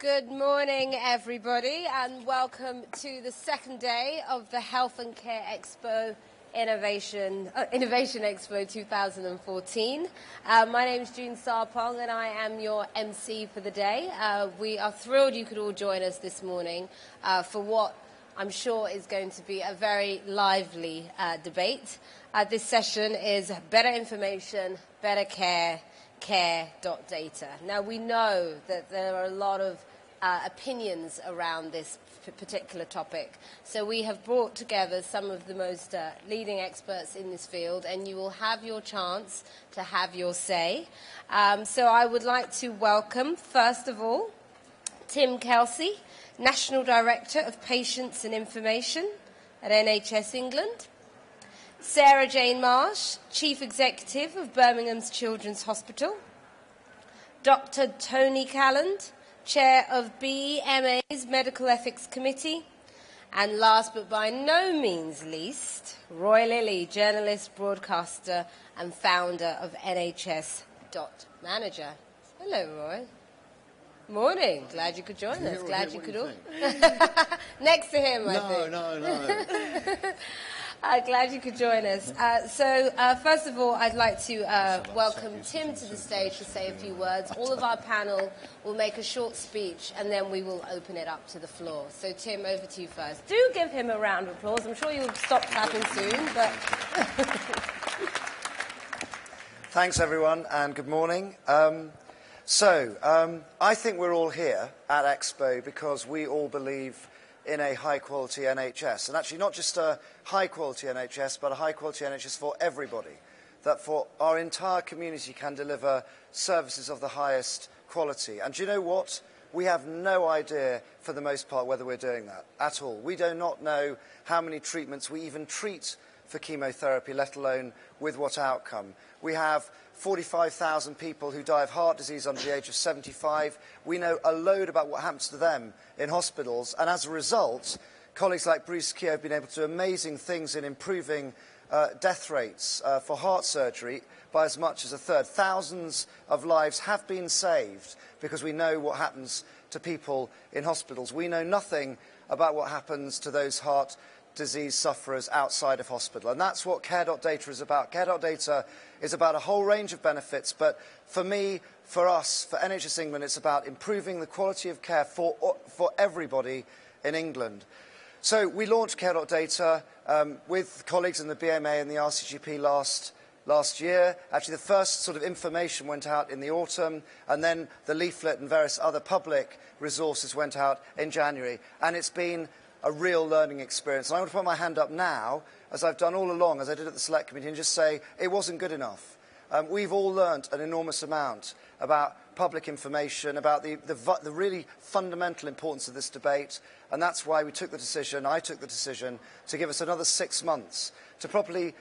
Good morning, everybody, and welcome to the second day of the Health and Care Expo Innovation Expo 2014. My name is June Sarpong, and I am your MC for the day. We are thrilled you could all join us this morning for what I'm sure is going to be a very lively debate. This session is Better Information, Better Care, care.data. Now, we know that there are a lot of opinions around this particular topic. So we have brought together some of the most leading experts in this field, and you will have your chance to have your say. So I would like to welcome, first of all, Tim Kelsey, National Director of Patients and Information at NHS England. Sarah Jane Marsh, Chief Executive of Birmingham's Children's Hospital. Dr. Tony Calland, Chair of BMA's Medical Ethics Committee. And last but by no means least, Roy Lilly, journalist, broadcaster and founder of NHS.Manager. Hello, Roy. Morning. Glad you could join us. Glad you could all. Next to him, I think. No. Glad you could join us. First of all, I'd like to welcome Tim to the stage to say a few words. All of our panel will make a short speech, and then we will open it up to the floor. So, Tim, over to you first. Do give him a round of applause. I'm sure you'll stop clapping soon, but... Thanks, everyone, and good morning. I think we're all here at Expo because we all believe in a high-quality NHS. And actually not just a high-quality NHS, but a high-quality NHS for everybody. That for our entire community can deliver services of the highest quality. And do you know what? We have no idea, for the most part, whether we're doing that at all. We do not know how many treatments we even treat for chemotherapy, let alone with what outcome. We have 45,000 people who die of heart disease under the age of 75. We know a load about what happens to them in hospitals, and as a result, colleagues like Bruce Keogh have been able to do amazing things in improving death rates for heart surgery by as much as a third. Thousands of lives have been saved because we know what happens to people in hospitals. We know nothing about what happens to those heart disease sufferers outside of hospital. And that's what care.data is about. Care.data is about a whole range of benefits, but for me, for us, for NHS England, it's about improving the quality of care for everybody in England. So we launched care.data with colleagues in the BMA and the RCGP last year. Actually, the first sort of information went out in the autumn, and then the leaflet and various other public resources went out in January. And it's been a real learning experience. And I want to put my hand up now, as I've done all along, as I did at the Select Committee, and just say it wasn't good enough. We've all learnt an enormous amount about public information, about the really fundamental importance of this debate, and that's why I took the decision to give us another 6 months to properly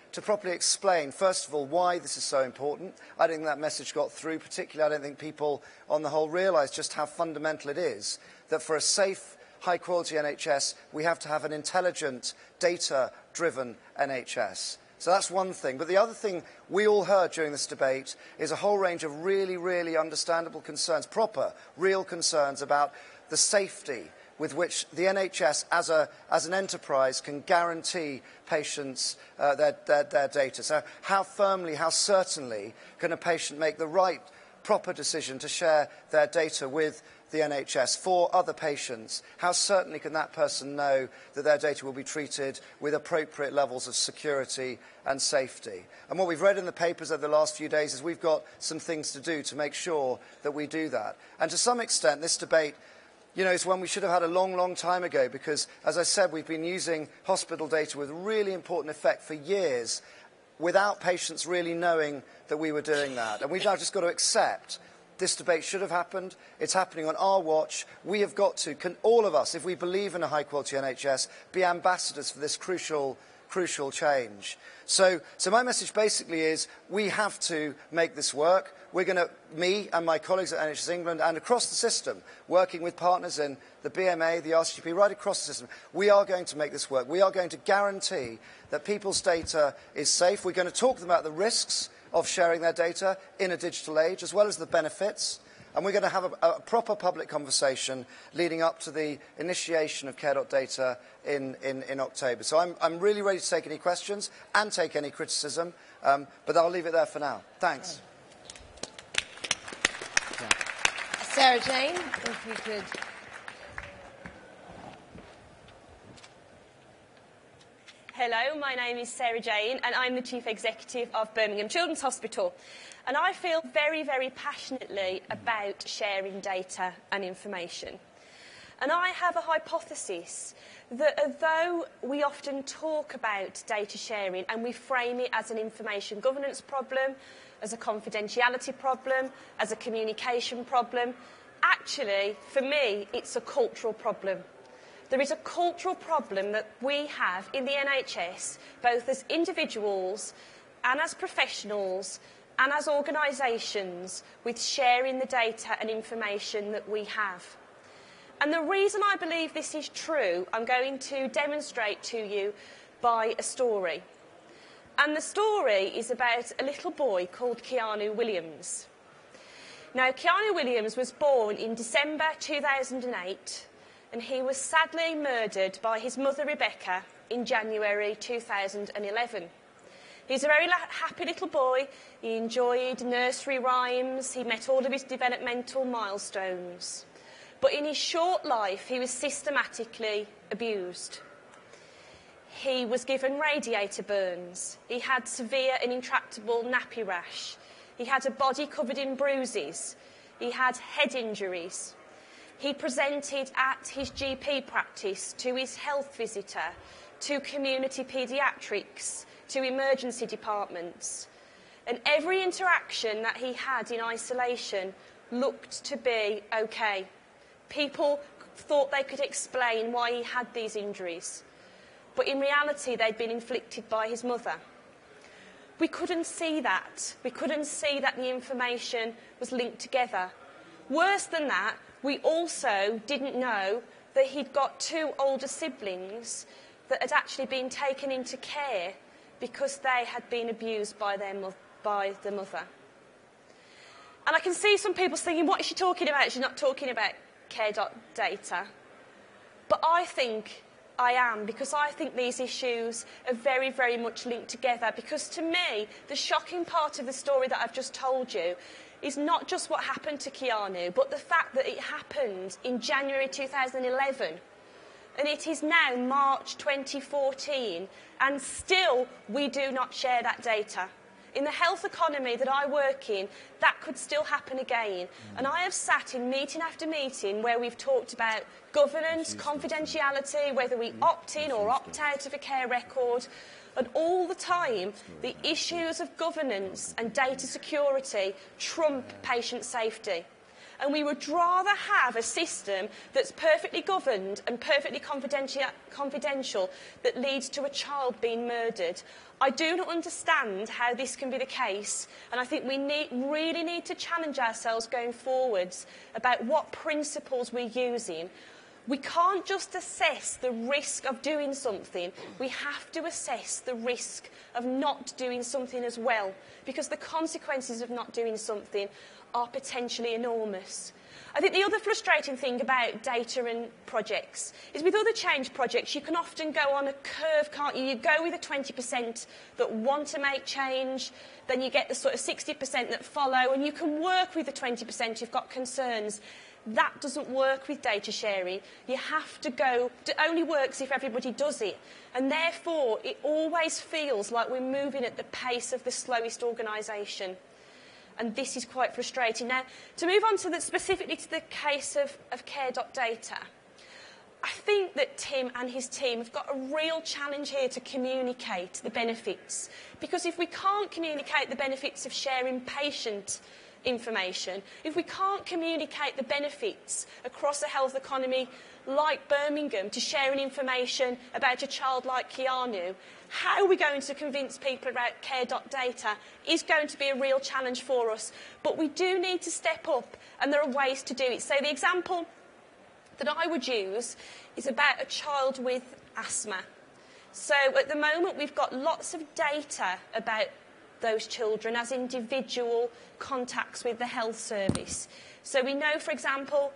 explain, first of all, why this is so important. I think that message got through. Particularly, I don't think people on the whole realise just how fundamental it is that for a safe, high-quality NHS, we have to have an intelligent, data-driven NHS. So that's one thing. But the other thing we all heard during this debate is a whole range of really, really understandable concerns, proper, real concerns about the safety with which the NHS as an enterprise can guarantee patients their data. So how firmly, how certainly can a patient make the right, proper decision to share their data with the NHS for other patients? How certainly can that person know that their data will be treated with appropriate levels of security and safety? And what we've read in the papers over the last few days is we've got some things to do to make sure that we do that. And to some extent, this debate, is one we should have had a long, long time ago because, as I said, we've been using hospital data with really important effect for years without patients really knowing that we were doing that. And we've now just got to accept this debate should have happened. It's happening on our watch. We have got to, all of us, if we believe in a high-quality NHS, be ambassadors for this crucial change. So my message basically is we have to make this work. We're going to, me and my colleagues at NHS England and across the system, working with partners in the BMA, the RCGP, right across the system, we are going to make this work. We are going to guarantee that people's data is safe. We're going to talk to them about the risks of sharing their data in a digital age, as well as the benefits. And we're going to have a proper public conversation leading up to the initiation of care.data in October. So I'm really ready to take any questions and take any criticism, but I'll leave it there for now. Thanks. Sarah Jane, if you could. Hello, my name is Sarah Jane and I'm the Chief Executive of Birmingham Children's Hospital. And I feel very, very passionately about sharing data and information. And I have a hypothesis that although we often talk about data sharing and we frame it as an information governance problem, as a confidentiality problem, as a communication problem, actually, for me, it's a cultural problem. There is a cultural problem that we have in the NHS, both as individuals and as professionals and as organisations, with sharing the data and information that we have. And the reason I believe this is true, I'm going to demonstrate to you by a story. And the story is about a little boy called Keanu Williams. Now, Keanu Williams was born in December 2008, and he was sadly murdered by his mother Rebecca in January 2011. He's a very happy little boy. He enjoyed nursery rhymes. He met all of his developmental milestones. But in his short life, he was systematically abused. He was given radiator burns. He had severe and intractable nappy rash. He had a body covered in bruises. He had head injuries. He presented at his GP practice, to his health visitor, to community paediatrics, to emergency departments. And every interaction that he had in isolation looked to be okay. People thought they could explain why he had these injuries. But in reality, they'd been inflicted by his mother. We couldn't see that. We couldn't see that the information was linked together. Worse than that, we also didn't know that he'd got two older siblings that had actually been taken into care because they had been abused by the mother. And I can see some people thinking, what is she talking about? She's not talking about care.data. But I think I am, because I think these issues are very, very much linked together. Because to me, the shocking part of the story that I've just told you is not just what happened to Keanu, but the fact that it happened in January 2011. And it is now March 2014, and still we do not share that data. In the health economy that I work in, that could still happen again. And I have sat in meeting after meeting where we've talked about governance, confidentiality, whether we opt in or opt out of a care record. And all the time, the issues of governance and data security trump patient safety. And we would rather have a system that's perfectly governed and perfectly confidential that leads to a child being murdered. I do not understand how this can be the case, and I think we really need to challenge ourselves going forwards about what principles we're using. We can't just assess the risk of doing something, we have to assess the risk of not doing something as well, because the consequences of not doing something are potentially enormous. I think the other frustrating thing about data and projects is with other change projects you can often go on a curve, can't you? You go with the 20% that want to make change, then you get the sort of 60% that follow, and you can work with the 20% who've got concerns. That doesn't work with data sharing. You have to go, it only works if everybody does it. And therefore, it always feels like we're moving at the pace of the slowest organisation. And this is quite frustrating. Now, to move on to specifically to the case of care.data, I think that Tim and his team have got a real challenge here to communicate the benefits. Because if we can't communicate the benefits of sharing patient information, if we can't communicate the benefits across a health economy like Birmingham to sharing information about a child like Keanu, how are we going to convince people about care.data is going to be a real challenge for us. But we do need to step up, and there are ways to do it. So the example that I would use is about a child with asthma. So at the moment we've got lots of data about those children as individual contacts with the health service. So we know, for example,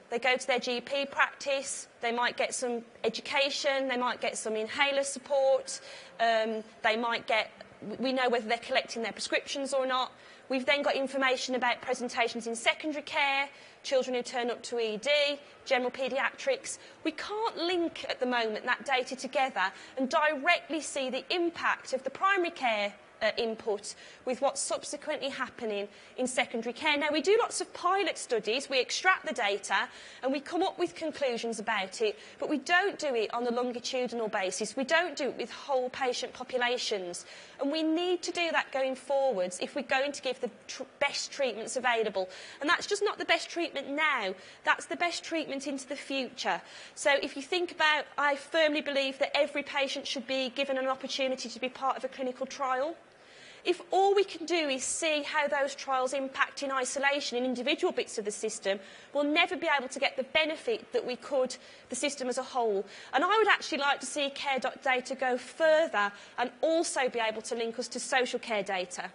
they go to their GP practice, they might get some education, they might get some inhaler support, we know whether they're collecting their prescriptions or not. We've then got information about presentations in secondary care, children who turn up to ED, general paediatrics. We can't link at the moment that data together and directly see the impact of the primary care input with what's subsequently happening in secondary care. Now, we do lots of pilot studies, we extract the data and we come up with conclusions about it, but we don't do it on a longitudinal basis. We don't do it with whole patient populations. And we need to do that going forwards if we're going to give the best treatments available. And that's just not the best treatment now, that's the best treatment into the future. So if you think about, I firmly believe that every patient should be given an opportunity to be part of a clinical trial. If all we can do is see how those trials impact in isolation in individual bits of the system, we'll never be able to get the benefit that we could, the system as a whole. And I would actually like to see care.data go further and also be able to link us to social care data.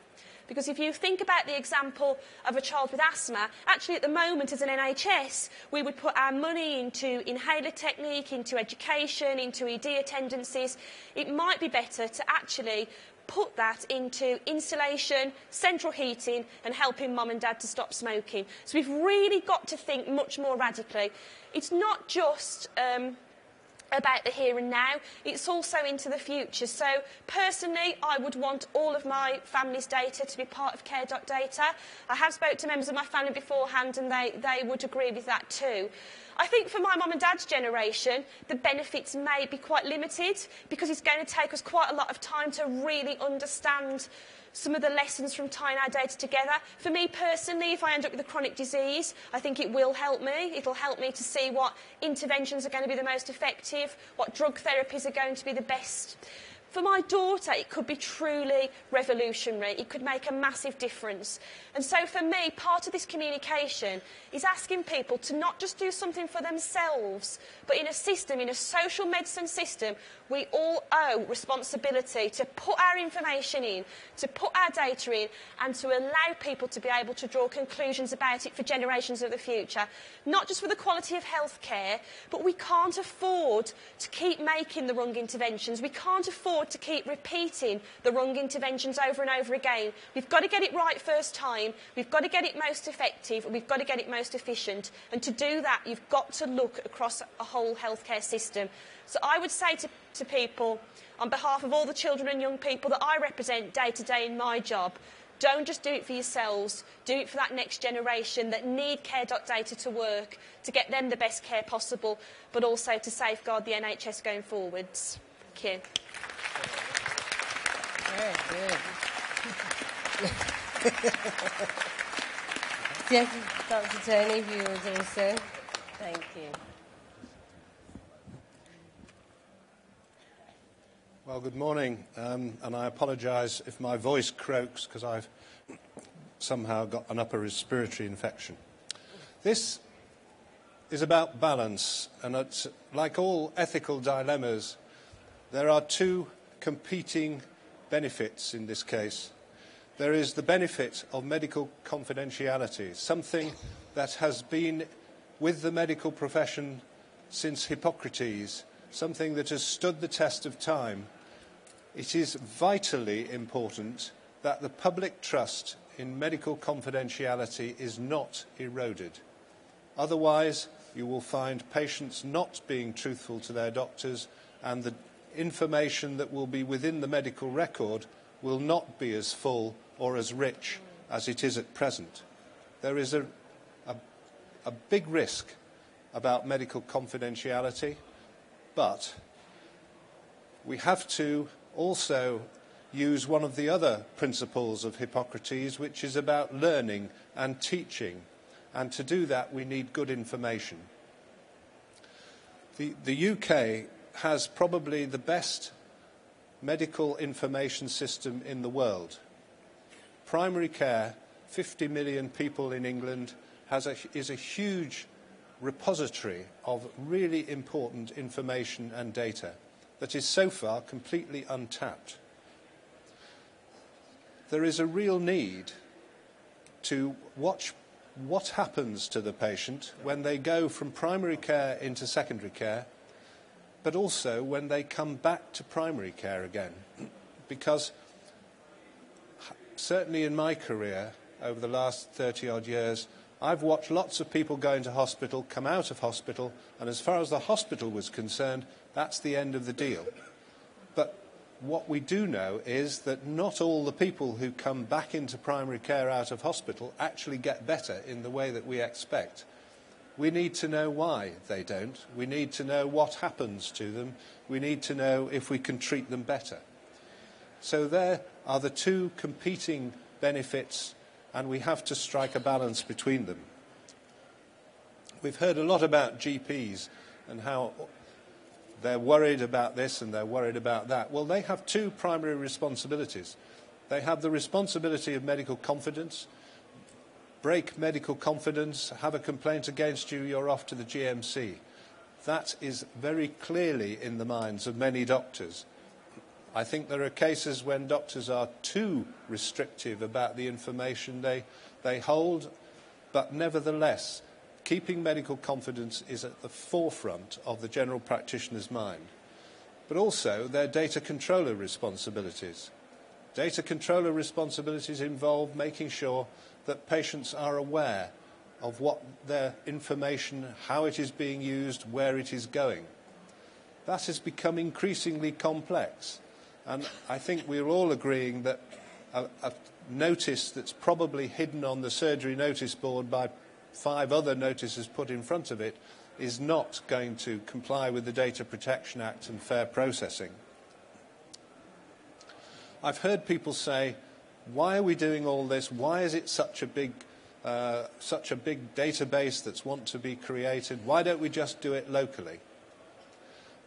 Because if you think about the example of a child with asthma, actually at the moment as an NHS, we would put our money into inhaler technique, into education, into ED attendances. It might be better to actually put that into insulation, central heating and helping mum and dad to stop smoking. So we've really got to think much more radically. It's not just about the here and now, it's also into the future. So personally, I would want all of my family's data to be part of care.data. I have spoken to members of my family beforehand and they would agree with that too. I think for my mum and dad's generation, the benefits may be quite limited because it's going to take us quite a lot of time to really understand some of the lessons from tying our data together. For me personally, if I end up with a chronic disease, I think it will help me. It'll help me to see what interventions are going to be the most effective, what drug therapies are going to be the best. For my daughter, it could be truly revolutionary. It could make a massive difference. And so for me, part of this communication is asking people to not just do something for themselves, but in a system, in a social medicine system, we all owe responsibility to put our information in, to put our data in, and to allow people to be able to draw conclusions about it for generations of the future. Not just for the quality of healthcare, but we can't afford to keep making the wrong interventions. We can't afford to keep repeating the wrong interventions over and over again. We've got to get it right first time, we've got to get it most effective, and we've got to get it most efficient. And to do that, you've got to look across a whole healthcare system. So I would say to people, on behalf of all the children and young people that I represent day to day in my job, don't just do it for yourselves, do it for that next generation that need care.data to work, to get them the best care possible, but also to safeguard the NHS going forwards. Thank you. Very good. Yes, Dr. Tony, if you would also. Thank you. Well, good morning, and I apologise if my voice croaks because I've somehow got an upper respiratory infection. This is about balance, and it's, like all ethical dilemmas, there are two competing benefits in this case. There is the benefit of medical confidentiality, something that has been with the medical profession since Hippocrates, something that has stood the test of time. It is vitally important that the public trust in medical confidentiality is not eroded. Otherwise, you will find patients not being truthful to their doctors, and the information that will be within the medical record will not be as full or as rich as it is at present. There is a big risk about medical confidentiality, but we have to also use one of the other principles of Hippocrates, which is about learning and teaching. And to do that, we need good information. The UK has probably the best medical information system in the world. Primary care, 50 million people in England, is a huge repository of really important information and data that is so far completely untapped. there is a real need to watch what happens to the patient when they go from primary care into secondary care, but also when they come back to primary care again. Because certainly in my career, over the last 30-odd years, I've watched lots of people go into hospital, come out of hospital, and as far as the hospital was concerned, that's the end of the deal. But what we do know is that not all the people who come back into primary care out of hospital actually get better in the way that we expect. We need to know why they don't. We need to know what happens to them. We need to know if we can treat them better. So there are the two competing benefits, and we have to strike a balance between them. We've heard a lot about GPs and how they're worried about this and they're worried about that. Well, they have two primary responsibilities. They have the responsibility of medical confidence. Break medical confidence, have a complaint against you, you're off to the GMC. That is very clearly in the minds of many doctors. I think there are cases when doctors are too restrictive about the information they hold, but nevertheless, keeping medical confidence is at the forefront of the general practitioner's mind. But also their data controller responsibilities. Data controller responsibilities involve making sure that patients are aware of what their information, how it is being used, where it is going. That has become increasingly complex. And I think we're all agreeing that a notice that's probably hidden on the surgery notice board by 5 other notices put in front of it is not going to comply with the Data Protection Act and fair processing. I've heard people say, why are we doing all this? Why is it such a big database that's want to be created? Why don't we just do it locally?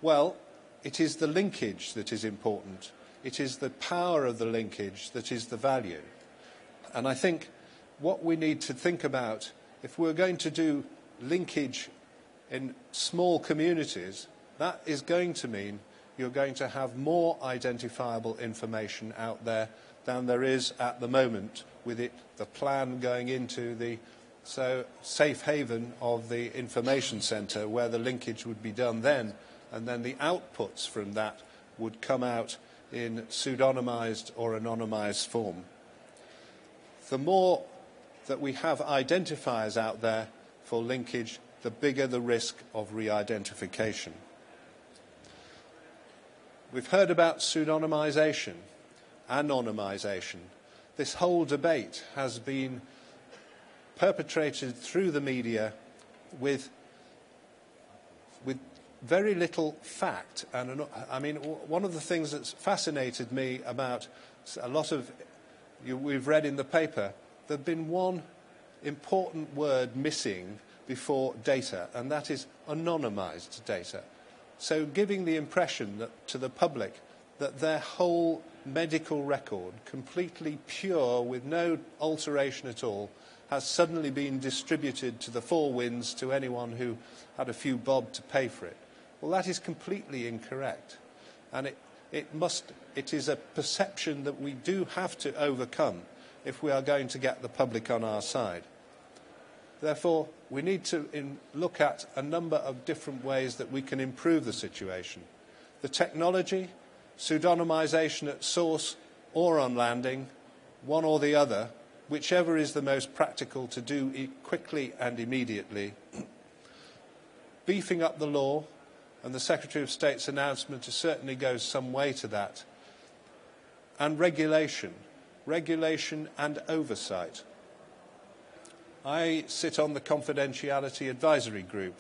Well, it is the linkage that is important. It is the power of the linkage that is the value. And I think what we need to think about, if we're going to do linkage in small communities, that is going to mean you're going to have more identifiable information out there than there is at the moment with it, the plan going into the safe haven of the information centre where the linkage would be done then, and then the outputs from that would come out in pseudonymised or anonymised form. The more that we have identifiers out there for linkage, the bigger the risk of re-identification. We've heard about pseudonymisation, anonymisation. This whole debate has been perpetrated through the media with very little fact. And I mean, one of the things that's fascinated me about a lot of we've read in the paper, there's been one important word missing before data, and that is anonymised data. So giving the impression that, to the public that their whole medical record, completely pure with no alteration at all, has suddenly been distributed to the four winds to anyone who had a few bob to pay for it. Well, that is completely incorrect. And it is a perception that we do have to overcome if we are going to get the public on our side. Therefore, we need to look at a number of different ways that we can improve the situation. The technology, pseudonymisation at source or on landing, one or the other, whichever is the most practical to do quickly and immediately. Beefing up the law, and the Secretary of State's announcement certainly goes some way to that. And regulation and oversight. I sit on the Confidentiality Advisory Group,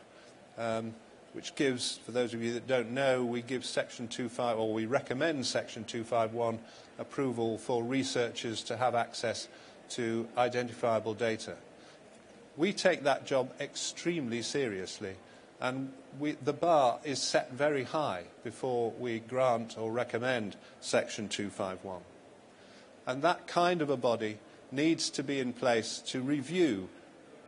which gives, for those of you that don't know, we give Section 25, or we recommend Section 251 approval for researchers to have access to identifiable data. We take that job extremely seriously, and the bar is set very high before we grant or recommend Section 251. And that kind of a body needs to be in place to review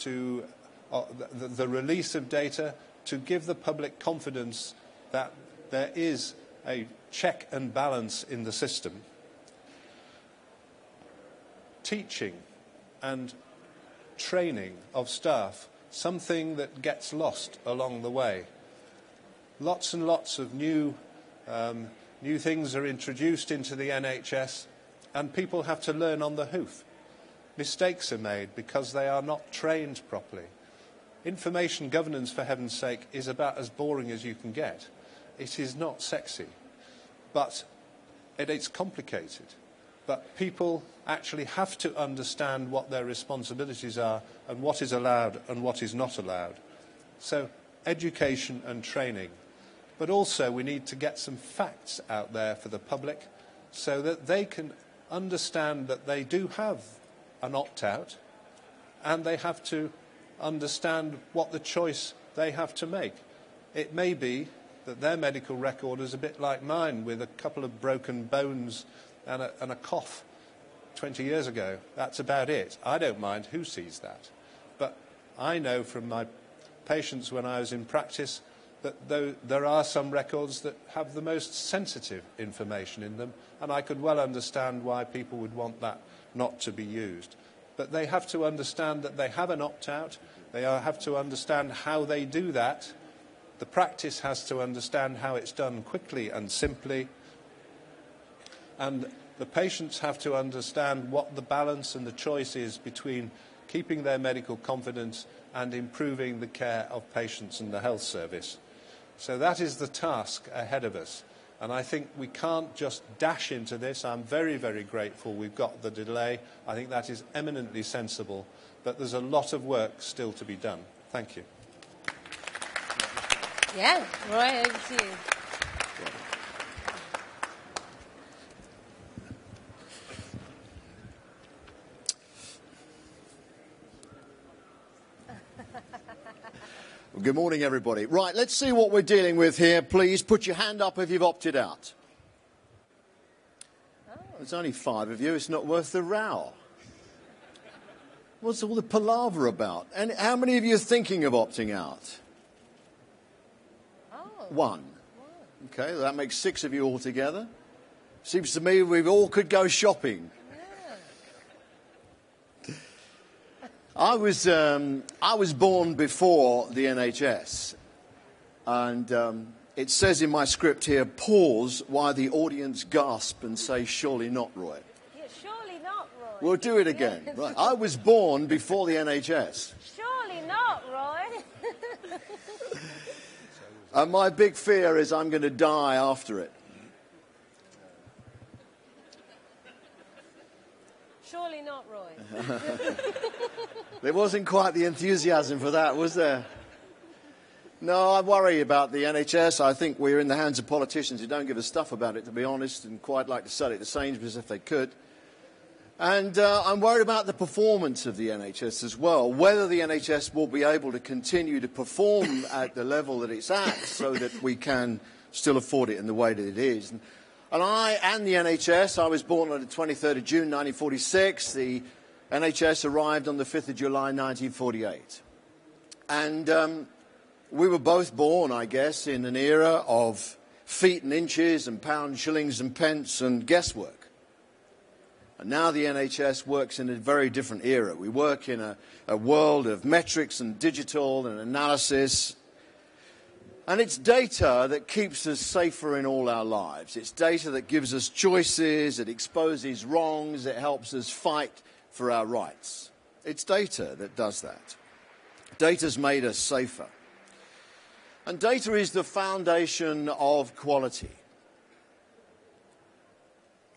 the release of data, to give the public confidence that there is a check and balance in the system. teaching and training of staff something that gets lost along the way. Lots and lots of new things are introduced into the NHS, and people have to learn on the hoof. Mistakes are made because they are not trained properly. Information governance, for heaven's sake, is about as boring as you can get. It is not sexy, but it's complicated. But people actually have to understand what their responsibilities are and what is allowed and what is not allowed. So, education and training. But also we need to get some facts out there for the public so that they can understand that they do have an opt-out, and they have to understand what the choice they have to make. It may be that their medical record is a bit like mine, with a couple of broken bones and a cough 20 years ago. That's about it. I don't mind who sees that. But I know from my patients when I was in practice that there are some records that have the most sensitive information in them, and I could well understand why people would want that not to be used. But they have to understand that they have an opt-out. They have to understand how they do that. The practice has to understand how it's done quickly and simply. And the patients have to understand what the balance and the choice is between keeping their medical confidence and improving the care of patients and the health service. So that is the task ahead of us. And I think we can't just dash into this. I'm very, very grateful we've got the delay. I think that is eminently sensible. But there's a lot of work still to be done. Thank you. Yeah, Roy, over to you. Well, good morning, everybody. Right, let's see what we're dealing with here. Please put your hand up if you've opted out. Oh. There's only 5 of you. It's not worth the row. What's all the palaver about? And how many of you are thinking of opting out? Oh. 1. Okay, that makes 6 of you altogether. Seems to me we all could go shopping. I was born before the NHS, and it says in my script here, pause while the audience gasp and say, surely not, Roy. Yeah, surely not, Roy. We'll do it again. Yes. Right. I was born before the NHS. Surely not, Roy. And my big fear is I'm going to die after it. Surely not, Roy. There wasn't quite the enthusiasm for that, was there? No, I worry about the NHS. I think we're in the hands of politicians who don't give a stuff about it, to be honest, and quite like to sell it to Sainsbury's if they could. And I'm worried about the performance of the NHS as well, whether the NHS will be able to continue to perform at the level that it's at so that we can still afford it in the way that it is. And I and the NHS, I was born on the 23rd of June 1946. The NHS arrived on the 5th of July 1948. And we were both born, I guess, in an era of feet and inches and pounds, shillings and pence and guesswork. And now the NHS works in a very different era. We work in a world of metrics and digital and analysis. And it's data that keeps us safer in all our lives. It's data that gives us choices, it exposes wrongs, it helps us fight for our rights. It's data that does that. Data's made us safer. And data is the foundation of quality.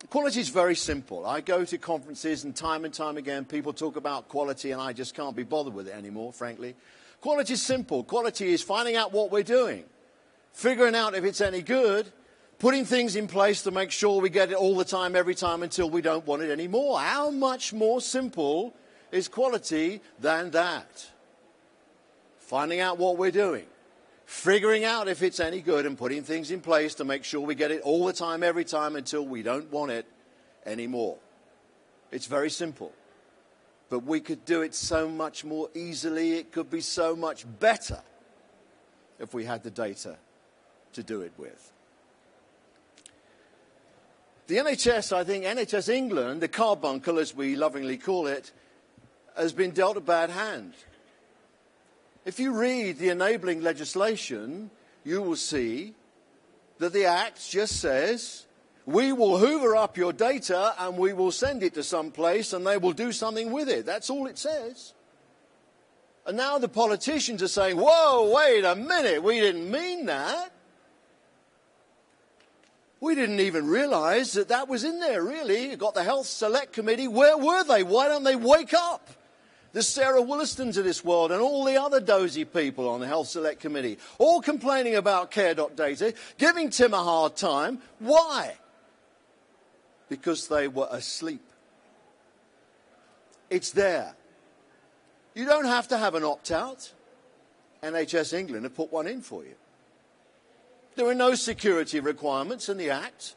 Quality is very simple. I go to conferences and time again people talk about quality and I just can't be bothered with it anymore, frankly. Quality is simple. Quality is finding out what we're doing, figuring out if it's any good, putting things in place to make sure we get it all the time, every time, until we don't want it anymore. How much more simple is quality than that? Finding out what we're doing, figuring out if it's any good, and putting things in place to make sure we get it all the time, every time, until we don't want it anymore. It's very simple. But we could do it so much more easily. It could be so much better if we had the data to do it with. The NHS, I think, NHS England, the carbuncle, as we lovingly call it, has been dealt a bad hand. If you read the enabling legislation, you will see that the Act just says, we will hoover up your data and we will send it to some place and they will do something with it. That's all it says. And now the politicians are saying, whoa, wait a minute, we didn't mean that. We didn't even realise that that was in there, really. You've got the Health Select Committee. Where were they? Why don't they wake up? The Sarah Willistons of this world and all the other dozy people on the Health Select Committee, all complaining about care.data, giving Tim a hard time. Why? Because they were asleep. It's there. You don't have to have an opt-out. NHS England have put one in for you. There are no security requirements in the Act.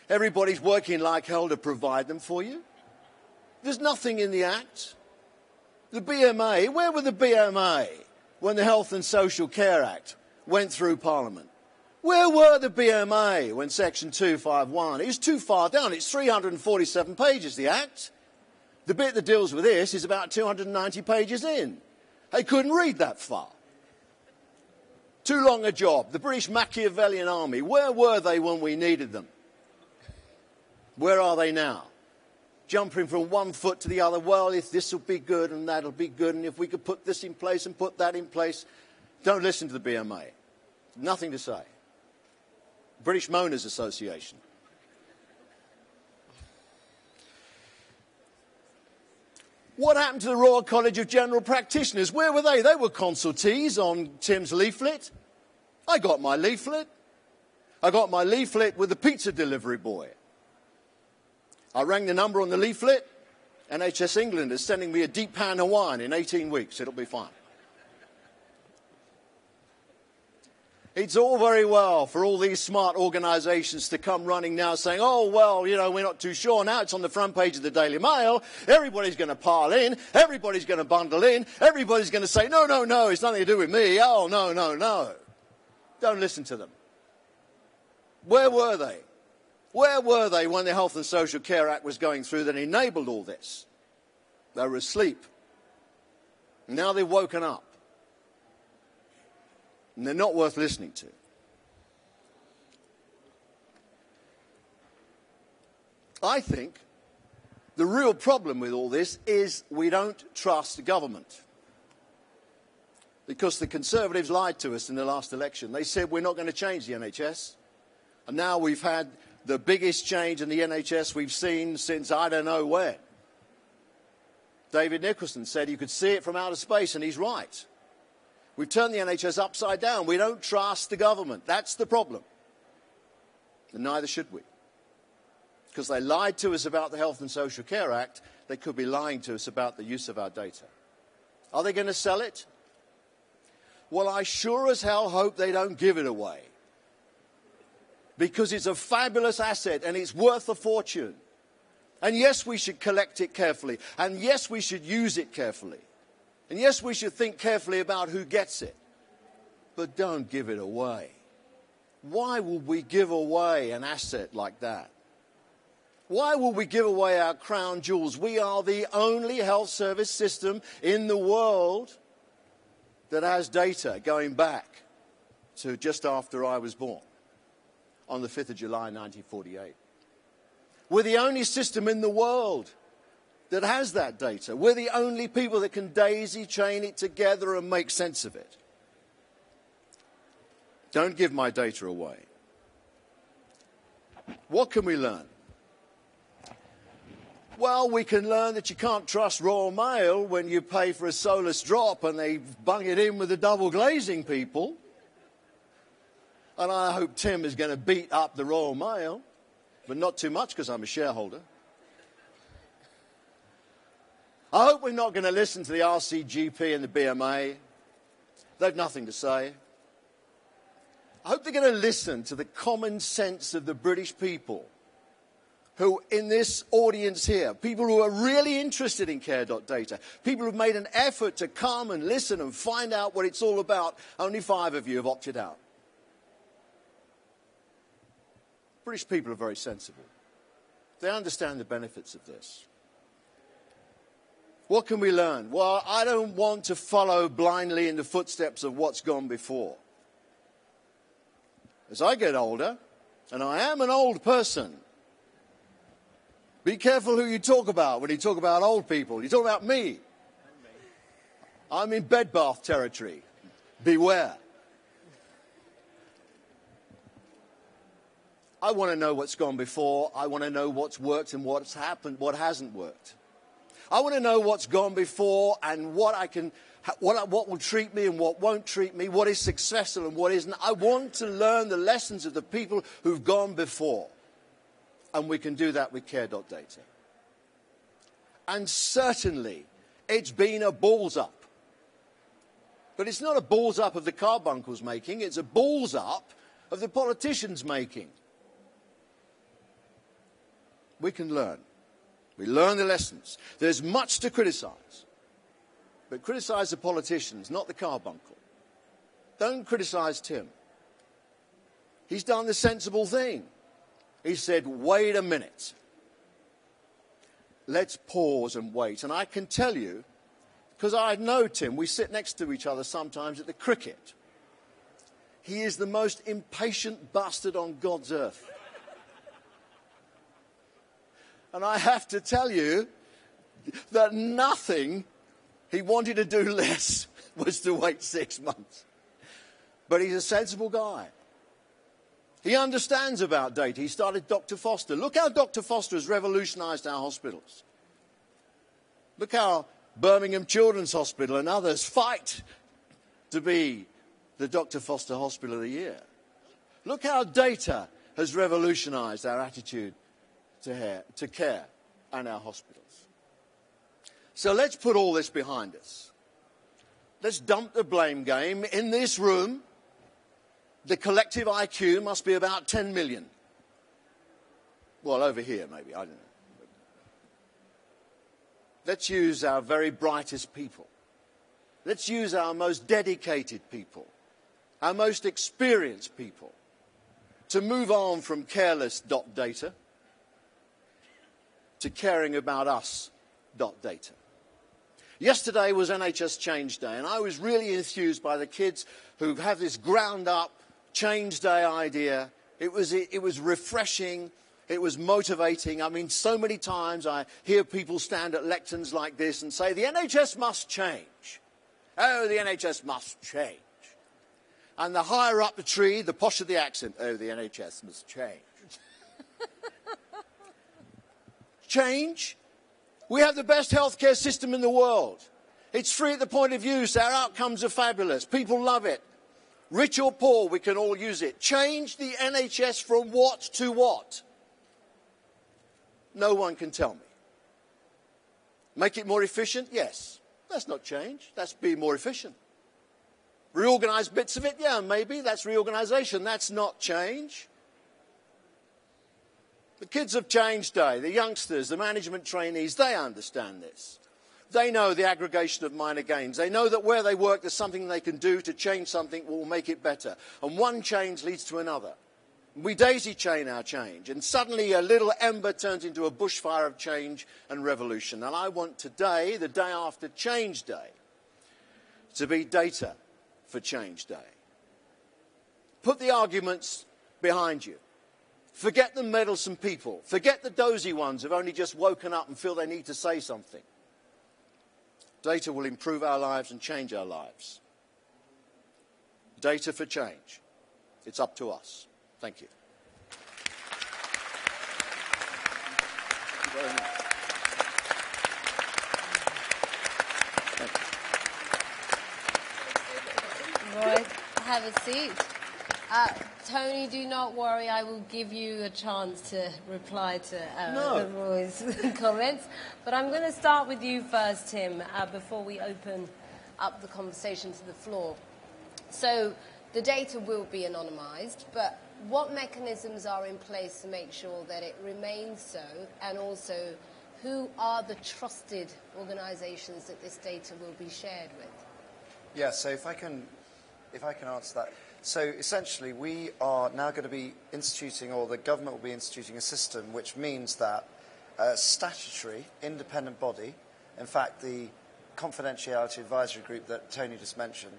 Everybody's working like hell to provide them for you. There's nothing in the Act. The BMA, where were the BMA when the Health and Social Care Act went through Parliament? Where were the BMA when Section 251? It was too far down. It's 347 pages, the Act. The bit that deals with this is about 290 pages in. They couldn't read that far. Too long a job. The British Machiavellian army, where were they when we needed them? Where are they now? Jumping from one foot to the other. Well, if this will be good and that'll be good, and if we could put this in place and put that in place. Don't listen to the BMA. Nothing to say. British Moaners Association. What happened to the Royal College of General Practitioners? Where were they? They were consultees on Tim's leaflet. I got my leaflet. I got my leaflet with the pizza delivery boy. I rang the number on the leaflet. NHS England is sending me a deep pan of wine in 18 weeks. It'll be fine. It's all very well for all these smart organisations to come running now saying, oh, well, you know, we're not too sure. Now it's on the front page of the Daily Mail. Everybody's going to pile in. Everybody's going to bundle in. Everybody's going to say, no, no, no, it's nothing to do with me. Oh, no, no, no. Don't listen to them. Where were they? Where were they when the Health and Social Care Act was going through that enabled all this? They were asleep. Now they've woken up. And they're not worth listening to. I think the real problem with all this is we don't trust the government. Because the Conservatives lied to us in the last election. They said we're not going to change the NHS. And now we've had the biggest change in the NHS we've seen since I don't know when. David Nicholson said you could see it from outer space, and he's right. We've turned the NHS upside down. We don't trust the government. That's the problem. And neither should we. Because they lied to us about the Health and Social Care Act, they could be lying to us about the use of our data. Are they going to sell it? Well, I sure as hell hope they don't give it away. Because it's a fabulous asset and it's worth a fortune. And yes, we should collect it carefully. And yes, we should use it carefully. And yes, we should think carefully about who gets it. But don't give it away. Why would we give away an asset like that? Why would we give away our crown jewels? We are the only health service system in the world that has data going back to just after I was born, on the 5th of July 1948. We're the only system in the world that has that data. We're the only people that can daisy chain it together and make sense of it. Don't give my data away. What can we learn? Well, we can learn that you can't trust Royal Mail when you pay for a soulless drop and they bung it in with the double glazing people. And I hope Tim is going to beat up the Royal Mail, but not too much because I'm a shareholder. I hope we're not going to listen to the RCGP and the BMA. They've nothing to say. I hope they're going to listen to the common sense of the British people who, in this audience here, people who are really interested in care.data, people who've made an effort to come and listen and find out what it's all about. Only 5 of you have opted out. British people are very sensible. They understand the benefits of this. What can we learn? Well, I don't want to follow blindly in the footsteps of what's gone before. As I get older, and I am an old person, be careful who you talk about when you talk about old people. You talk about me. I'm in bedbath territory. Beware. I want to know what's gone before. I want to know what's worked and what's happened, what hasn't worked. I want to know what's gone before and what will treat me and what won't treat me, what is successful and what isn't. I want to learn the lessons of the people who've gone before. And we can do that with care.data. And certainly, it's been a balls up. But it's not a balls up of the carbuncles making, it's a balls up of the politicians making. We can learn. We learn the lessons. There's much to criticise. But criticise the politicians, not the carbuncle. Don't criticise Tim. He's done the sensible thing. He said, wait a minute. Let's pause and wait. And I can tell you, because I know Tim, we sit next to each other sometimes at the cricket. He is the most impatient bastard on God's earth. And I have to tell you that nothing he wanted to do less was to wait 6 months. But he's a sensible guy. He understands about data. He started Dr. Foster. Look how Dr. Foster has revolutionised our hospitals. Look how Birmingham Children's Hospital and others fight to be the Dr. Foster Hospital of the Year. Look how data has revolutionised our attitude to care and our hospitals. So let's put all this behind us. Let's dump the blame game. In this room, the collective IQ must be about 10 million. Well, over here maybe, I don't know. Let's use our very brightest people. Let's use our most dedicated people, our most experienced people, to move on from careless.data to caring about us.data. Yesterday was NHS Change Day, and I was really enthused by the kids who have this ground-up Change Day idea. It was refreshing. It was motivating. I mean, so many times I hear people stand at lecterns like this and say, the NHS must change. Oh, the NHS must change. And the higher up the tree, the posher the accent. Oh, the NHS must change. Change? We have the best healthcare system in the world. It's free at the point of use. Our outcomes are fabulous. People love it. Rich or poor, we can all use it. Change the NHS from what to what? No one can tell me. Make it more efficient? Yes. That's not change. That's being more efficient. Reorganise bits of it? Yeah, maybe. That's reorganisation. That's not change. The kids of Change Day, the youngsters, the management trainees, they understand this. They know the aggregation of minor gains. They know that where they work, there's something they can do to change something that will make it better. And one change leads to another. We daisy chain our change, and suddenly a little ember turns into a bushfire of change and revolution. And I want today, the day after Change Day, to be data for Change Day. Put the arguments behind you. Forget the meddlesome people. Forget the dozy ones who've only just woken up and feel they need to say something. Data will improve our lives and change our lives. Data for change. It's up to us. Thank you. Thank you very much. Roy, have a seat. Tony, do not worry. I will give you a chance to reply to Roy's comments. But I'm going to start with you first, Tim, before we open up the conversation to the floor. So the data will be anonymised, but what mechanisms are in place to make sure that it remains so, and also who are the trusted organisations that this data will be shared with? Yeah, so if I can answer that. So essentially, we are now going to be instituting, or the government will be instituting, a system which means that a statutory independent body, in fact, the confidentiality advisory group that Tony just mentioned,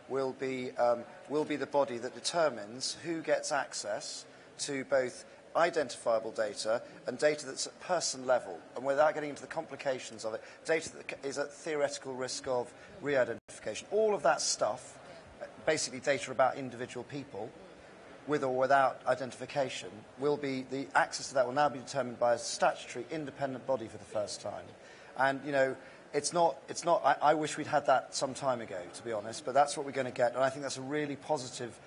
will be the body that determines who gets access to both identifiable data and data that's at person level, and without getting into the complications of it, data that is at theoretical risk of re-identification. All of that stuff, basically data about individual people, with or without identification, will be, the access to that will now be determined by a statutory independent body for the first time. And, you know, I wish we'd had that some time ago, to be honest, but that's what we're going to get, and I think that's a really positive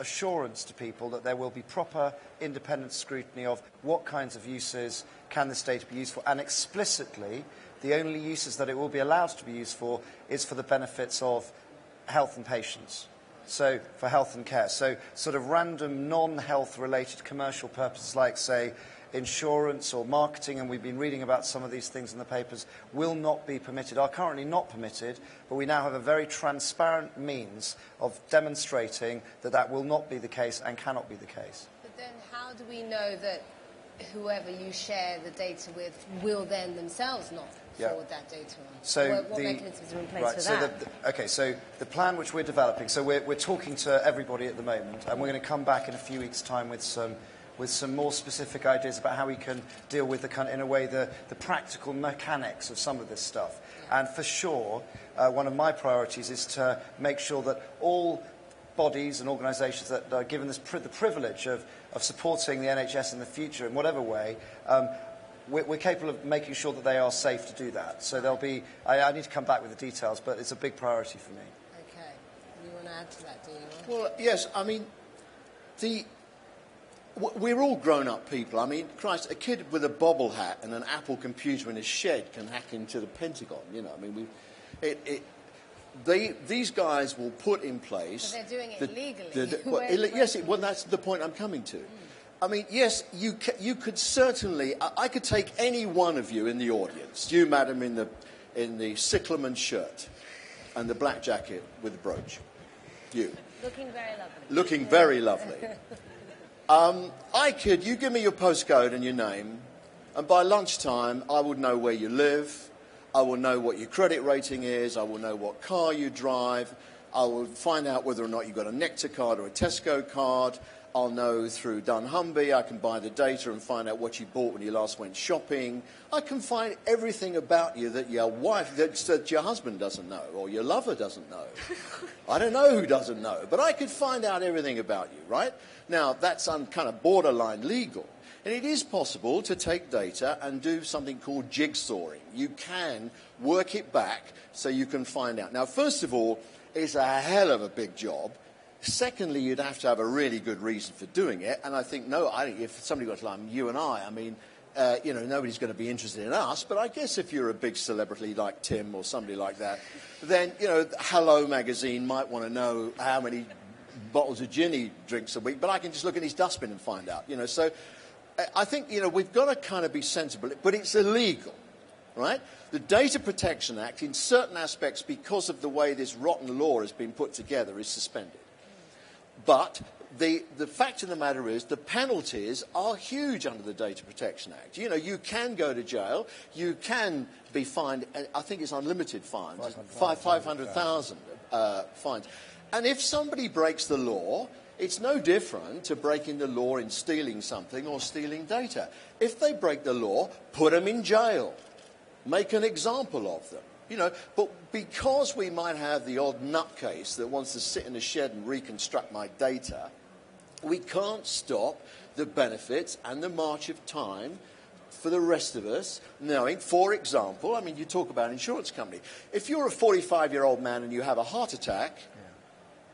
assurance to people that there will be proper independent scrutiny of what kinds of uses can this data be used for, and explicitly the only uses that it will be allowed to be used for is for the benefits of health and patients, so for health and care. So sort of random non-health related commercial purposes like, say, insurance or marketing, and we've been reading about some of these things in the papers, will not be permitted, are currently not permitted, but we now have a very transparent means of demonstrating that that will not be the case and cannot be the case. But then how do we know that whoever you share the data with will then themselves not forward that data on? So what mechanisms are in place for that? So the plan which we're developing, so we're talking to everybody at the moment, and we're going to come back in a few weeks' time with some more specific ideas about how we can deal with in a way the practical mechanics of some of this stuff. And for sure, one of my priorities is to make sure that all bodies and organisations that are given the privilege of supporting the NHS in the future in whatever way, we're capable of making sure that they are safe to do that. So there'll be, I need to come back with the details, but it's a big priority for me. Okay. You want to add to that, do you? Well, yes, I mean, we're all grown-up people. I mean, Christ, a kid with a bobble hat and an Apple computer in his shed can hack into the Pentagon. You know, I mean, these guys will put in place. But they're doing it legally. Yes, that's the point I'm coming to. I mean, yes, you could certainly. I could take any one of you in the audience, you, madam, in the cyclamen shirt and the black jacket with the brooch. You. Looking very lovely. Looking very lovely. You give me your postcode and your name, and by lunchtime I would know where you live, I will know what your credit rating is, I will know what car you drive, I will find out whether or not you've got a Nectar card or a Tesco card, I'll know through dunnhumby, I can buy the data and find out what you bought when you last went shopping. I can find everything about you that your wife, that your husband doesn't know, or your lover doesn't know. I don't know who doesn't know, but I could find out everything about you, right? Now, that's kind of borderline legal. And it is possible to take data and do something called jigsawing. You can work it back so you can find out. Now, first of all, it's a hell of a big job. Secondly, you'd have to have a really good reason for doing it. And I think, if somebody got to like you and I mean, nobody's going to be interested in us. But I guess if you're a big celebrity like Tim or somebody like that, then, Hello magazine might want to know how many bottles of gin he drinks a week. But I can just look in his dustbin and find out, So I think, we've got to kind of be sensible. But it's illegal, right? The Data Protection Act, in certain aspects, because of the way this rotten law has been put together, is suspended. But the fact of the matter is the penalties are huge under the Data Protection Act. You can go to jail. You can be fined. I think it's unlimited fines. 500,000 fines. And if somebody breaks the law, it's no different to breaking the law in stealing something or stealing data. If they break the law, put them in jail. Make an example of them. But because we might have the odd nutcase that wants to sit in a shed and reconstruct my data, we can't stop the benefits and the march of time for the rest of us knowing, for example, you talk about an insurance company. If you're a 45-year-old man and you have a heart attack,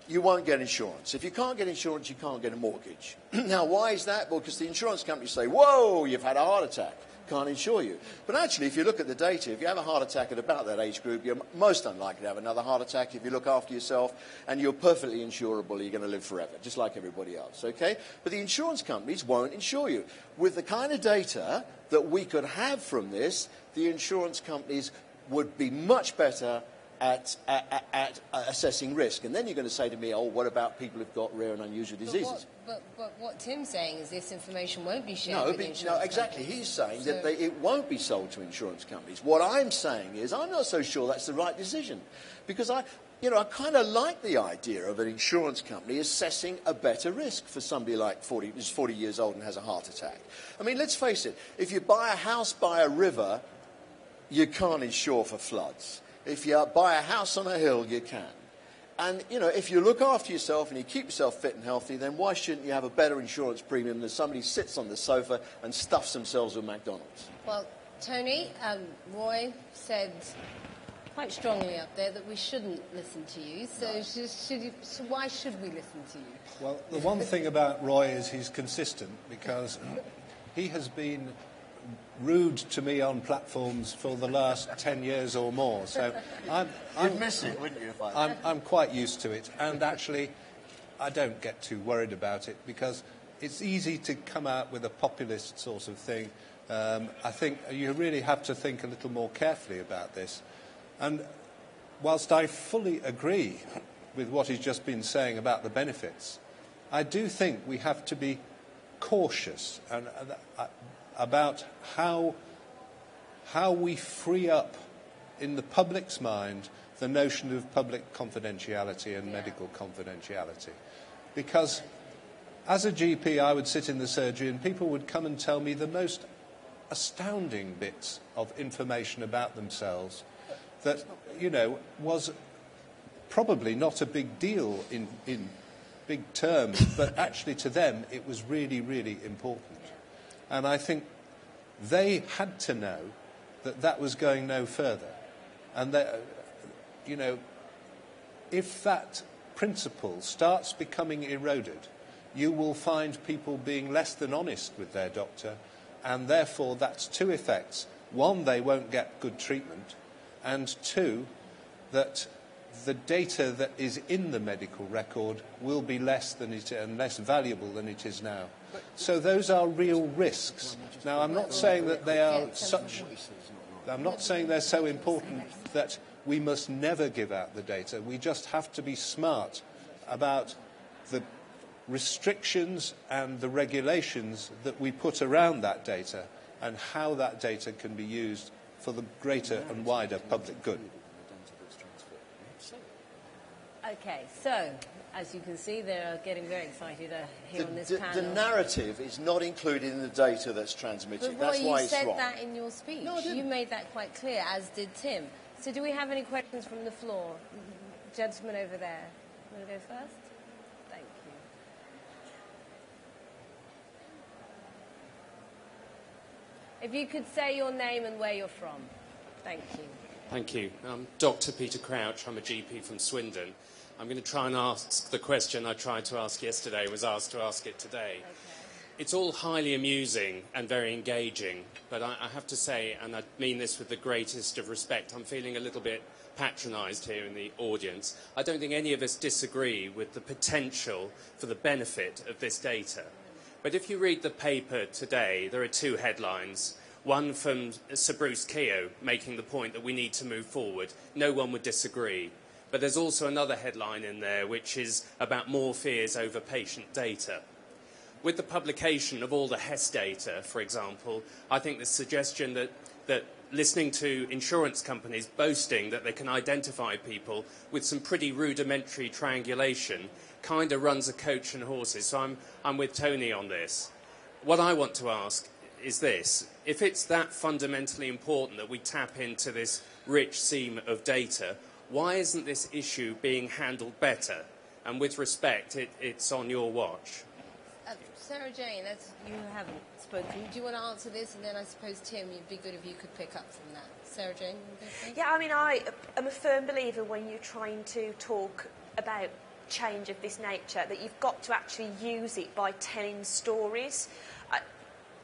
you won't get insurance. If you can't get insurance, you can't get a mortgage. Now, why is that? Well, because the insurance companies say, whoa, you've had a heart attack. Can't insure you. But actually, if you look at the data, if you have a heart attack at about that age group, you're most unlikely to have another heart attack if you look after yourself, and you're perfectly insurable, you're going to live forever, just like everybody else, okay? But the insurance companies won't insure you. With the kind of data that we could have from this, the insurance companies would be much better at assessing risk. And then you're going to say to me, oh, what about people who've got rare and unusual diseases? But what Tim's saying is this information won't be shared with insurance No, exactly. companies. He's saying that it won't be sold to insurance companies. What I'm saying is I'm not so sure that's the right decision, because I kind of like the idea of an insurance company assessing a better risk for somebody like who's 40 years old and has a heart attack. I mean, let's face it, if you buy a house by a river, you can't insure for floods. If you buy a house on a hill, you can. And, if you look after yourself and you keep yourself fit and healthy, then why shouldn't you have a better insurance premium than somebody who sits on the sofa and stuffs themselves with McDonald's? Well, Tony, Roy said quite strongly up there that we shouldn't listen to you. So why should we listen to you? Well, the one thing about Roy is he's consistent, because he has been rude to me on platforms for the last 10 years or more. So You'd miss it, wouldn't you? I'm quite used to it. And actually, I don't get too worried about it, because it's easy to come out with a populist sort of thing. I think you really have to think a little more carefully about this. And whilst I fully agree with what he's just been saying about the benefits, I do think we have to be cautious about how we free up in the public's mind the notion of public confidentiality and medical confidentiality. Because as a GP, I would sit in the surgery and people would come and tell me the most astounding bits of information about themselves that, was probably not a big deal in big terms, but actually to them it was really, really important. And I think they had to know that was going no further. And that, if that principle starts becoming eroded, you will find people being less than honest with their doctor, and therefore that's two effects. One, they won't get good treatment, and two, that the data that is in the medical record will be less than it and less valuable than it is now. So those are real risks. Now, I'm not saying that they are I'm not saying they're so important that we must never give out the data. We just have to be smart about the restrictions and the regulations that we put around that data and how that data can be used for the greater and wider public good. Okay, so, as you can see, they're getting very excited here on this panel. The narrative is not included in the data that's transmitted. That's why it's wrong. You said that in your speech. No, I didn't. You made that quite clear, as did Tim. So do we have any questions from the floor? Gentleman over there. Want to go first? Thank you. If you could say your name and where you're from. Thank you. Thank you. Dr. Peter Crouch. I'm a GP from Swindon. I'm going to try and ask the question I tried to ask yesterday, was asked to ask it today. Okay. It's all highly amusing and very engaging, but I have to say, and I mean this with the greatest of respect, I'm feeling a little bit patronised here in the audience. I don't think any of us disagree with the potential for the benefit of this data. But if you read the paper today, there are two headlines. One from Sir Bruce Keogh making the point that we need to move forward. No one would disagree. But there's also another headline in there which is about more fears over patient data. With the publication of all the HES data, for example, I think the suggestion that listening to insurance companies boasting that they can identify people with some pretty rudimentary triangulation kind of runs a coach and horses. So I'm with Tony on this. What I want to ask is this. If it's that fundamentally important that we tap into this rich seam of data, why isn't this issue being handled better? And with respect, it's on your watch. Sarah Jane, you haven't spoken. Do you want to answer this? And then I suppose, Tim, it'd be good if you could pick up from that. Sarah Jane? Yeah, I mean, I am a firm believer when you're trying to talk about change of this nature that you've got to actually use it by telling stories.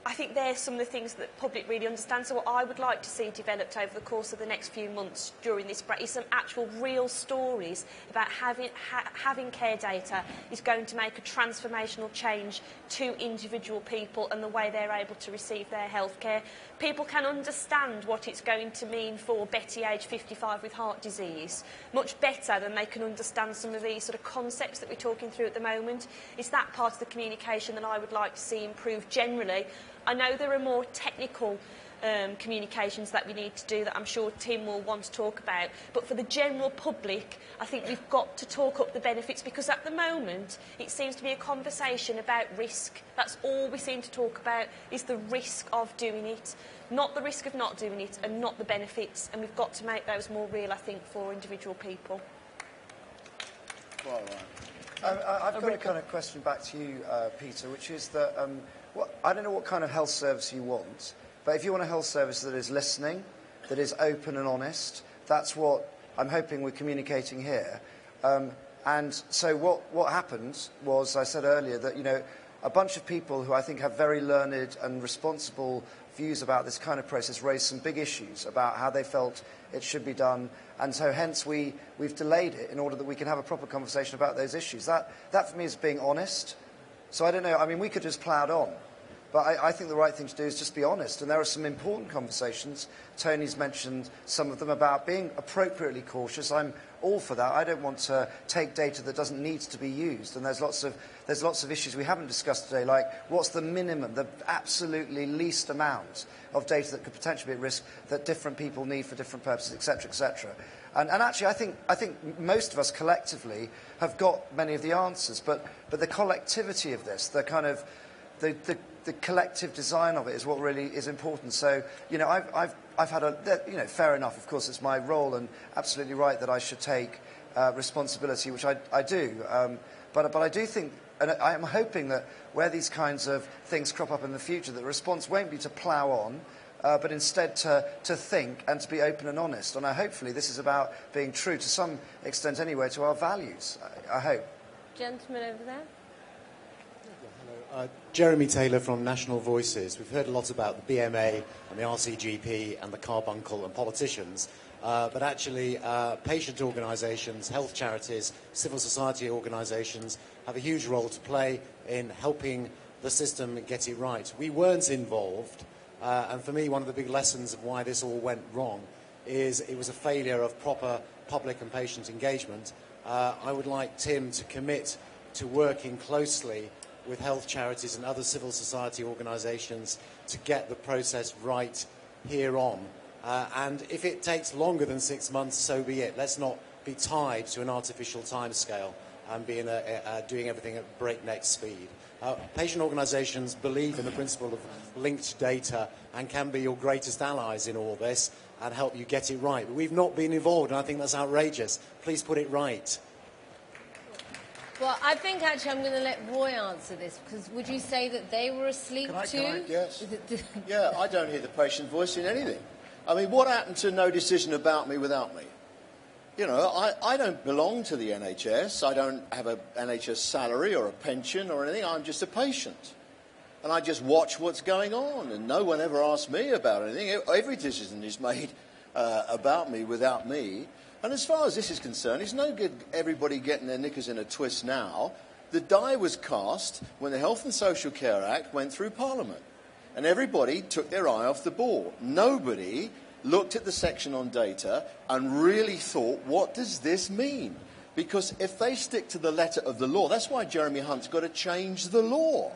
I think there's some of the things that the public really understand. So what I would like to see developed over the course of the next few months during this break is some actual real stories about having care data is going to make a transformational change to individual people and the way they're able to receive their health care. People can understand what it's going to mean for Betty, age 55, with heart disease, much better than they can understand some of these sort of concepts that we're talking through at the moment. It's that part of the communication that I would like to see improved generally. I know there are more technical communications that we need to do that I'm sure Tim will want to talk about, but for the general public, I think we've got to talk up the benefits, because at the moment it seems to be a conversation about risk. That's all we seem to talk about, is the risk of doing it, not the risk of not doing it, and not the benefits, and we've got to make those more real, I think, for individual people. Well, I've got a kind of question back to you, Peter, which is that I don't know what kind of health service you want, but if you want a health service that is listening, that is open and honest, that's what I'm hoping we're communicating here. And so what happened was, I said earlier, that, you know, a bunch of people who I think have very learned and responsible views about this kind of process raised some big issues about how they felt it should be done, and so hence we've delayed it in order that we can have a proper conversation about those issues. That for me is being honest. So I don't know, I mean, we could just ploughed on. But I think the right thing to do is just be honest. And there are some important conversations. Tony's mentioned some of them about being appropriately cautious. I'm all for that. I don't want to take data that doesn't need to be used. And there's lots of issues we haven't discussed today, like what's the minimum, the absolutely least amount of data that could potentially be at risk that different people need for different purposes, etc., etc. And actually, I think most of us collectively have got many of the answers. But the collectivity of this, the kind of the collective design of it is what really is important. So, you know, I've had fair enough, of course, it's my role and absolutely right that I should take responsibility, which I do. But I do think, and I am hoping that where these kinds of things crop up in the future, the response won't be to plough on, but instead to think and to be open and honest. And hopefully this is about being true, to some extent anyway, to our values, I hope. Gentleman over there. Jeremy Taylor from National Voices. We've heard a lot about the BMA and the RCGP and the carbuncle and politicians, but actually patient organisations, health charities, civil society organisations have a huge role to play in helping the system get it right. We weren't involved, and for me one of the big lessons of why this all went wrong is it was a failure of proper public and patient engagement. I would like Tim to commit to working closely with health charities and other civil society organisations to get the process right here on. And if it takes longer than 6 months, so be it. Let's not be tied to an artificial timescale and be doing everything at breakneck speed. Patient organisations believe in the principle of linked data and can be your greatest allies in all this and help you get it right. But we've not been involved, and I think that's outrageous. Please put it right. Well, I think actually I'm going to let Roy answer this, because would you say that they were asleep too? Yes. Yeah, I don't hear the patient voice in anything. I mean, what happened to no decision about me without me? You know, I don't belong to the NHS. I don't have an NHS salary or a pension or anything. I'm just a patient. And I just watch what's going on, and no one ever asks me about anything. Every decision is made about me without me. And as far as this is concerned, it's no good everybody getting their knickers in a twist now. The die was cast when the Health and Social Care Act went through Parliament. And everybody took their eye off the ball. Nobody looked at the section on data and really thought, what does this mean? Because if they stick to the letter of the law, that's why Jeremy Hunt's got to change the law.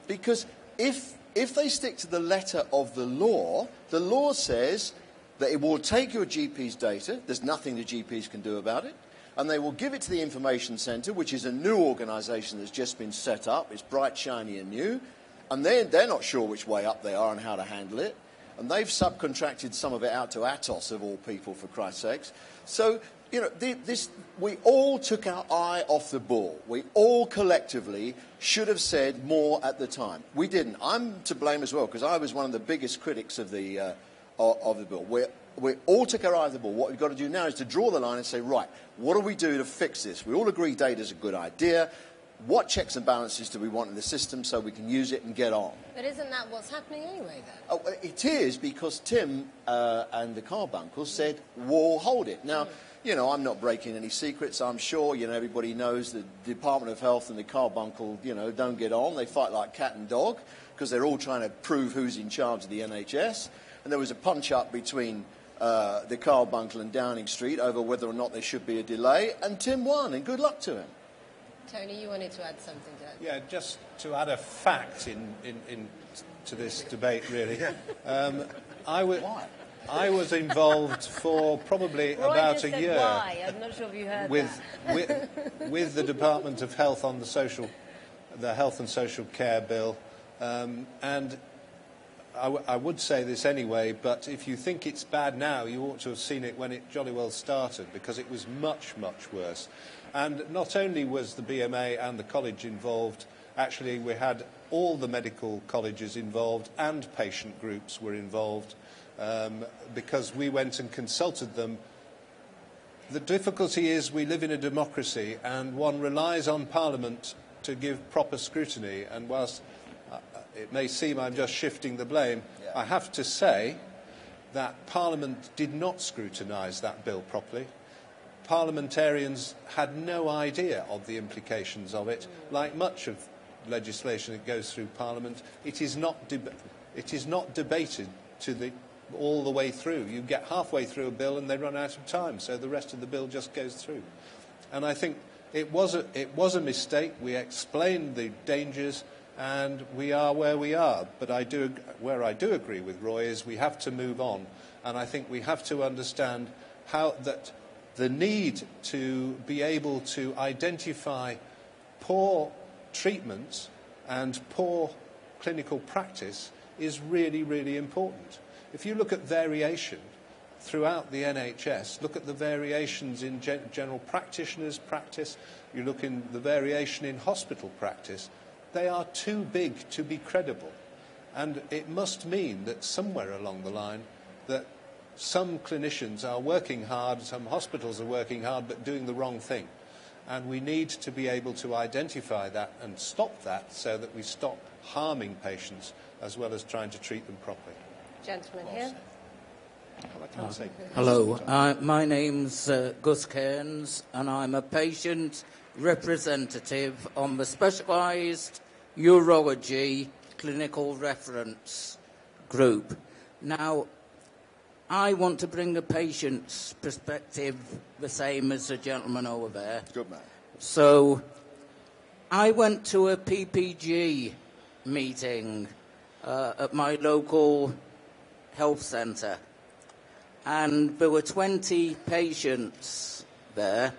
Because if they stick to the letter of the law says that it will take your GP's data, there's nothing the GPs can do about it, and they will give it to the Information Centre, which is a new organisation that's just been set up. It's bright, shiny and new, and they're not sure which way up they are and how to handle it, and they've subcontracted some of it out to Atos, of all people, for Christ's sakes. So, you know, we all took our eye off the ball. We all collectively should have said more at the time. We didn't. I'm to blame as well, because I was one of the biggest critics of the bill. We all took our eye off the ball. What we've got to do now is to draw the line and say, right, what do we do to fix this? We all agree data's a good idea. what checks and balances do we want in the system so we can use it and get on. But isn't that what's happening anyway, then? Oh, it is, because Tim and the carbuncles said, we'll hold it. Now, you know, I'm not breaking any secrets. I'm sure, you know, everybody knows the Department of Health and the carbuncle, you know, don't get on. They fight like cat and dog because they're all trying to prove who's in charge of the NHS. And there was a punch-up between the carbuncle and Downing Street over whether or not there should be a delay, and Tim won, and good luck to him. Tony, you wanted to add something to that? Yeah, just to add a fact to this debate, really. I was involved for probably Roy about just a said year why. I'm not sure if you heard with the Department of Health on the Health and Social Care Bill, and I would say this anyway, but if you think it's bad now, you ought to have seen it when it jolly well started, because it was much, much worse. And not only was the BMA and the college involved, actually we had all the medical colleges involved and patient groups were involved, because we went and consulted them. The difficulty is we live in a democracy and one relies on Parliament to give proper scrutiny, and whilst it may seem I'm just shifting the blame, I have to say that Parliament did not scrutinise that bill properly. Parliamentarians had no idea of the implications of it. Like much of legislation that goes through Parliament, it is not debated all the way through. You get halfway through a bill and they run out of time, so the rest of the bill just goes through. And I think it was a mistake. We explained the dangers, and we are where we are. But where I do agree with Roy is we have to move on, and I think we have to understand that the need to be able to identify poor treatments and poor clinical practice is really, really important. If you look at variation throughout the NHS, look at the variations in general practitioners' practice, you look in the variation in hospital practice, they are too big to be credible. And it must mean that somewhere along the line that some clinicians are working hard, some hospitals are working hard, but doing the wrong thing. And we need to be able to identify that and stop that so that we stop harming patients as well as trying to treat them properly. Gentleman here. Hello, my name's Gus Cairns, and I'm a patient representative on the Specialised Urology Clinical Reference Group. Now, I want to bring a patient's perspective the same as the gentleman over there. Good man. So, I went to a PPG meeting at my local health centre, and there were 20 patients there,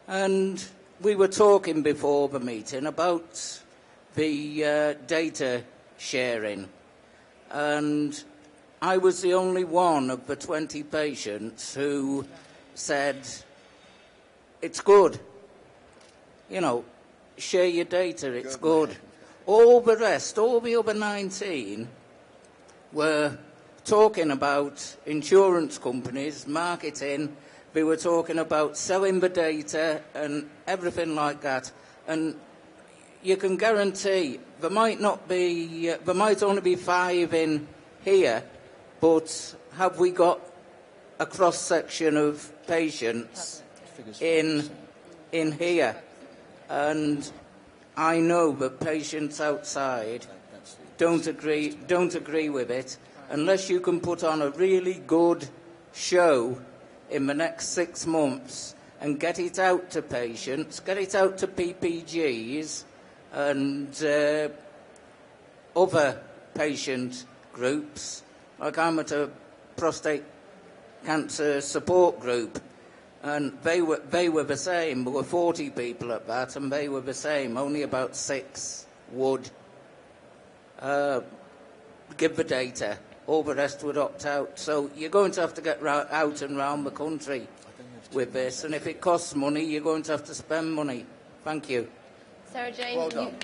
and we were talking before the meeting about the data sharing, and I was the only one of the 20 patients who said, it's good. You know, share your data, it's good. All the rest, all the other 19 were talking about insurance companies, marketing. They were talking about selling the data and everything like that. And you can guarantee there might only be 5 in here, but have we got a cross-section of patients in here? And I know that patients outside don't agree with it unless you can put on a really good show in the next 6 months and get it out to patients, get it out to PPGs and other patient groups. Like I'm at a prostate cancer support group, and they were the same. There were 40 people at that, and they were the same. Only about 6 would give the data. All the rest would opt out. So you're going to have to get out and round the country with this, and if it costs money, you're going to have to spend money. Thank you. Sarah Jane. Well done.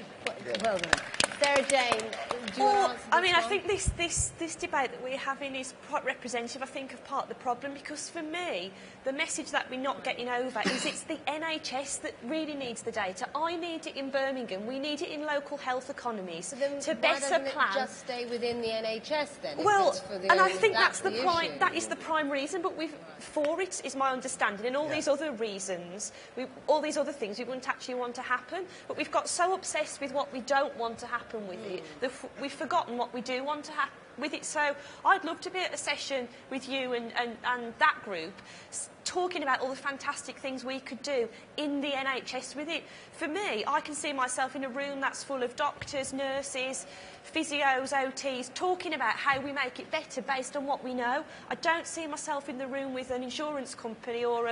Well done. Sarah Jane, do you want to answer this I mean, I one? think this debate that we're having is quite representative, I think, of part of the problem, because for me, the message that we're not getting over is it's the NHS that really needs the data. I need it in Birmingham. We need it in local health economies So then to why better doesn't plan. it just stay within the NHS then? if Well, it's for the and I only- think that's the issue? that is the prime reason. But for it is my understanding, and all these other reasons, all these other things we wouldn't actually want to happen. But we've got so obsessed with what we don't want to happen with it that we've forgotten what we do want to happen with it. So I'd love to be at a session with you and that group talking about all the fantastic things we could do in the NHS with it. For me, I can see myself in a room that's full of doctors, nurses, physios, OTs, talking about how we make it better based on what we know. I don't see myself in the room with an insurance company or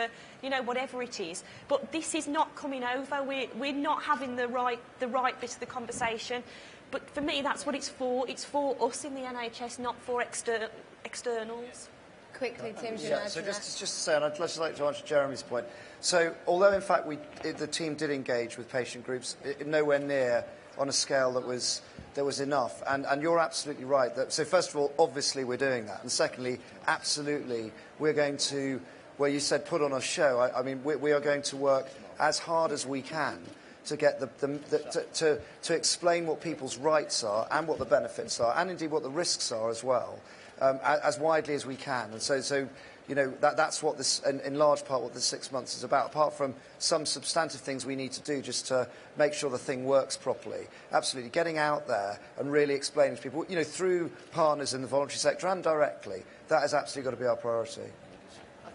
whatever it is. But this is not coming over. We're not having the right bit of the conversation. But for me, that's what it's for. It's for us in the NHS, not for externals. Quickly, Tim, do you Yeah, want to so add to just to say, and I'd just like to answer Jeremy's point. So, although in fact the team did engage with patient groups, nowhere near on a scale that was enough. And you're absolutely right. So first of all, obviously we're doing that, and secondly, absolutely we're going to, where you said put on a show. I mean, we are going to work as hard as we can to get to explain what people's rights are and what the benefits are, and indeed what the risks are as well, as widely as we can. And so that's what this, in large part, what the 6 months is about. Apart from some substantive things we need to do just to make sure the thing works properly, absolutely getting out there and really explaining to people, through partners in the voluntary sector and directly, that has absolutely got to be our priority.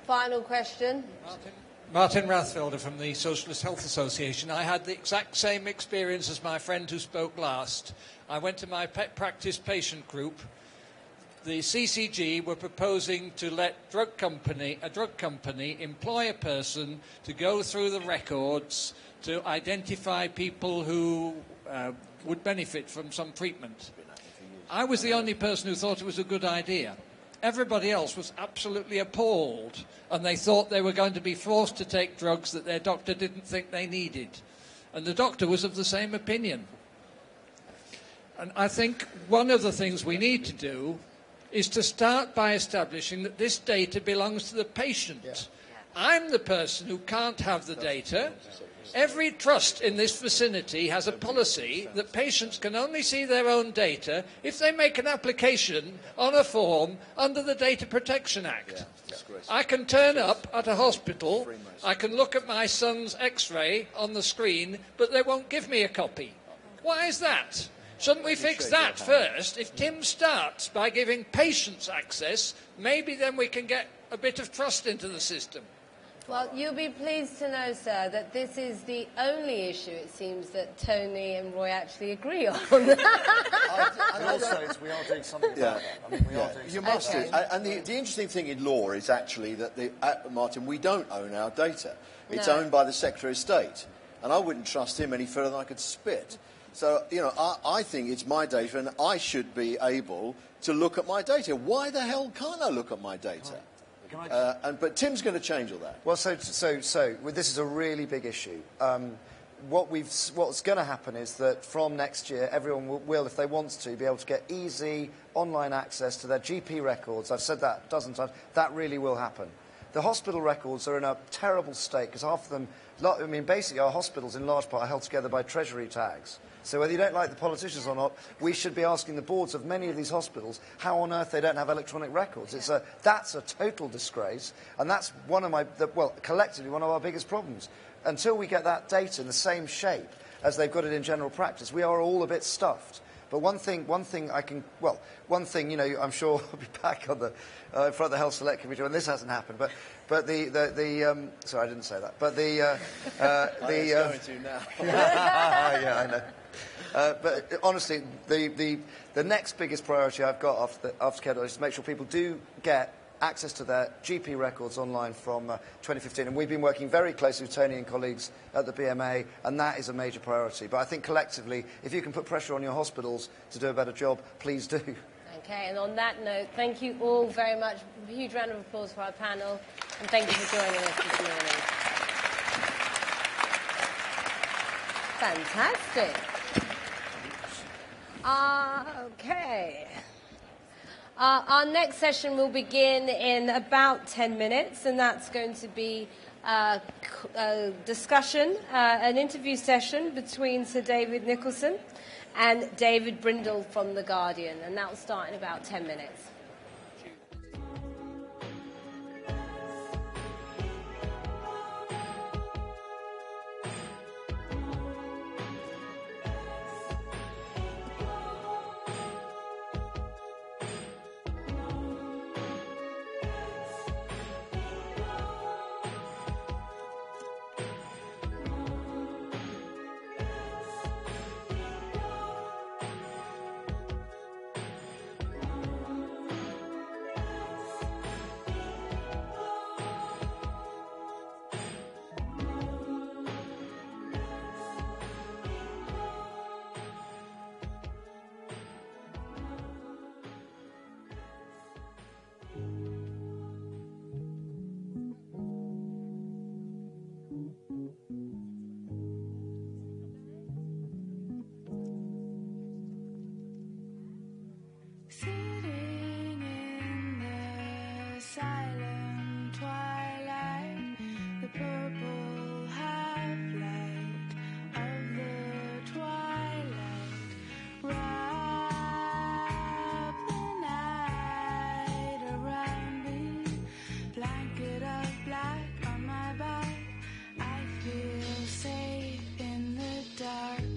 Final question. Martin Rathfelder from the Socialist Health Association. I had the exact same experience as my friend who spoke last. I went to my pet practice patient group. The CCG were proposing to let a drug company employ a person to go through the records to identify people who would benefit from some treatment. I was the only person who thought it was a good idea. Everybody else was absolutely appalled, and they thought they were going to be forced to take drugs that their doctor didn't think they needed. And the doctor was of the same opinion. And I think one of the things we need to do is to start by establishing that this data belongs to the patient. Yeah. I'm the person who can't have the data. Every trust in this vicinity has a policy that patients can only see their own data if they make an application on a form under the Data Protection Act. I can turn up at a hospital, I can look at my son's X-ray on the screen, but they won't give me a copy. Why is that? Shouldn't we fix that first? If Tim starts by giving patients access, maybe then we can get a bit of trust into the system. Well, you'll be pleased to know, sir, that this is the only issue, it seems, that Tony and Roy actually agree on. And also, we are doing something about that. I mean, we are doing You something. must do. And the interesting thing in law is actually that, Martin, we don't own our data. It's owned by the Secretary of State. And I wouldn't trust him any further than I could spit. So, I think it's my data, and I should be able to look at my data. Why the hell can't I look at my data? But Tim's going to change all that. Well, so this is a really big issue. What's going to happen is that from next year, everyone will, if they want to, be able to get easy online access to their GP records. I've said that a dozen times. That really will happen. The hospital records are in a terrible state because half of them, basically our hospitals in large part are held together by treasury tags. So whether you don't like the politicians or not, we should be asking the boards of many of these hospitals how on earth they don't have electronic records. That's a total disgrace, and that's collectively one of our biggest problems. Until we get that data in the same shape as they've got it in general practice, we are all a bit stuffed. But one thing, I'm sure I'll be back on the in front of the Health Select Committee when this hasn't happened. But sorry, I didn't say that. But It's going to now. yeah, I know. But honestly, the next biggest priority I've got after care is to make sure people do get access to their GP records online from 2015. And we've been working very closely with Tony and colleagues at the BMA, and that is a major priority. But I think collectively, if you can put pressure on your hospitals to do a better job, please do. Okay, and on that note, thank you all very much. A huge round of applause for our panel, and thank you for joining us this morning. Fantastic. Okay. Our next session will begin in about 10 minutes, and that's going to be a discussion, an interview session between Sir David Nicholson and David Brindle from The Guardian, and that will start in about 10 minutes. Sitting in the silent twilight, the purple half-light of the twilight, wrap the night around me, blanket of black on my back, I feel safe in the darkness.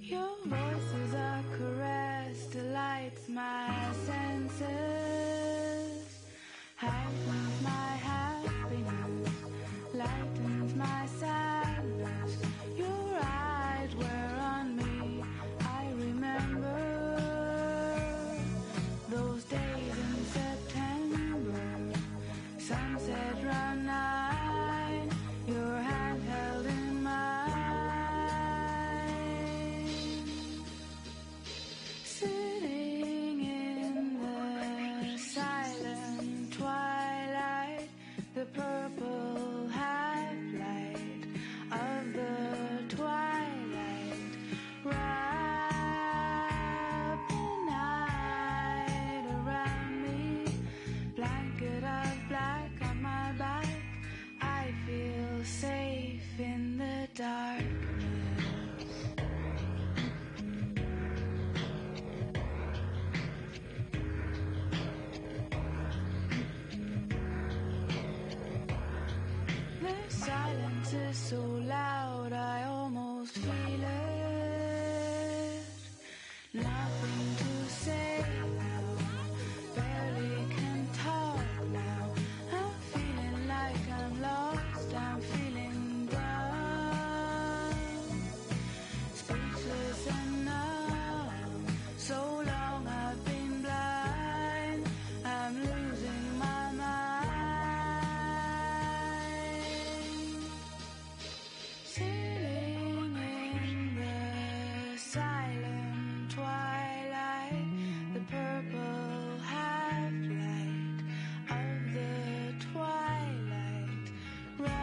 Your voice is a caress, delights my senses, heightens my happiness, lightens my sadness. Your eyes were on me, I remember those days in September, sunset run night, your hand held in mine. Sitting in the silent twilight, the purple half-light of the twilight, wrap the night around me, blanket of black on my back, I feel safe in the dark. The silence is so loud, I almost feel it. Nothing to say now, barely can talk now. I'm feeling like I'm lost, I'm feeling dumb, speechless and numb. So long I've been blind, I'm losing my mind. Sitting in the silent twilight, the purple half-light of the twilight, wrap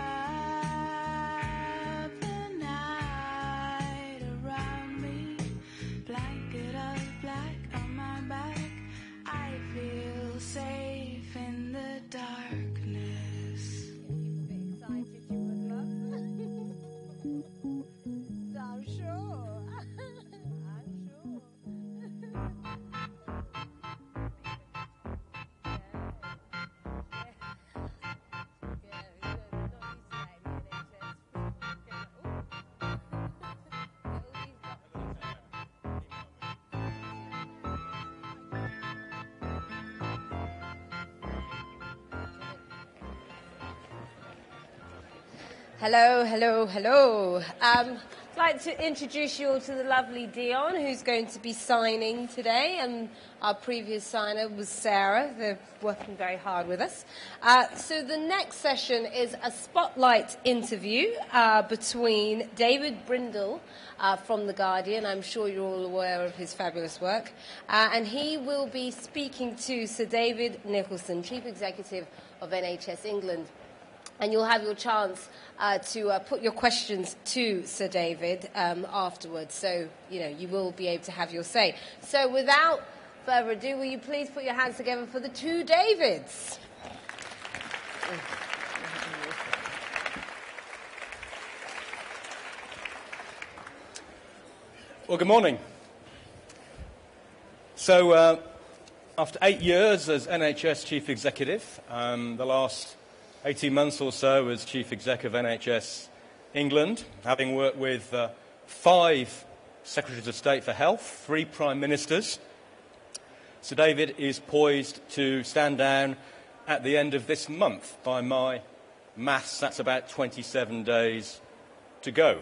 the night around me, blanket of black on my back, I feel safe in the darkness. Excited you would love. I'm sure. I'm sure. Hello, hello, hello. I'd like to introduce you all to the lovely Dion, who's going to be signing today, and our previous signer was Sarah. They're working very hard with us. So the next session is a spotlight interview between David Brindle from The Guardian. I'm sure you're all aware of his fabulous work. And he will be speaking to Sir David Nicholson, Chief Executive of NHS England. And you'll have your chance to put your questions to Sir David afterwards. So, you will be able to have your say. So without further ado, will you please put your hands together for the two Davids? Well, good morning. So, after 8 years as NHS Chief Executive, the last 18 months or so as Chief Executive of NHS England, having worked with 5 Secretaries of State for Health, 3 Prime Ministers, Sir David is poised to stand down at the end of this month. By my maths, that's about 27 days to go.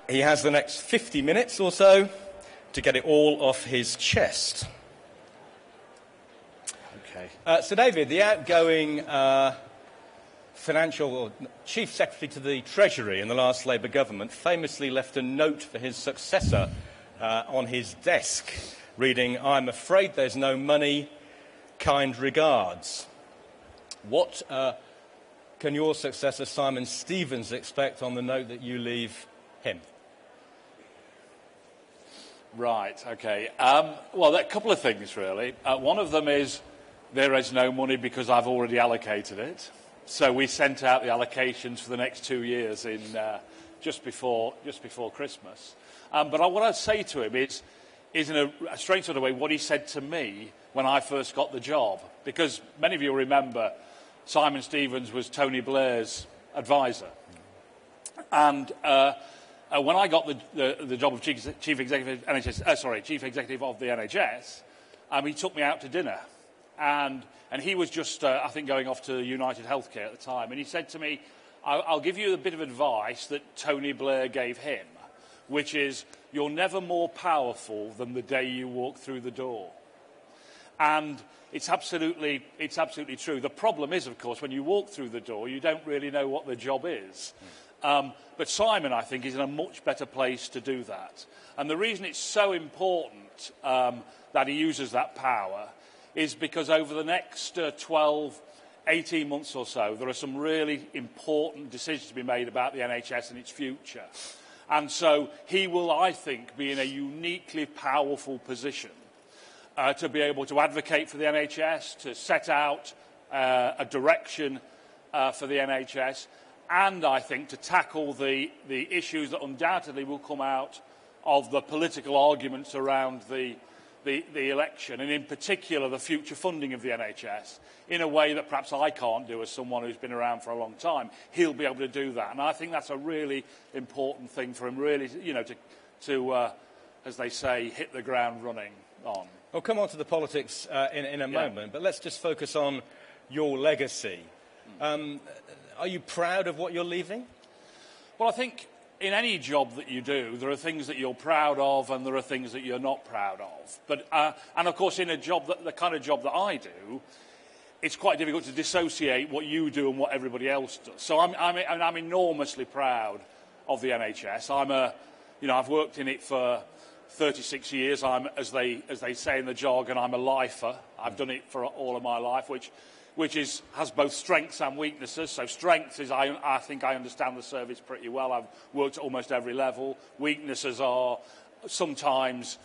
He has the next 50 minutes or so to get it all off his chest. Okay. Sir David, the outgoing Chief Secretary to the Treasury in the last Labour government, famously left a note for his successor on his desk, reading, "I'm afraid there's no money, kind regards." What can your successor, Simon Stevens, expect on the note that you leave him? Right, okay. Well, there are a couple of things, really. One of them is there is no money because I've already allocated it. So we sent out the allocations for the next 2 years in just before Christmas. But what I'd say to him is in a strange sort of way what he said to me when I first got the job. Because many of you remember Simon Stevens was Tony Blair's advisor. And when I got the job of Chief Executive of the NHS, he took me out to dinner. And he was just, I think, going off to United Healthcare at the time. And he said to me, I'll give you a bit of advice that Tony Blair gave him, which is, you're never more powerful than the day you walk through the door. And it's absolutely true. The problem is, of course, when you walk through the door, you don't really know what the job is. But Simon, I think, is in a much better place to do that. And the reason it's so important that he uses that power is because over the next 12, 18 months or so, there are some really important decisions to be made about the NHS and its future. And so he will, I think, be in a uniquely powerful position to be able to advocate for the NHS, to set out a direction for the NHS, and I think to tackle the issues that undoubtedly will come out of the political arguments around the election, and in particular the future funding of the NHS, in a way that perhaps I can't do as someone who's been around for a long time. He'll be able to do that, and I think that's a really important thing for him, really, to as they say, hit the ground running on. We'll come on to the politics in a moment, but let's just focus on your legacy. Are you proud of what you're leaving? Well, I think in any job that you do, there are things that you're proud of and there are things that you're not proud of. But, and of course, in a job, the kind of job that I do, it's quite difficult to dissociate what you do and what everybody else does. So I'm enormously proud of the NHS. I've worked in it for 36 years. As they say in the jargon, I'm a lifer. I've done it for all of my life, which has both strengths and weaknesses. So strengths is I think I understand the service pretty well. I've worked at almost every level. Weaknesses are sometimes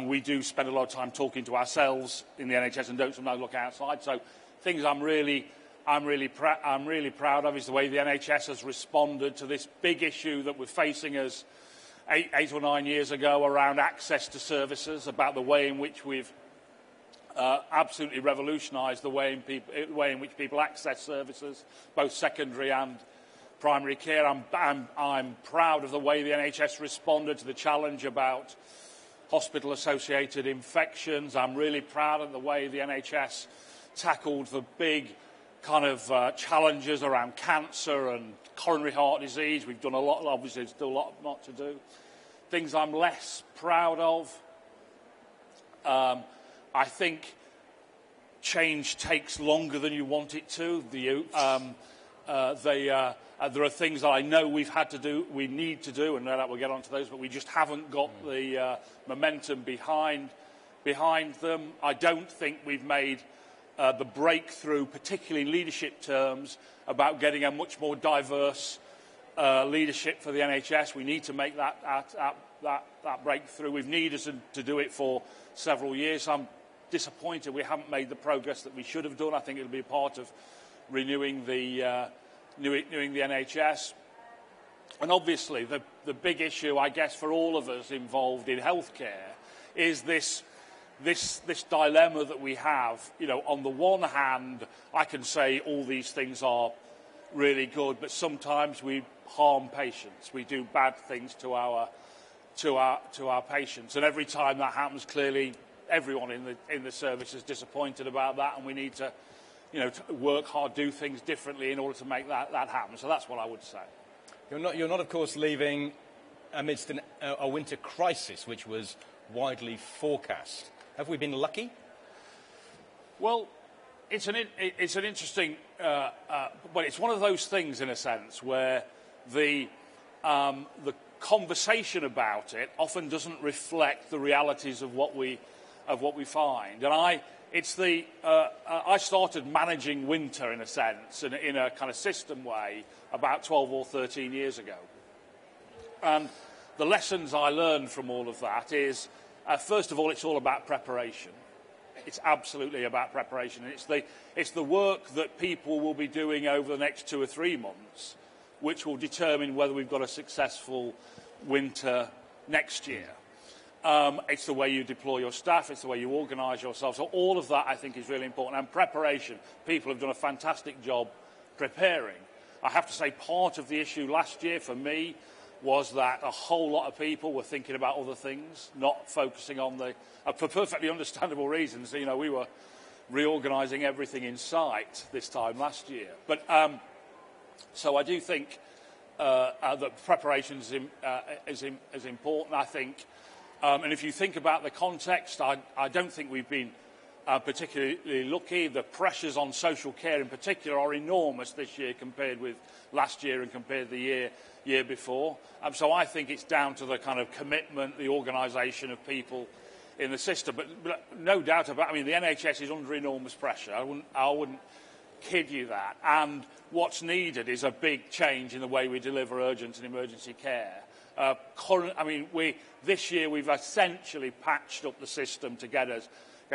we do spend a lot of time talking to ourselves in the NHS and don't sometimes look outside. So things I'm really proud of is the way the NHS has responded to this big issue that we're facing as 8 or 9 years ago around access to services, about the way in which we've absolutely revolutionised the way in which people access services, both secondary and primary care. I'm proud of the way the NHS responded to the challenge about hospital-associated infections. I'm really proud of the way the NHS tackled the big kind of challenges around cancer and coronary heart disease. We've done a lot, obviously there's still a lot more to do. Things I'm less proud of. I think change takes longer than you want it to. There are things that I know we need to do, and no doubt we'll get onto those, but we just haven't got the momentum behind them. I don't think we've made the breakthrough, particularly in leadership terms, about getting a much more diverse leadership for the NHS. We need to make that breakthrough. We've needed to do it for several years. I'm disappointed we haven't made the progress that we should have done. I think it'll be a part of renewing the NHS. And obviously, the big issue, I guess, for all of us involved in healthcare is this dilemma that we have. You know, on the one hand, I can say all these things are really good, but sometimes we harm patients. We do bad things to our patients, and every time that happens, clearly everyone in the service is disappointed about that, and we need to, to work hard, do things differently in order to make that happen. So that's what I would say. You're not, of course, leaving amidst a winter crisis, which was widely forecast. Have we been lucky? Well, it's an interesting, but it's one of those things in a sense where the conversation about it often doesn't reflect the realities of what we find. And I started managing winter in a sense, in a kind of system way, about 12 or 13 years ago. And the lessons I learned from all of that is, first of all, it's all about preparation. It's absolutely about preparation. And it's the work that people will be doing over the next 2 or 3 months which will determine whether we've got a successful winter next year. It's the way you deploy your staff, it's the way you organise yourself. So all of that, I think, is really important. And preparation, people have done a fantastic job preparing. I have to say, part of the issue last year for me was that a whole lot of people were thinking about other things, not focusing on for perfectly understandable reasons. We were reorganising everything in sight this time last year. But so I do think that preparation is important, I think. And if you think about the context, I don't think we've been particularly lucky. The pressures on social care in particular are enormous this year compared with last year and compared to the year before. So I think it's down to the kind of commitment, the organisation of people in the system. But no doubt about it, the NHS is under enormous pressure. I wouldn't kid you that. And what's needed is a big change in the way we deliver urgent and emergency care. This year we've essentially patched up the system to get us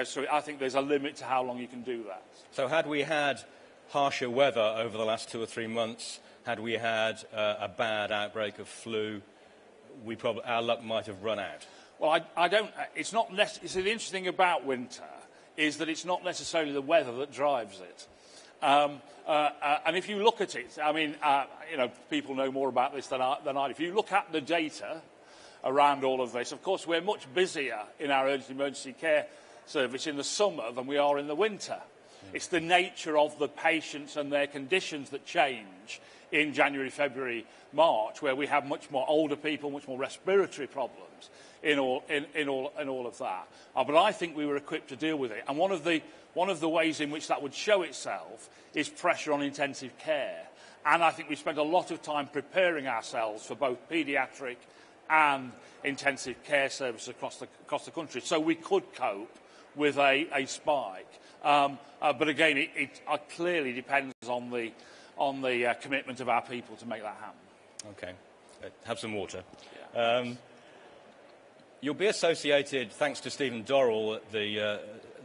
through it. I think there's a limit to how long you can do that. So had we had harsher weather over the last 2 or 3 months, had we had a bad outbreak of flu, our luck might have run out. Well, I don't. It's not. It's the interesting about winter is that it's not necessarily the weather that drives it. And if you look at it, people know more about this than I. If you look at the data around all of this, of course, we're much busier in our urgent emergency care service in the summer than we are in the winter. Yeah. It's the nature of the patients and their conditions that change in January, February, March, where we have much more older people, much more respiratory problems in all of that. But I think we were equipped to deal with it. And one of the ways in which that would show itself is pressure on intensive care. And I think we spent a lot of time preparing ourselves for both paediatric and intensive care services across the country, so we could cope with a spike. But again, it clearly depends on the commitment of our people to make that happen. Okay. Have some water. Yeah. You'll be associated, thanks to Stephen Dorrell, the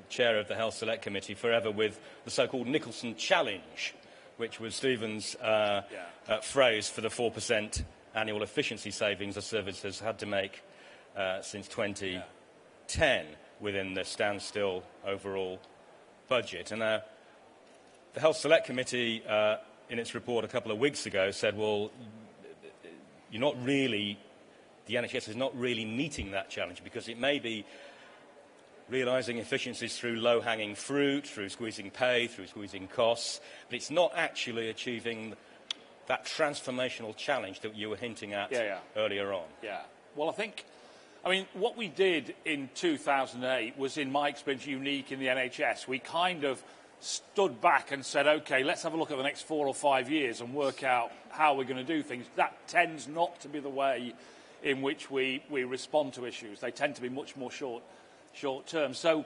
chair of the Health Select Committee, forever with the so-called Nicholson Challenge, which was Stephen's phrase for the 4% annual efficiency savings the service has had to make since 2010 within the standstill overall budget. And the Health Select Committee, in its report a couple of weeks ago, said, well, the NHS is not really meeting that challenge because it may be realising efficiencies through low-hanging fruit, through squeezing pay, through squeezing costs, but it's not actually achieving that transformational challenge that you were hinting at earlier on. Yeah. Well, what we did in 2008 was, in my experience, unique in the NHS. We kind of stood back and said, OK, let's have a look at the next 4 or 5 years and work out how we're going to do things. That tends not to be the way in which we respond to issues. They tend to be much more short term. So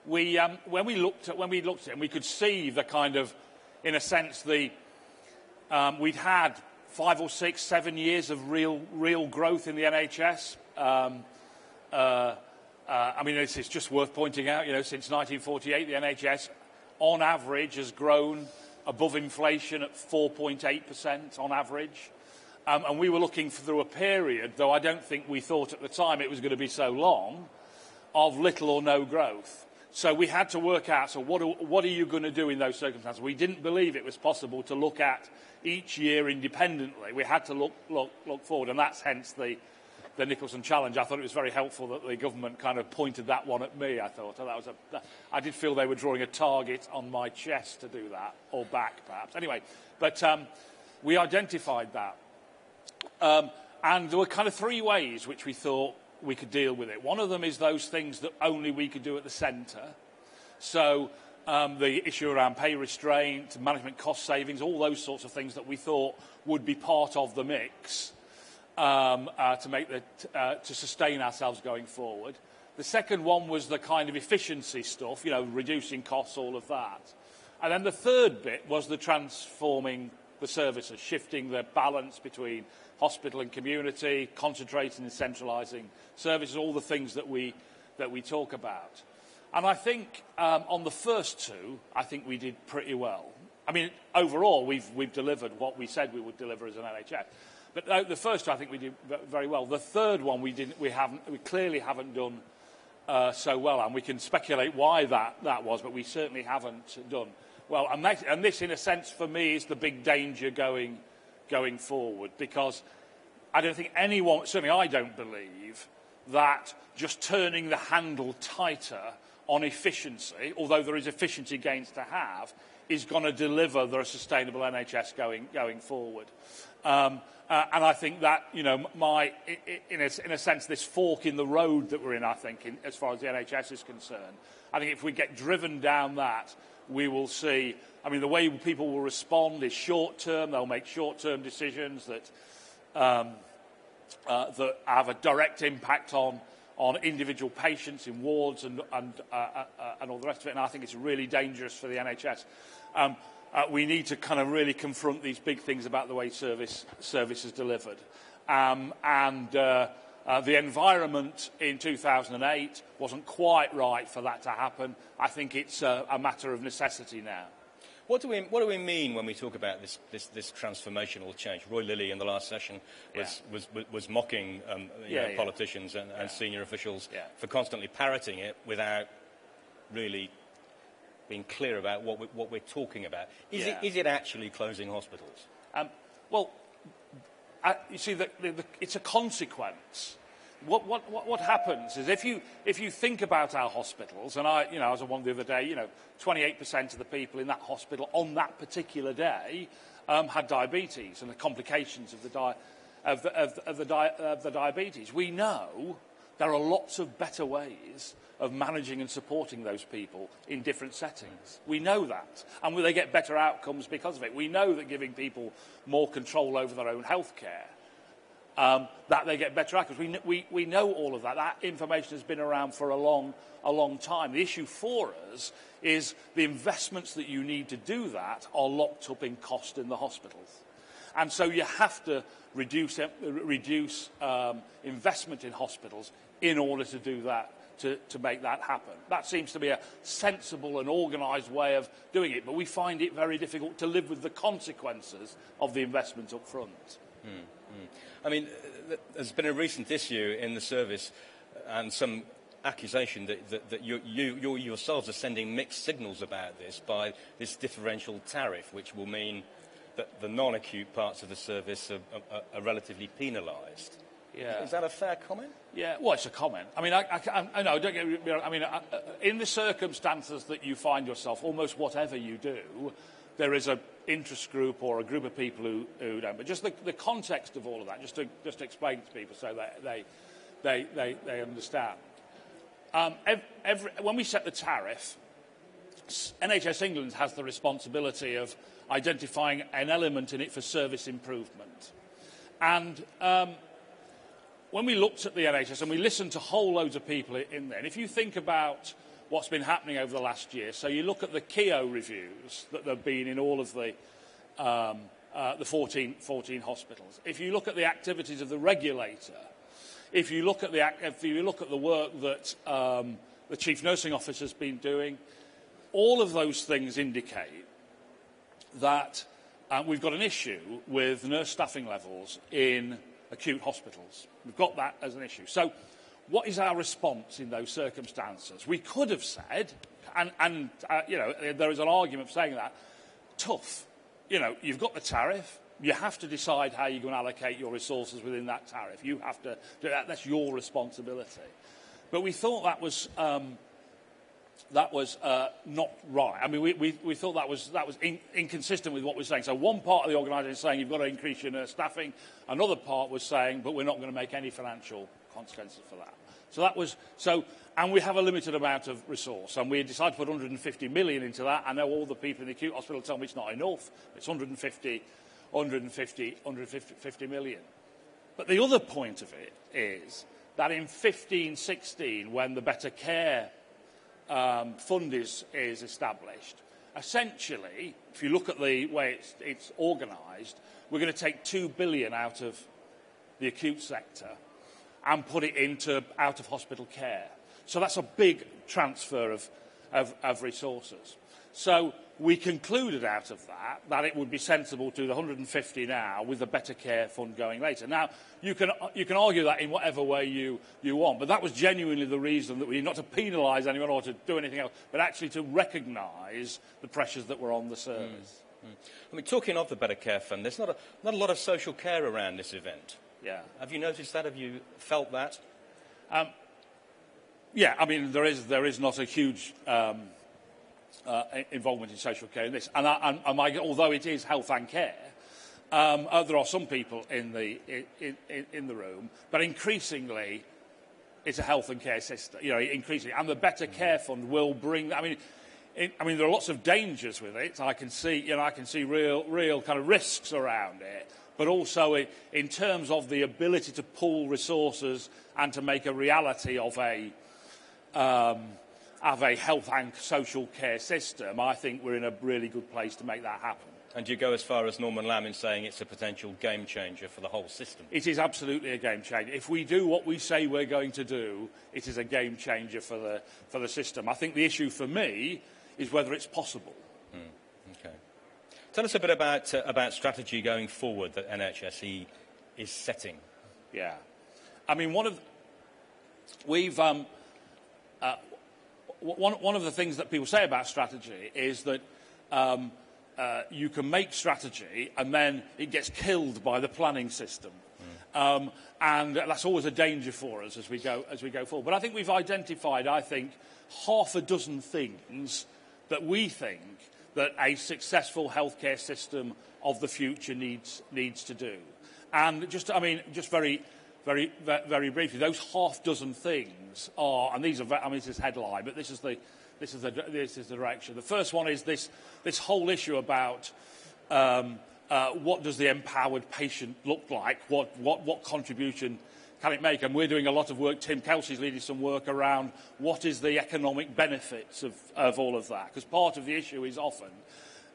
when we looked at it, and we could see the kind of, in a sense, we'd had 5 or 6, 7 years of real growth in the NHS. I mean, it's just worth pointing out, since 1948, the NHS, on average, has grown above inflation at 4.8% on average. And we were looking through a period, though I don't think we thought at the time it was going to be so long, of little or no growth. So we had to work out, so what are you going to do in those circumstances? We didn't believe it was possible to look at each year independently. We had to look forward, and that's hence the Nicholson Challenge. I thought it was very helpful that the government kind of pointed that one at me, I thought. I did feel they were drawing a target on my chest to do that, or back, perhaps. Anyway, but we identified that. And there were kind of 3 ways which we thought we could deal with it. One of them is those things that only we could do at the centre. So the issue around pay restraint, management cost savings, all those sorts of things that we thought would be part of the mix to sustain ourselves going forward. The second one was the kind of efficiency stuff, reducing costs, all of that. And then the third bit was the transforming the services, shifting the balance between hospital and community, concentrating and centralising services, all the things that we talk about. And I think on the first 2, I think we did pretty well. I mean, overall, we've delivered what we said we would deliver as an NHS. But the first 2, I think we did very well. The third one, we clearly haven't done so well, and we can speculate why that was, but we certainly haven't done well. And this, in a sense, for me, is the big danger going forward, because I don't think anyone, certainly I don't believe, that just turning the handle tighter on efficiency, although there is efficiency gains to have, is going to deliver the sustainable NHS going forward. And I think that, in a sense, this fork in the road that we're in, I think, as far as the NHS is concerned, I think if we get driven down that, we will see, I mean, the way people will respond is short-term. They'll make short-term decisions that have a direct impact on individual patients in wards and all the rest of it, and I think it's really dangerous for the NHS. We need to kind of really confront these big things about the way service is delivered. The environment in 2008 wasn't quite right for that to happen. I think it's a matter of necessity now. What do we mean when we talk about this transformational change? Roy Lilly in the last session was mocking politicians and senior officials for constantly parroting it without really being clear about what we're talking about. Is it actually closing hospitals? You see, it's a consequence. What happens is if you think about our hospitals, and I was on one the other day, 28% of the people in that hospital on that particular day had diabetes and the complications of the diabetes. We know there are lots of better ways of managing and supporting those people in different settings. We know that, and they get better outcomes because of it. We know that giving people more control over their own health care, that they get better outcomes. We know all of that. That information has been around for a long time. The issue for us is the investments that you need to do that are locked up in cost in the hospitals. And so you have to reduce investment in hospitals in order to do that, to make that happen. That seems to be a sensible and organised way of doing it, but we find it very difficult to live with the consequences of the investment up front. I mean, there's been a recent issue in the service and some accusation that you yourselves are sending mixed signals about this by this differential tariff, which will mean that the non-acute parts of the service are relatively penalised. Yeah. Is that a fair comment? Yeah, well, it's a comment. I mean, I know, don't get me wrong. I mean, in the circumstances that you find yourself, almost whatever you do, there is an interest group or a group of people who don't. But just the context of all of that, just to explain to people so that they understand. When we set the tariff, NHS England has the responsibility of identifying an element in it for service improvement. And when we looked at the NHS and we listened to whole loads of people in there, and if you think about what's been happening over the last year. So you look at the KEO reviews that there have been in all of the 14 hospitals. If you look at the activities of the regulator, if you look at the work that the Chief Nursing Officer has been doing, all of those things indicate that we've got an issue with nurse staffing levels in acute hospitals. We've got that as an issue. So what is our response in those circumstances? We could have said, and there is an argument for saying that, tough. You've got the tariff. You have to decide how you're going to allocate your resources within that tariff. You have to do that. That's your responsibility. But we thought that was not right. I mean, we thought that was inconsistent with what we're saying. So one part of the organisation is saying you've got to increase your nurse staffing. Another part was saying, but we're not going to make any financial consequences for that. So that was and we have a limited amount of resource, and we decided to put 150 million into that. I know all the people in the acute hospital tell me it's not enough. It's 150 million. But the other point of it is that in 15-16, when the Better Care fund is established, essentially, if you look at the way it's organised, we're going to take 2 billion out of the acute sector and put it into out-of-hospital care. So that's a big transfer of resources. So we concluded out of that it would be sensible to do the 150 now with the Better Care fund going later. Now, you can argue that in whatever way you want, but that was genuinely the reason that we need not to penalise anyone or to do anything else, but actually to recognise the pressures that were on the service. I mean, talking of the Better Care fund, there's not a lot of social care around this event. Yeah. Have you noticed that? Have you felt that? Yeah, I mean, there is not a huge involvement in social care in this. And although it is health and care, there are some people in the room, but increasingly it's a health and care system. Increasingly, and the Better Care Fund will bring. I mean, there are lots of dangers with it. I can see real kind of risks around it. But also in terms of the ability to pool resources and to make a reality of a health and social care system, I think we're in a really good place to make that happen. And do you go as far as Norman Lamb in saying it's a potential game changer for the whole system? It is absolutely a game changer. If we do what we say we're going to do, it is a game changer for the system. I think the issue for me is whether it's possible. Okay. Tell us a bit about strategy going forward that NHSE is setting. Yeah. I mean, one of the things that people say about strategy is that you can make strategy and then it gets killed by the planning system. And that's always a danger for us as we go forward. But I think we've identified, half a dozen things that we think that a successful healthcare system of the future needs to do. And just very briefly, those half dozen things are, and these are, this is headline, but this is the direction. The first one is this whole issue about what does the empowered patient look like? What contribution can it make? And we're doing a lot of work. Tim Kelsey's leading some work around what is the economic benefits of all of that. Because part of the issue is often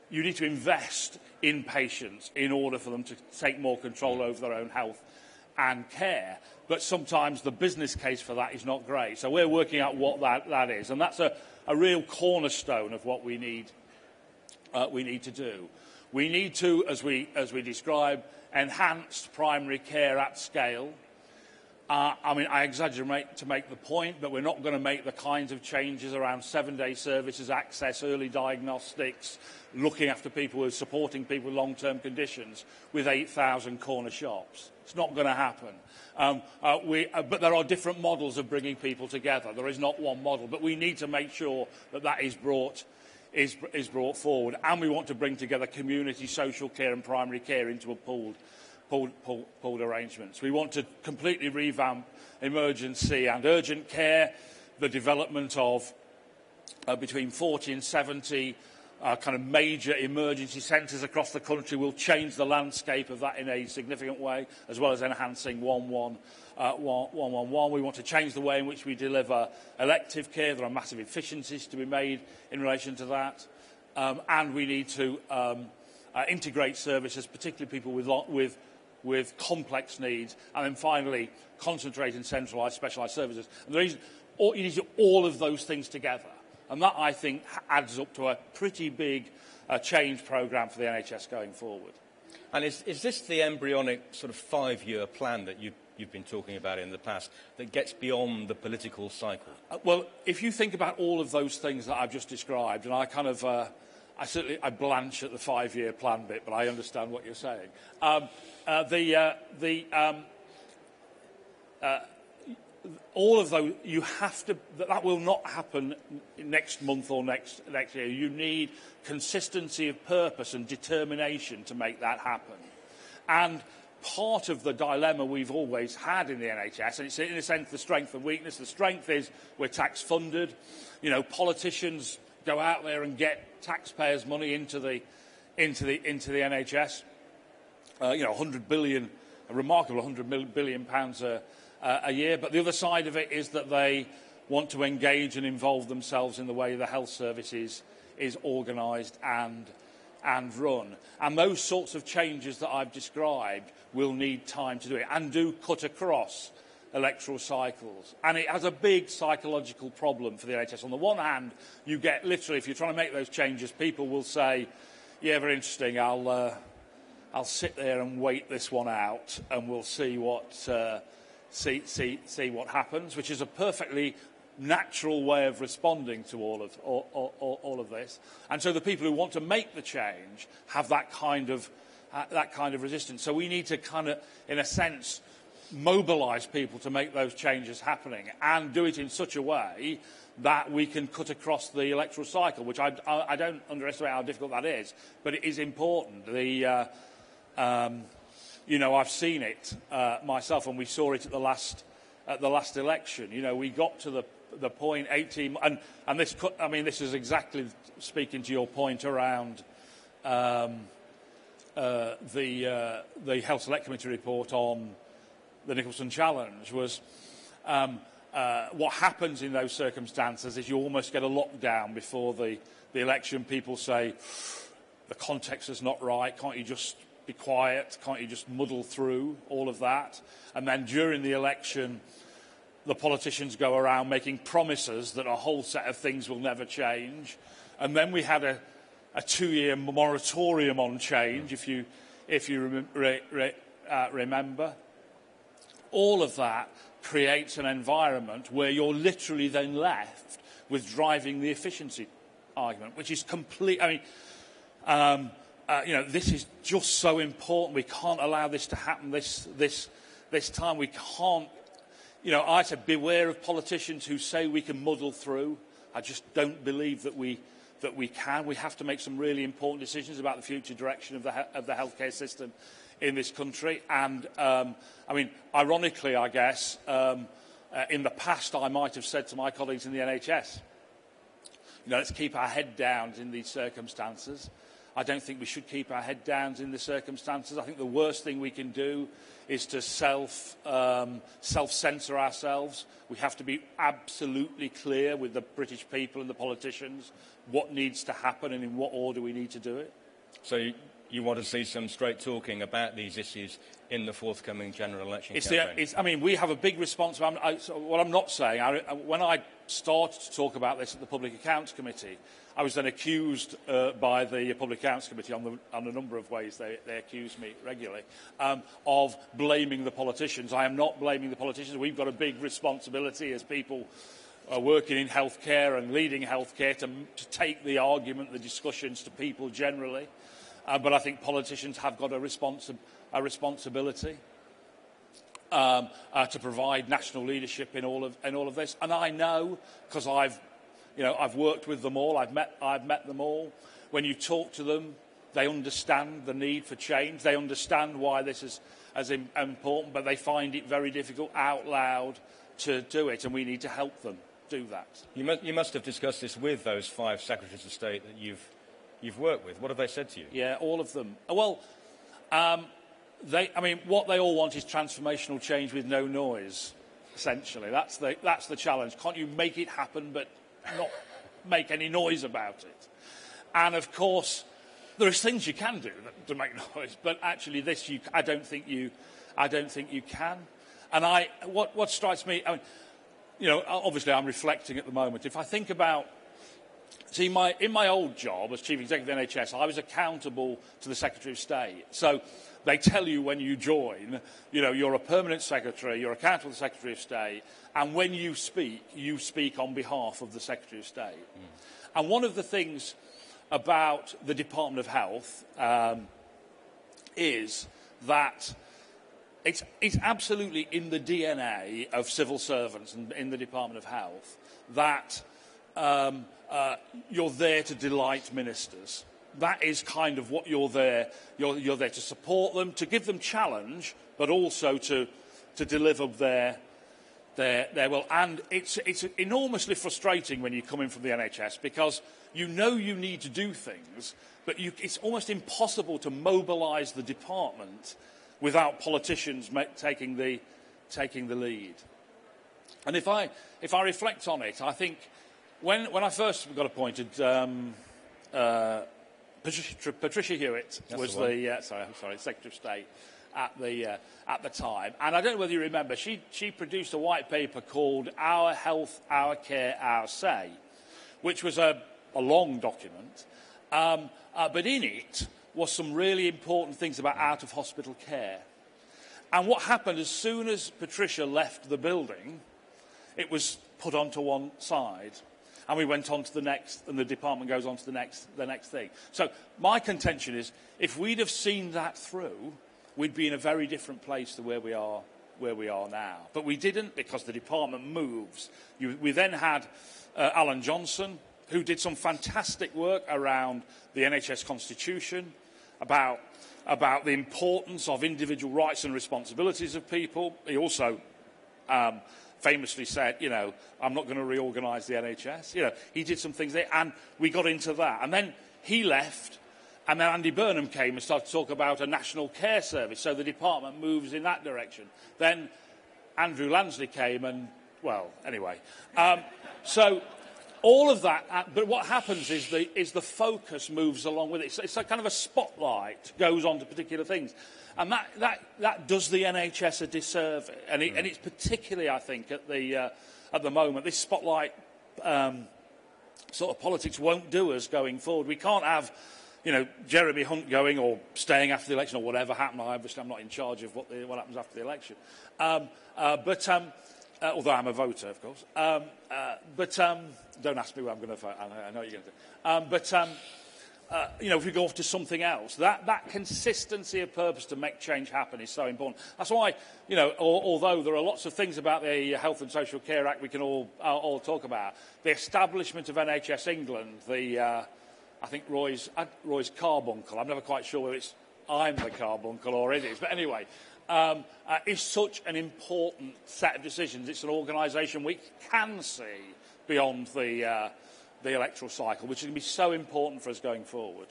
you need to invest in patients in order for them to take more control over their own health and care. But sometimes the business case for that is not great. So we're working out what that is. And that's a real cornerstone of what we need to do. We need to, as we describe, enhance primary care at scale. I exaggerate to make the point, but we're not going to make the kinds of changes around 7-day services, access, early diagnostics, looking after people, supporting people with long-term conditions with 8,000 corner shops. It's not going to happen. But there are different models of bringing people together. There is not one model, but we need to make sure that is brought forward. And we want to bring together community, social care and primary care into a pooled arrangements. We want to completely revamp emergency and urgent care, the development of between 40 and 70 kind of major emergency centres across the country. We'll change the landscape of that in a significant way, as well as enhancing 111. We want to change the way in which we deliver elective care. There are massive efficiencies to be made in relation to that. And we need to integrate services, particularly people with complex needs. And then finally, concentrate and centralise specialised services. And the reason, you need to do all of those things together. And that, I think, adds up to a pretty big change programme for the NHS going forward. And is this the embryonic sort of 5-year plan that you've been talking about in the past that gets beyond the political cycle? Well, if you think about all of those things that I've just described, and I kind of, I blanch at the 5-year plan bit, but I understand what you're saying. All of those, you have to, that will not happen next month or next year. You need consistency of purpose and determination to make that happen. And part of the dilemma we've always had in the NHS, and it's in a sense the strength and weakness. The strength is we're tax funded. You know, politicians go out there and get taxpayers' money into the NHS. 100 billion, a remarkable 100 billion pounds a year. But the other side of it is that they want to engage and involve themselves in the way the health service is organised and run. And those sorts of changes that I've described will need time to do it and do cut across electoral cycles. And it has a big psychological problem for the NHS. On the one hand, you get literally, if you're trying to make those changes, people will say, yeah, very interesting, I'll sit there and wait this one out and we'll see what see what happens, which is a perfectly natural way of responding to all of this. And so the people who want to make the change have that kind of resistance. So we need to kind of, in a sense, mobilise people to make those changes happening and do it in such a way that we can cut across the electoral cycle, which I don't underestimate how difficult that is, but it is important. I've seen it myself, and we saw it at the last election. You know, we got to the point 18, and this is exactly speaking to your point around the Health Select Committee report on the Nicholson Challenge was what happens in those circumstances is you almost get a lockdown before the election. People say the context is not right. Can't you just be quiet? Can't you just muddle through all of that? And then during the election, the politicians go around making promises that a whole set of things will never change. And then we had a 2-year moratorium on change, if you remember. All of that creates an environment where you're literally then left with driving the efficiency argument, which is complete. This is just so important. We can't allow this to happen this time. We can't. I said beware of politicians who say we can muddle through. I just don't believe that we can. We have to make some really important decisions about the future direction of the healthcare system in this country. And ironically, I guess, in the past, I might have said to my colleagues in the NHS, let's keep our head down in these circumstances. I don't think we should keep our head down in the circumstances. I think the worst thing we can do is to self-censor ourselves. We have to be absolutely clear with the British people and the politicians what needs to happen and in what order we need to do it. So you want to see some straight talking about these issues in the forthcoming general election campaign? We have a big response. What I'm not saying, when I started to talk about this at the Public Accounts Committee, I was then accused by the Public Accounts Committee on a number of ways. They accuse me regularly of blaming the politicians. I am not blaming the politicians. We've got a big responsibility as people working in healthcare and leading healthcare to take the argument, the discussions to people generally. But I think politicians have got a responsibility to provide national leadership in all of this. And I know, because I've worked with them all. I've met them all. When you talk to them, they understand the need for change. They understand why this is as important, but they find it very difficult out loud to do it, and we need to help them do that. You must have discussed this with those 5 Secretaries of State that you've you've worked with. What have they said to you? Yeah, all of them. Well, what they all want is transformational change with no noise, essentially. That's the challenge. Can't you make it happen but not make any noise about it? And, of course, there are things you can do to make noise, but actually I don't think you can. And what strikes me, obviously I'm reflecting at the moment. If I think about, in my old job as Chief Executive of the NHS, I was accountable to the Secretary of State. So they tell you when you join, you're a permanent secretary, you're accountable to the Secretary of State, and when you speak on behalf of the Secretary of State. And one of the things about the Department of Health is that it's absolutely in the DNA of civil servants and in the Department of Health that you're there to delight ministers. That is kind of what you're there. You're there to support them, to give them challenge, but also to deliver their will. And it's enormously frustrating when you come in from the NHS because you need to do things, but it's almost impossible to mobilise the department without politicians taking the lead. And if I reflect on it, I think when I first got appointed, Patricia Hewitt was the Secretary of State at the time, and I don't know whether you remember, she produced a white paper called "Our Health, Our Care, Our Say," which was a long document, but in it was some really important things about out-of-hospital care. And what happened as soon as Patricia left the building, it was put onto one side, and we went on to the next, and the department goes on to the next thing. So my contention is, if we'd have seen that through, we'd be in a very different place to where we are now. But we didn't, because the department moves. We then had Alan Johnson, who did some fantastic work around the NHS Constitution, about the importance of individual rights and responsibilities of people. He also famously said, I'm not going to reorganise the NHS. He did some things there, and we got into that. And then he left, and then Andy Burnham came and started to talk about a national care service, so the department moves in that direction. Then Andrew Lansley came and, well, anyway. So all of that, but what happens is the focus moves along with it. It's like kind of a spotlight goes on to particular things. And that does the NHS a disservice. And it's particularly, I think, at the moment, this spotlight sort of politics won't do us going forward. We can't have, Jeremy Hunt going or staying after the election or whatever happened. Obviously, I'm not in charge of what happens after the election. Although I'm a voter, of course. Don't ask me where I'm going to vote. I know you're going to. If we go off to something else, that consistency of purpose to make change happen is so important. That's why, although there are lots of things about the Health and Social Care Act we can all talk about, the establishment of NHS England, I think Roy's carbuncle, I'm never quite sure whether I'm the carbuncle or it is, but anyway, is such an important set of decisions. It's an organisation we can see beyond the electoral cycle, which is going to be so important for us going forward.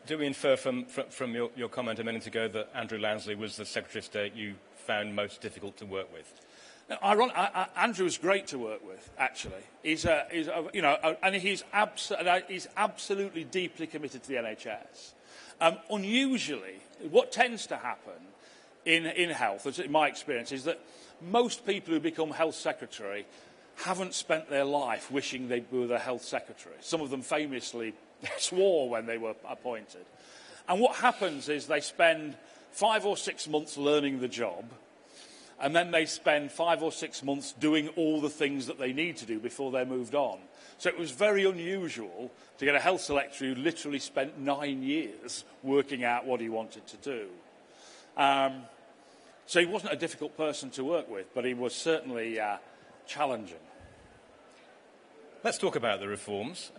Do we infer from your comment a minute ago that Andrew Lansley was the Secretary of State you found most difficult to work with? Andrew is great to work with, actually. He's absolutely deeply committed to the NHS. Unusually, what tends to happen in health, in my experience, is that most people who become health secretary haven't spent their life wishing they were the health secretary. Some of them famously swore when they were appointed. And what happens is they spend 5 or 6 months learning the job, and then they spend 5 or 6 months doing all the things that they need to do before they're moved on. So it was very unusual to get a health secretary who literally spent 9 years working out what he wanted to do. So he wasn't a difficult person to work with, but he was certainly challenging. Let's talk about the reforms.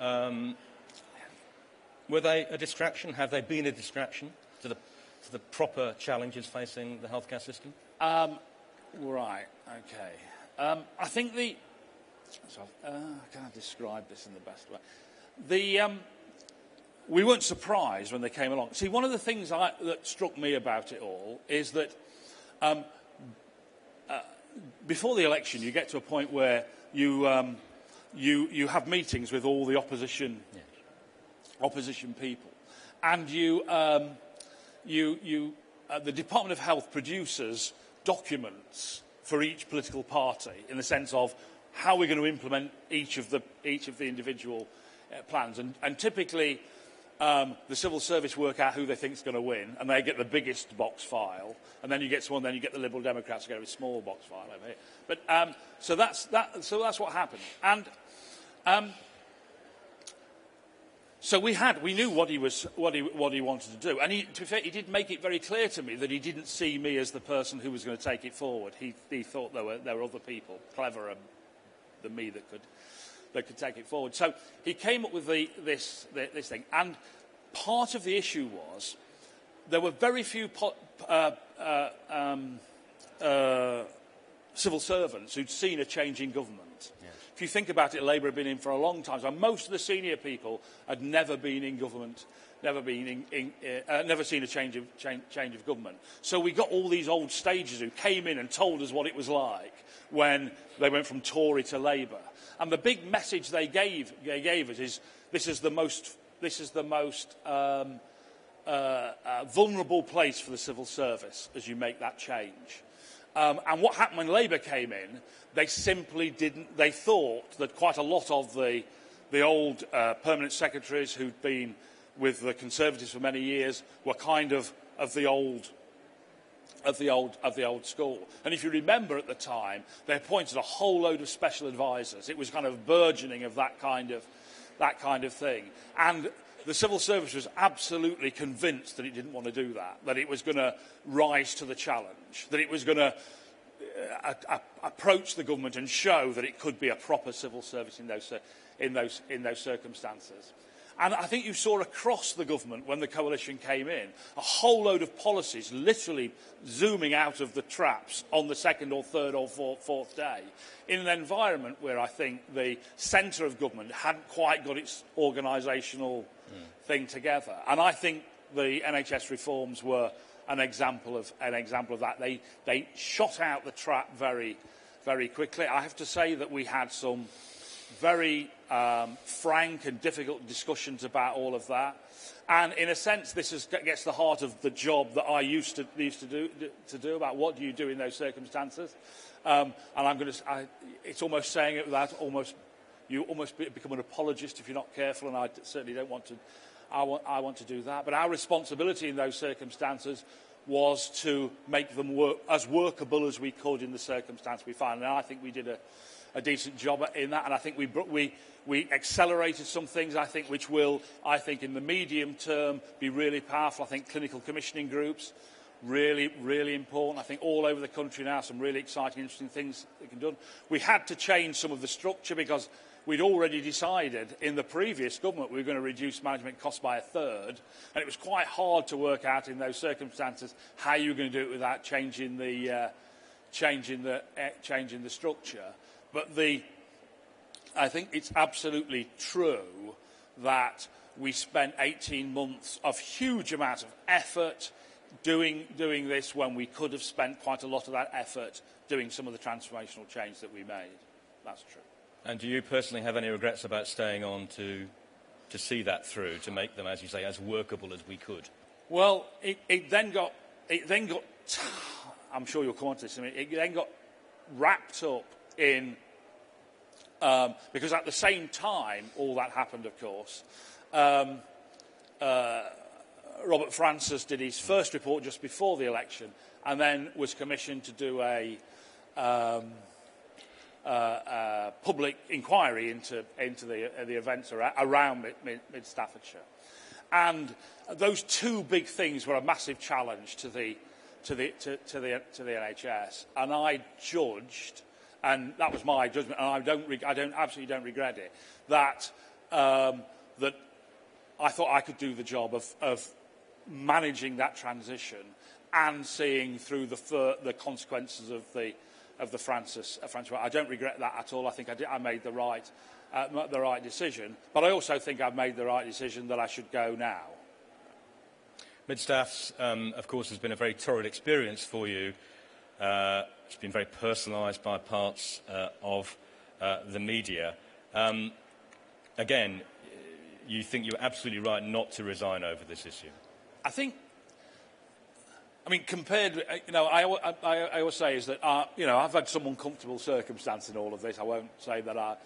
Were they a distraction? Have they been a distraction to the proper challenges facing the healthcare system? Right, okay. I think how can I describe this in the best way? we weren't surprised when they came along. See, one of the things that struck me about it all is that before the election, you get to a point where you have meetings with all the opposition people, and the Department of Health produces documents for each political party in the sense of how we're going to implement each of the individual plans, and typically. The civil service work out who they think is going to win, and they get the biggest box file, and then you get someone, then you get the Liberal Democrats who get a small box file over here. But so that's what happened, and so we knew what he wanted to do, and to be fair, he did make it very clear to me that he didn't see me as the person who was going to take it forward. He thought there were other people cleverer than me that could take it forward. So he came up with this thing. And part of the issue was there were very few civil servants who'd seen a change in government. Yeah. If you think about it, Labour had been in for a long time. So most of the senior people had never been in government, never seen a change of government. So we got all these old stagers who came in and told us what it was like when they went from Tory to Labour. And the big message they gave us is this is the most vulnerable place for the civil service as you make that change. And what happened when Labour came in, they simply didn't. They thought that quite a lot of the old permanent secretaries who'd been with the Conservatives for many years were kind of the old school. And if you remember at the time, they appointed a whole load of special advisors. It was kind of burgeoning of that kind of thing. And the civil service was absolutely convinced that it didn't want to do that it was going to rise to the challenge, that it was going to approach the government and show that it could be a proper civil service in those circumstances. And I think you saw across the government when the coalition came in a whole load of policies literally zooming out of the traps on the second or third or fourth day in an environment where I think the centre of government hadn't quite got its organisational thing together. And I think the NHS reforms were an example of that. They shot out the trap very, very quickly. I have to say that we had some very frank and difficult discussions about all of that, and in a sense, this gets to the heart of the job that I used to do about what do you do in those circumstances. And it's almost saying it without you almost become an apologist if you're not careful, and I certainly don't want to. I want to do that, but our responsibility in those circumstances was to make them work as workable as we could in the circumstance we found, and I think we did a decent job in that, and I think we accelerated some things, I think, which will, in the medium term, be really powerful. I think clinical commissioning groups, really, really important. I think all over the country now, some really exciting, interesting things that can be done. We had to change some of the structure because we'd already decided in the previous government we were going to reduce management costs by a third, and it was quite hard to work out in those circumstances how you were going to do it without changing the structure. But I think it's absolutely true that we spent 18 months of huge amount of effort doing this when we could have spent quite a lot of that effort doing some of the transformational change that we made. That's true. And do you personally have any regrets about staying on to see that through, to make them, as you say, as workable as we could? Well, it then got. I'm sure you'll come on to this in a minute. It then got wrapped up in because at the same time all that happened, of course, Robert Francis did his first report just before the election and then was commissioned to do a public inquiry into the events around mid Staffordshire, and those two big things were a massive challenge to the NHS, and I judged, and that was my judgment, and I absolutely don't regret it, that that I thought I could do the job of managing that transition and seeing through the consequences of the Francis. I don't regret that at all. I think I made the right the right decision. But I also think I've made the right decision that I should go now. Mid-staffs, of course, has been a very torrid experience for you. It's been very personalised by parts of the media. Again, you think you're absolutely right not to resign over this issue? I mean, compared, I always say is that, I've had some uncomfortable circumstance in all of this. I won't say that I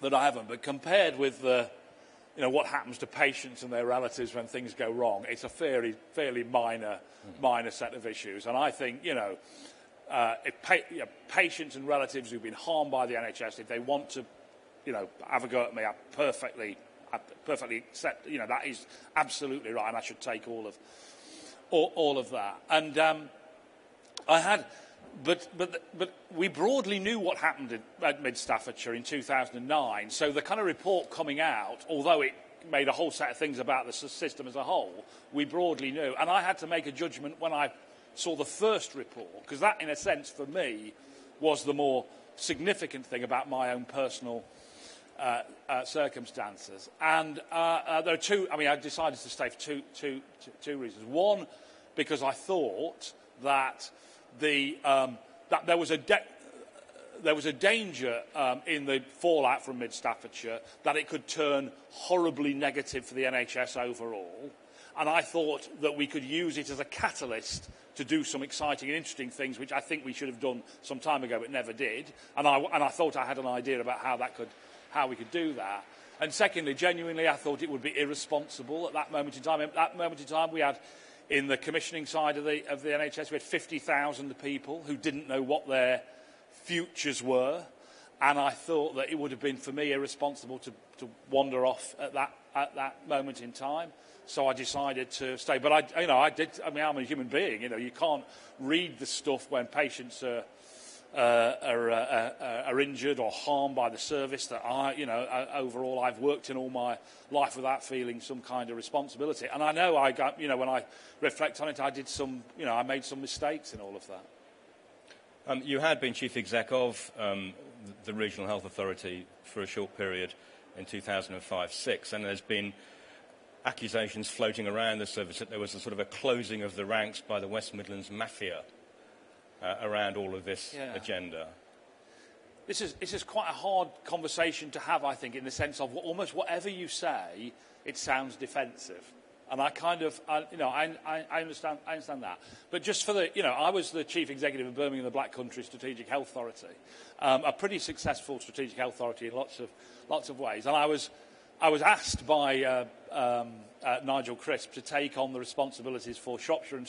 haven't, but compared with what happens to patients and their relatives when things go wrong, it's a fairly minor set of issues. And I think, if patients and relatives who've been harmed by the NHS, if they want to, have a go at me, I perfectly accept, that is absolutely right, and I should take all of that. And but we broadly knew what happened at Mid Staffordshire in 2009. So the kind of report coming out, although it made a whole set of things about the system as a whole, we broadly knew. And I had to make a judgment when I saw the first report, because that, in a sense, for me, was the more significant thing about my own personal circumstances. And there are two. I mean, I decided to stay for two reasons. One, because I thought that that there was a danger in the fallout from Mid Staffordshire that it could turn horribly negative for the NHS overall. And I thought that we could use it as a catalyst to do some exciting and interesting things, which I think we should have done some time ago, but never did. And I thought I had an idea about how we could do that. And secondly, genuinely, I thought it would be irresponsible at that moment in time. At that moment in time, we had, in the commissioning side of the NHS, we had 50,000 people who didn't know what their futures were. And I thought that it would have been, for me, irresponsible to wander off at that moment in time. So I decided to stay. But I'm a human being. You can't read the stuff when patients are injured or harmed by the service that overall I've worked in all my life without feeling some kind of responsibility. And I know when I reflect on it, I made some mistakes in all of that. You had been Chief Exec of the Regional Health Authority for a short period in 2005-06, and there's been accusations floating around the service that there was a sort of a closing of the ranks by the West Midlands mafia around all of this agenda. This is quite a hard conversation to have, I think, in the sense of almost whatever you say, it sounds defensive. And I understand that. But just for I was the Chief Executive of Birmingham and the Black Country Strategic Health Authority, a pretty successful strategic health authority in lots of ways. And I was asked by Nigel Crisp to take on the responsibilities for Shropshire and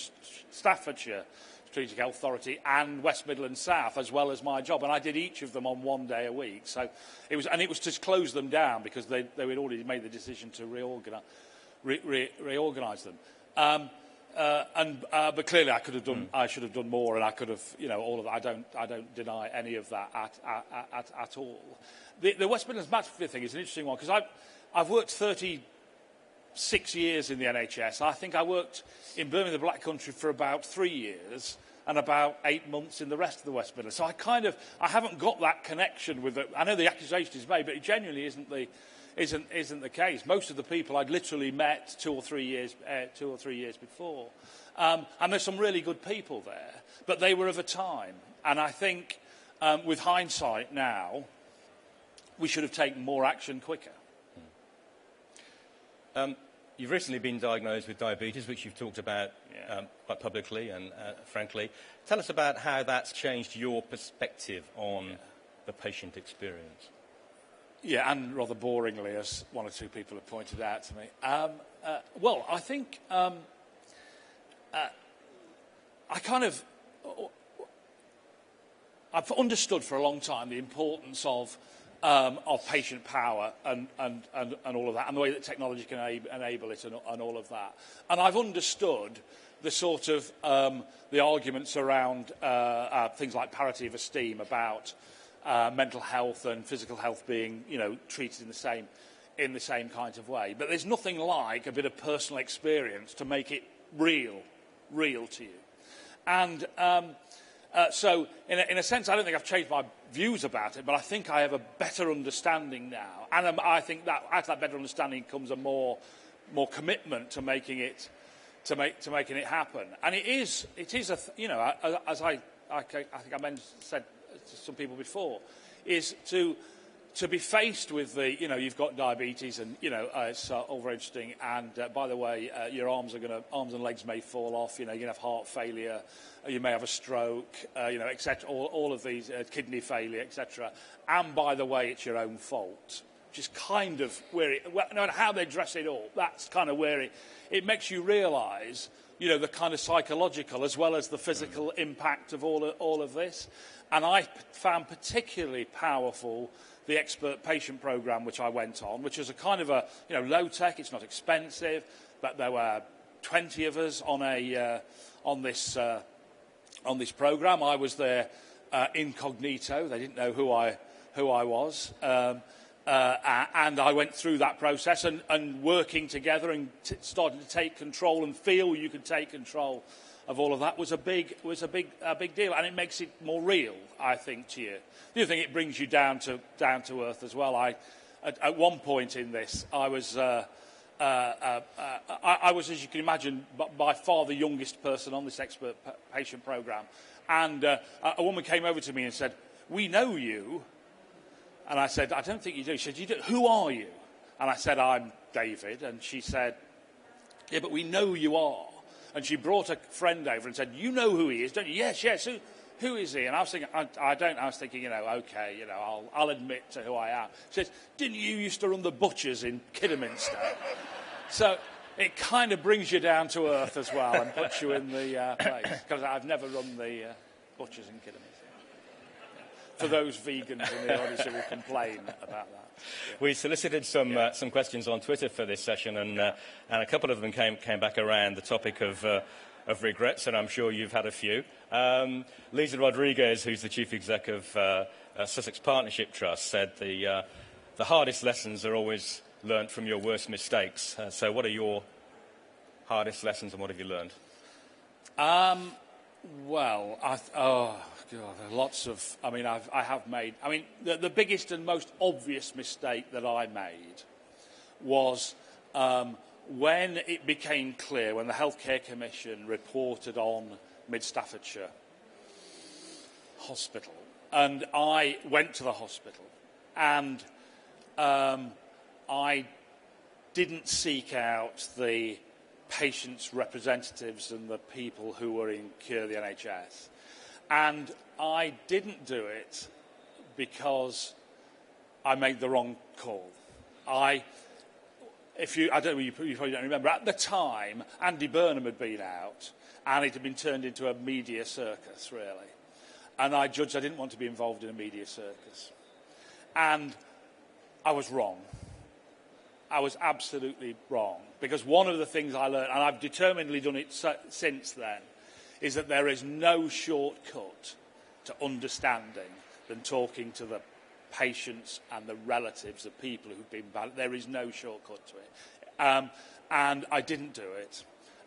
Staffordshire Strategic Health Authority and West Midlands South, as well as my job, and I did each of them on one day a week. So it was to close them down because they had already made the decision to reorganise them. But clearly, I should have done more, and I could have, all of that. I don't deny any of that at all. The West Midlands mafia thing is an interesting one because I've worked 36 years in the NHS. I think I worked in Birmingham, the Black Country, for about 3 years and about 8 months in the rest of the West Midlands. So I haven't got that connection with it. I know the accusation is made, but it genuinely isn't the case. Most of the people I'd literally met 2 or 3 years before. And there's some really good people there, but they were of a time. And I think, with hindsight now, we should have taken more action quicker. You've recently been diagnosed with diabetes, which you've talked about quite publicly and frankly. Tell us about how that's changed your perspective on the patient experience. Yeah, and rather boringly, as one or two people have pointed out to me. Well, I think I've understood for a long time the importance of patient power and all of that, and the way that technology can enable it and all of that. And I've understood the sort of the arguments around things like parity of esteem about mental health and physical health being, treated in the same kind of way. But there's nothing like a bit of personal experience to make it real to you. And so, in a sense, I don't think I've changed views about it, but I think I have a better understanding now. And I think that out of that better understanding comes a more commitment to making it making it happen. And it is as I think I said to some people before, is to be faced with you've got diabetes and, it's all very interesting. And by the way, your arms and legs may fall off, you're going to have heart failure, you may have a stroke, etc. All of these, kidney failure, etc. And by the way, it's your own fault. Which is kind of where no matter how they dress it up, that's kind of where it makes you realise, the kind of psychological as well as the physical impact of all of this. And I found particularly powerful the expert patient programme which I went on, which is a kind of low tech. It's not expensive, but there were 20 of us on this programme. I was there incognito. They didn't know who I was. And I went through that process and working together and starting to take control and feel you could take control of all of that was a big deal, and it makes it more real, I think, to you. The other thing, it brings you down to earth as well. At one point in this, I was, as you can imagine, by far the youngest person on this expert patient programme, and a woman came over to me and said, "We know you." And I said, "I don't think you do." She said, "You do. Who are you?" And I said, "I'm David." And she said, "Yeah, but we know you are." And she brought a friend over and said, "You know who he is, don't you?" "Yes, yes. Who is he?" And I was thinking, I don't. I was thinking, okay, I'll admit to who I am. She says, "Didn't you used to run the butchers in Kidderminster?" So it kind of brings you down to earth as well and puts you in the place. Because I've never run the butchers in Kidderminster. For those vegans in the audience who will complain about that. Yeah. We solicited some questions on Twitter for this session, and a couple of them came back around the topic of regrets, and I'm sure you've had a few. Lisa Rodriguez, who's the chief exec of Sussex Partnership Trust, said the hardest lessons are always learnt from your worst mistakes. So what are your hardest lessons, and what have you learned? Well, lots of. I have made. The biggest and most obvious mistake that I made was when it became clear, when the Healthcare Commission reported on Mid Staffordshire Hospital, and I went to the hospital, and I didn't seek out the patients' representatives and the people who were in Cure the NHS. And I didn't do it because I made the wrong call. You probably don't remember, at the time, Andy Burnham had been out, and it had been turned into a media circus, really. And I judged I didn't want to be involved in a media circus. And I was wrong. I was absolutely wrong. Because one of the things I learned, and I've determinedly done it since then, is that there is no shortcut to understanding than talking to the patients and the relatives of people who've been bad. There is no shortcut to it. And I didn't do it.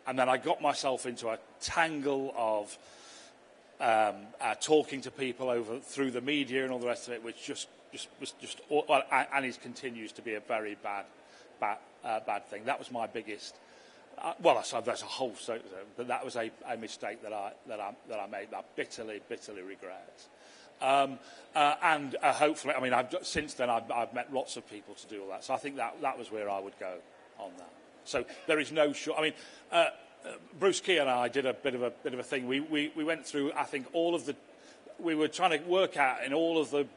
And then I got myself into a tangle of talking to people through the media and all the rest of it, which and it continues to be a very bad thing. That was my biggest. There's a whole, but that was a mistake that I made. That bitterly regret. And hopefully, since then I've met lots of people to do all that. So I think that was where I would go on that. So there is no short. Bruce Key and I did a bit of a thing. We went through, I think, all of the. We were trying to work out in all of the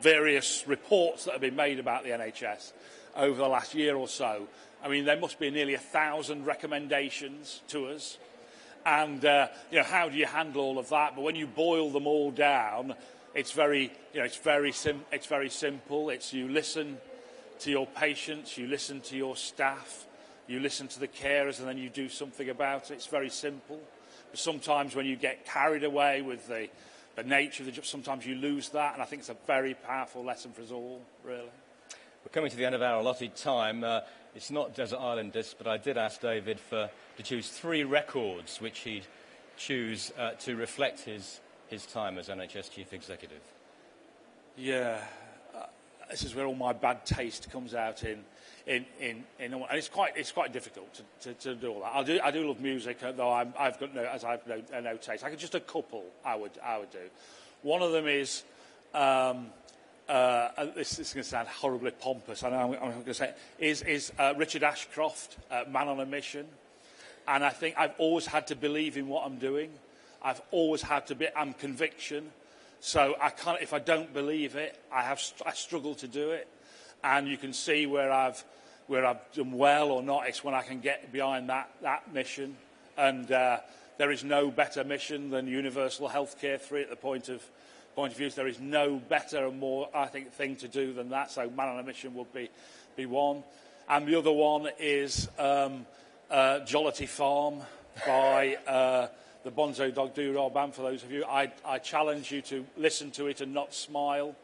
various reports that have been made about the NHS over the last year or so. There must be nearly 1,000 recommendations to us. And, how do you handle all of that? But when you boil them all down, it's very simple. It's you listen to your patients, you listen to your staff, you listen to the carers, and then you do something about it. It's very simple. But sometimes when you get carried away with the nature of the job, sometimes you lose that, and I think it's a very powerful lesson for us all, really. We're coming to the end of our allotted time. It's not Desert Island Discs, but I did ask David to choose 3 records which he'd choose to reflect his time as NHS Chief Executive? Yeah, this is where all my bad taste comes out in and it's quite difficult to do all that. I do love music, though I've got no taste. Just a couple I would do. One of them is this is going to sound horribly pompous. I know I'm going to say is Richard Ashcroft, Man on a Mission, and I think I've always had to believe in what I'm doing. I've always had to be. I'm conviction. So I can't, if I don't believe it, I struggle to do it. And you can see where I've done well or not. It's when I can get behind that mission. And there is no better mission than universal healthcare free at the point of view. There is no better and more, I think, thing to do than that. So Man on a Mission would be one. And the other one is Jollity Farm by the Bonzo Dog Doo-Dah Band, for those of you. I challenge you to listen to it and not smile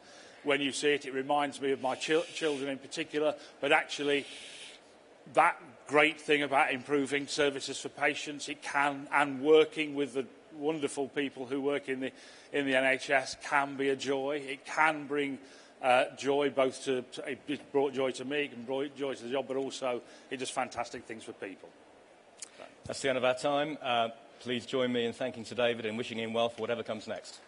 when you see it. It reminds me of my children in particular, but actually that great thing about improving services for patients, it can, and working with the wonderful people who work in the NHS can be a joy. It can bring joy, both it brought joy to me, it can bring joy to the job, but also it does fantastic things for people. That's the end of our time. Please join me in thanking Sir David and wishing him well for whatever comes next.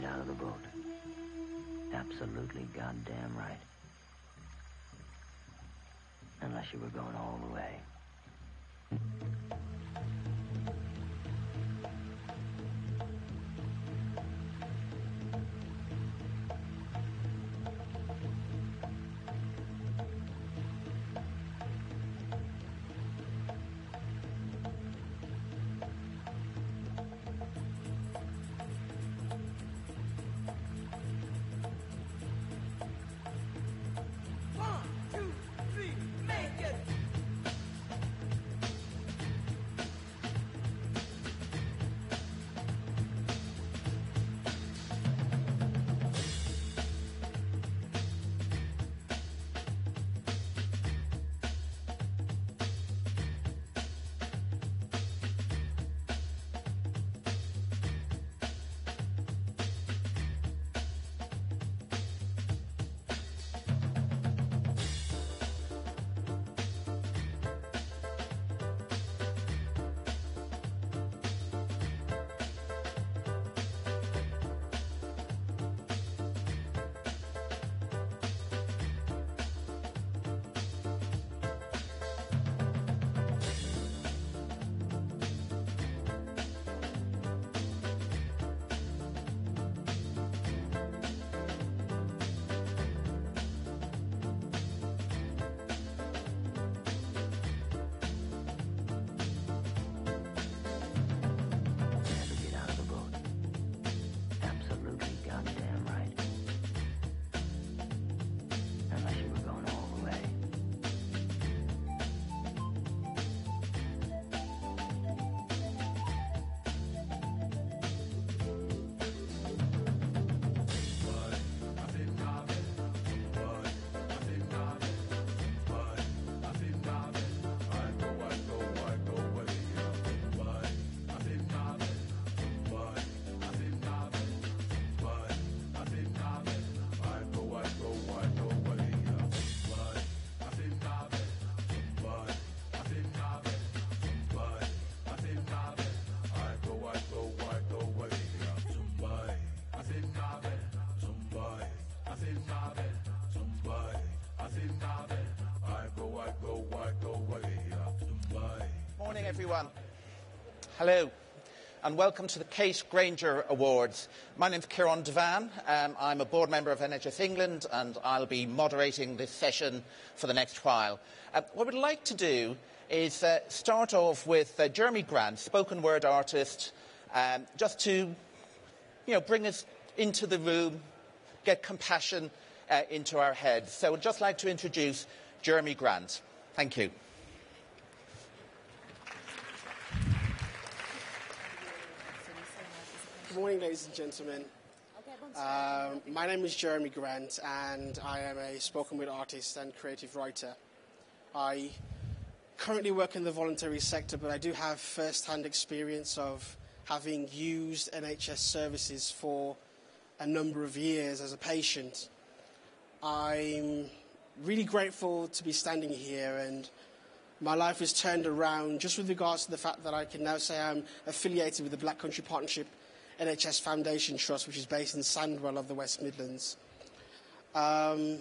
get out of the boat. Absolutely goddamn right. Unless you were going all the way. Morning, everyone. Hello, and welcome to the Kate Granger Awards. My name's Kieran Devan. I'm a board member of NHS England, and I'll be moderating this session for the next while. What we'd like to do is start off with Jeremy Grant, spoken word artist, just to, bring us into the room, get compassion into our heads. So I'd just like to introduce Jeremy Grant. Thank you. Good morning, ladies and gentlemen. My name is Jeremy Grant, and I am a spoken word artist and creative writer. I currently work in the voluntary sector, but I do have first-hand experience of having used NHS services for a number of years as a patient. I'm really grateful to be standing here, and my life has turned around just with regards to the fact that I can now say I'm affiliated with the Black Country Partnership NHS Foundation Trust, which is based in Sandwell of the West Midlands. I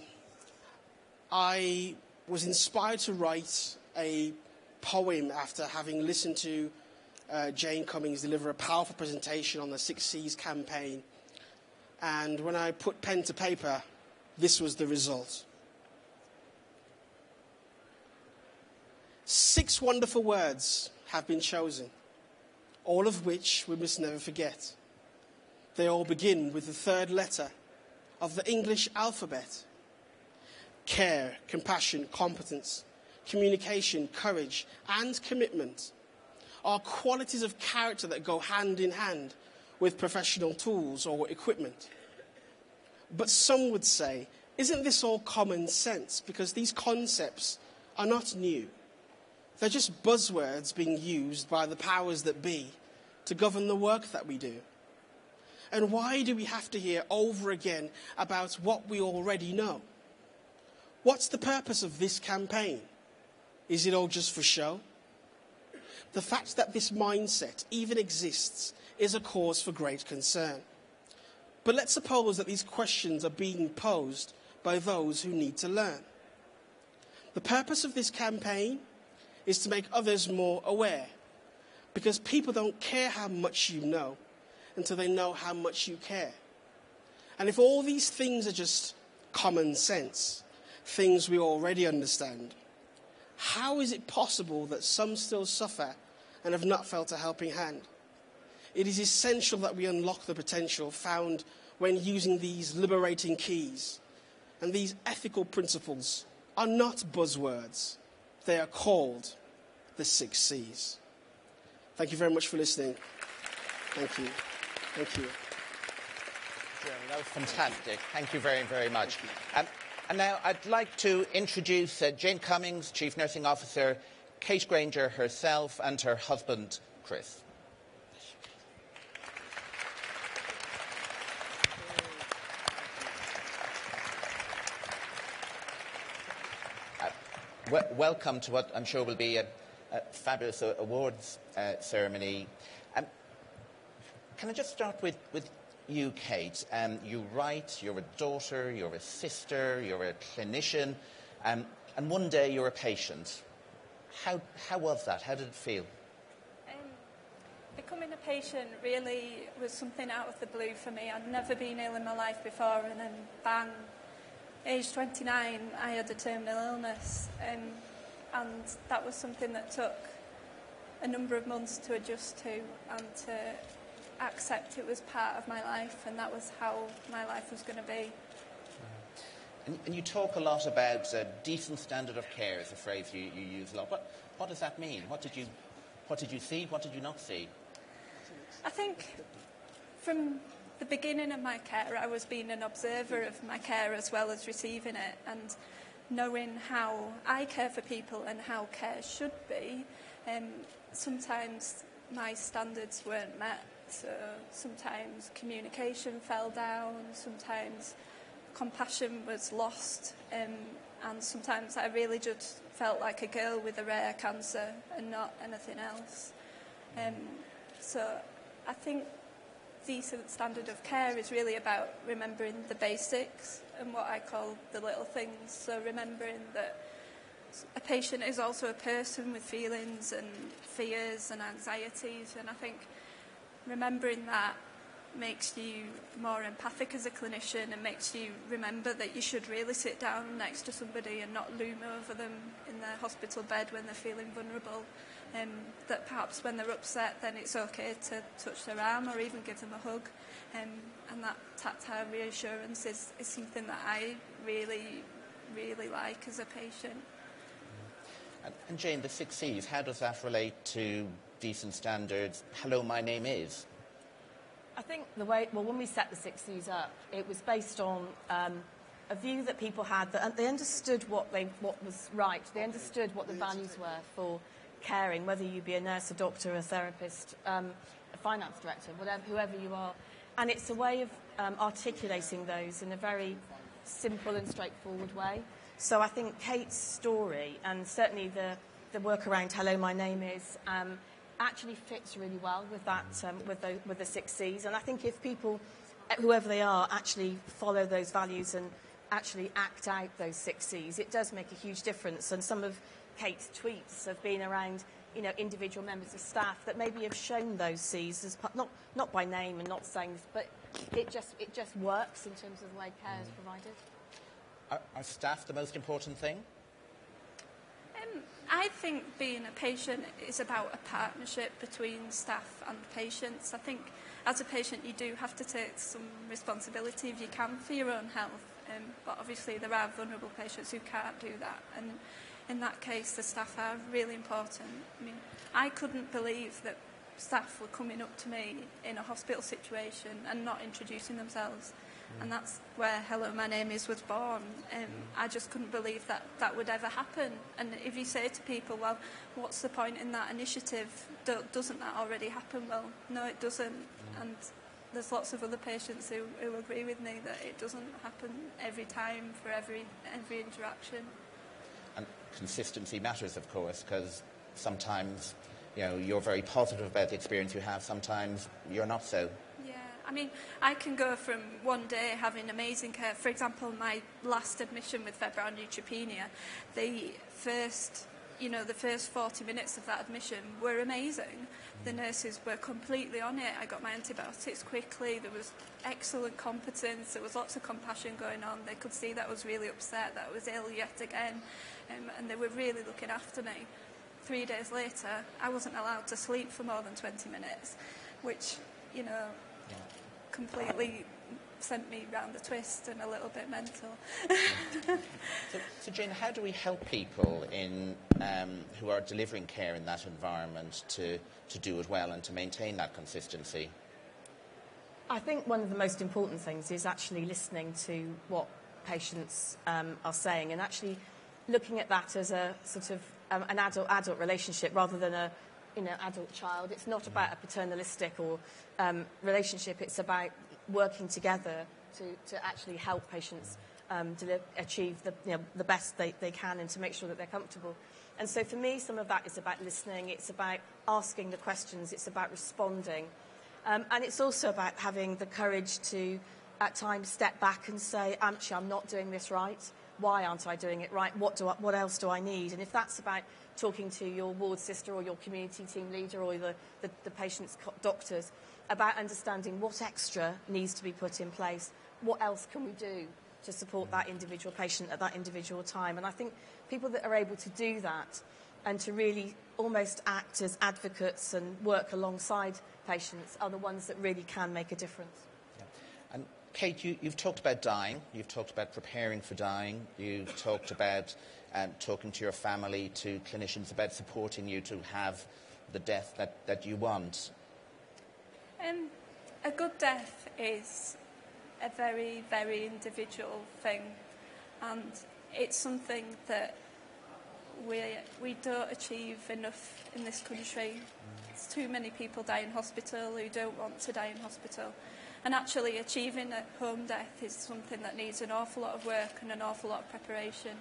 was inspired to write a poem after having listened to Jane Cummings deliver a powerful presentation on the 6 C's campaign. And when I put pen to paper, this was the result. 6 wonderful words have been chosen, all of which we must never forget. They all begin with the 3rd letter of the English alphabet. Care, compassion, competence, communication, courage, and commitment are qualities of character that go hand in hand with professional tools or equipment. But some would say, isn't this all common sense? Because these concepts are not new. They're just buzzwords being used by the powers that be to govern the work that we do. And why do we have to hear over again about what we already know? What's the purpose of this campaign? Is it all just for show? The fact that this mindset even exists is a cause for great concern. But let's suppose that these questions are being posed by those who need to learn. The purpose of this campaign is to make others more aware, because people don't care how much you know until they know how much you care. And if all these things are just common sense, things we already understand, how is it possible that some still suffer and have not felt a helping hand? It is essential that we unlock the potential found when using these liberating keys. And these ethical principles are not buzzwords. They are called the 6 C's. Thank you very much for listening. Thank you. Thank you. That was fantastic. Thank you very, very much. And now I'd like to introduce Jane Cummings, Chief Nursing Officer, Kate Granger herself, and her husband, Chris. Welcome to what I'm sure will be a fabulous awards ceremony. Can I just start with you, Kate? You write, you're a daughter, you're a sister, you're a clinician, and one day you're a patient. How was that? How did it feel? Becoming a patient really was something out of the blue for me. I'd never been ill in my life before, and then bang, age 29, I had a terminal illness, and that was something that took a number of months to adjust to and to accept it was part of my life, and that was how my life was going to be. And you talk a lot about decent standard of care is a phrase you use a lot. What does that mean? What did you see? What did you not see? I think from the beginning of my care, I was being an observer of my care as well as receiving it, and knowing how I care for people and how care should be. Sometimes my standards weren't met, so sometimes communication fell down, sometimes compassion was lost, and sometimes I really just felt like a girl with a rare cancer and not anything else. So I think decent standard of care is really about remembering the basics and what I call the little things. So remembering that a patient is also a person with feelings and fears and anxieties, and I think remembering that makes you more empathic as a clinician and makes you remember that you should really sit down next to somebody and not loom over them in their hospital bed when they're feeling vulnerable. That perhaps when they're upset, then it's okay to touch their arm or even give them a hug. And that tactile reassurance is something that I really, really like as a patient. And Jane, the 6 C's, how does that relate to decent standards? Hello, my name is. I think when we set the 6 C's up, it was based on a view that people had, that they understood what was right. They understood what the values were for caring, whether you be a nurse, a doctor, a therapist, a finance director, whoever you are. And it's a way of articulating those in a very simple and straightforward way. So I think Kate's story, and certainly the work around Hello, My Name Is, actually fits really well with that, with the 6 C's. And I think if people, whoever they are, actually follow those values and actually act out those 6 C's, it does make a huge difference. And some of Kate's tweets have been around, individual members of staff that maybe have shown those C's as not by name and not saying, but it just works in terms of the way care is provided. Are staff the most important thing? I think being a patient is about a partnership between staff and patients. I think as a patient you do have to take some responsibility if you can for your own health, but obviously there are vulnerable patients who can't do that, and in that case the staff are really important. I mean, I couldn't believe that staff were coming up to me in a hospital situation and not introducing themselves. And that's where Hello, My Name Is was born. I just couldn't believe that would ever happen. And if you say to people, well, what's the point in that initiative? Doesn't that already happen? Well, no, it doesn't. And there's lots of other patients who agree with me that it doesn't happen every time for every interaction. And consistency matters, of course, because sometimes, you're very positive about the experience you have. Sometimes you're not so. Yeah, I mean, I can go from one day having amazing care. For example, my last admission with febrile neutropenia, the first 40 minutes of that admission were amazing. The nurses were completely on it. I got my antibiotics quickly. There was excellent competence. There was lots of compassion going on. They could see that I was really upset, that I was ill yet again, and they were really looking after me. 3 days later, I wasn't allowed to sleep for more than 20 minutes, which, completely sent me round the twist and a little bit mental. So Jane, how do we help people who are delivering care in that environment to do it well and to maintain that consistency? I think one of the most important things is actually listening to what patients are saying and actually looking at that as a sort of an adult relationship rather than a adult-child. It's not about a paternalistic or relationship. It's about working together to actually help patients achieve the best they can and to make sure that they're comfortable. And so for me, some of that is about listening. It's about asking the questions. It's about responding. And it's also about having the courage to, at times, step back and say, actually, I'm not doing this right. Why aren't I doing it right? What else do I need? And if that's about talking to your ward sister or your community team leader or the patient's doctors, about understanding what extra needs to be put in place, what else can we do to support that individual patient at that individual time. And I think people that are able to do that and to really almost act as advocates and work alongside patients are the ones that really can make a difference. Yeah. And Kate, you've talked about dying, you've talked about preparing for dying, you've talked about talking to your family, to clinicians about supporting you to have the death that you want. A good death is a very, very individual thing, and it's something that we don't achieve enough in this country. There's too many people die in hospital who don't want to die in hospital, and actually achieving a home death is something that needs an awful lot of work and an awful lot of preparation.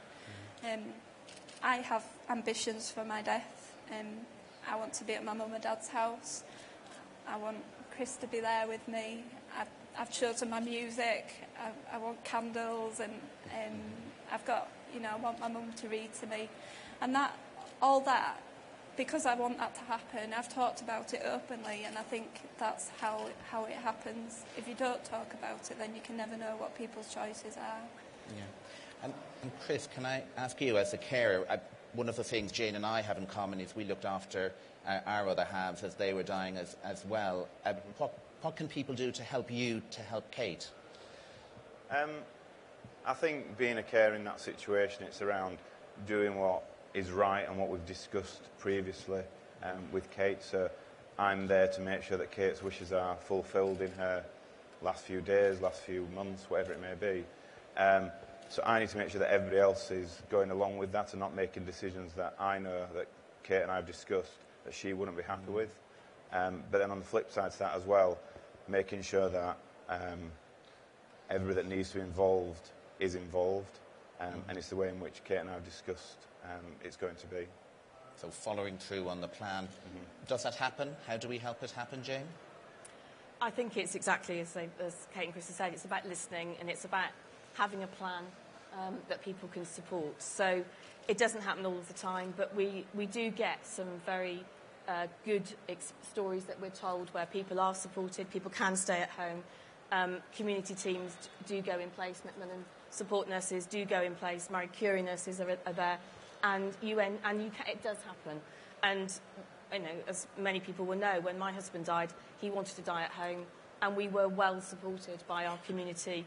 I have ambitions for my death. I want to be at my mum and dad's house. I want Chris to be there with me. I've chosen my music. I want candles, and I've got, I want my mum to read to me, and all that, because I want that to happen. I've talked about it openly, and I think that's how it happens. If you don't talk about it, then you can never know what people's choices are. Yeah. And Chris, can I ask you, as a carer, one of the things Jane and I have in common is we looked after our other halves as they were dying as well. What can people do to help you, to help Kate? I think being a carer in that situation, it's around doing what is right and what we've discussed previously with Kate. So I'm there to make sure that Kate's wishes are fulfilled in her last few days, last few months, whatever it may be. So I need to make sure that everybody else is going along with that and not making decisions that I know that Kate and I have discussed that she wouldn't be happy with. But then on the flip side to that as well, making sure that everybody that needs to be involved is involved, and it's the way in which Kate and I have discussed it's going to be. So following through on the plan. Does that happen? How do we help it happen, Jane? I think it's exactly as Kate and Chris have said. It's about listening, and it's about having a plan that people can support. So it doesn't happen all of the time, but we do get some very good stories that we're told where people are supported, people can stay at home. Community teams do go in place, Macmillan support nurses do go in place, Marie Curie nurses are there, and it does happen. And as many people will know, when my husband died, he wanted to die at home, and we were well supported by our community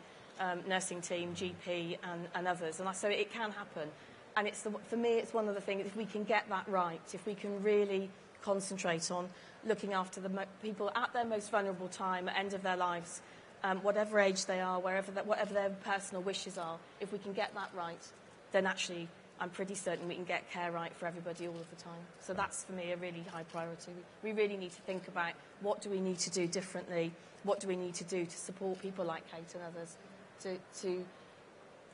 nursing team, GP, and others. And so it can happen. And for me, it's one of the things, if we can get that right, if we can really concentrate on looking after the people at their most vulnerable time, at the end of their lives, whatever age they are, whatever their personal wishes are, if we can get that right, then actually I'm pretty certain we can get care right for everybody all of the time. So that's, for me, a really high priority. We really need to think about what do we need to do differently, what do we need to do to support people like Kate and others to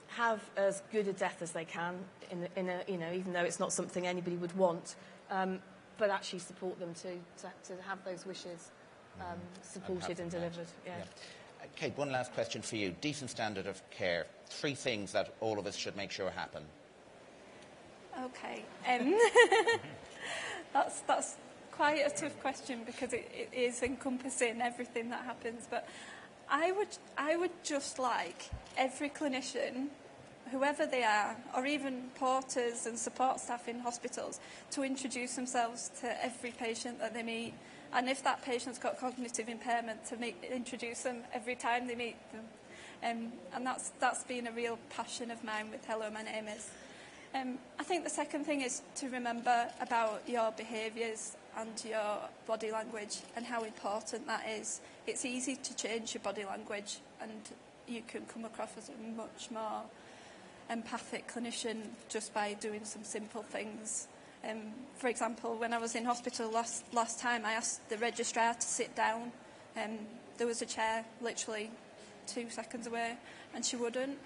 have as good a death as they can, even though it's not something anybody would want, but actually support them to have those wishes supported and delivered. Yeah. Kate, one last question for you. Decent standard of care. 3 things that all of us should make sure happen. Okay. That's quite a tough question because it is encompassing everything that happens. But I would just like every clinician, whoever they are, or even porters and support staff in hospitals, to introduce themselves to every patient that they meet. And if that patient's got cognitive impairment, to introduce them every time they meet them. And that's been a real passion of mine with Hello, My Name Is. I think the second thing is to remember about your behaviours and your body language and how important that is. It's easy to change your body language and you can come across as a much more empathic clinician just by doing some simple things. For example, when I was in hospital last time, I asked the registrar to sit down. There was a chair literally 2 seconds away and she wouldn't.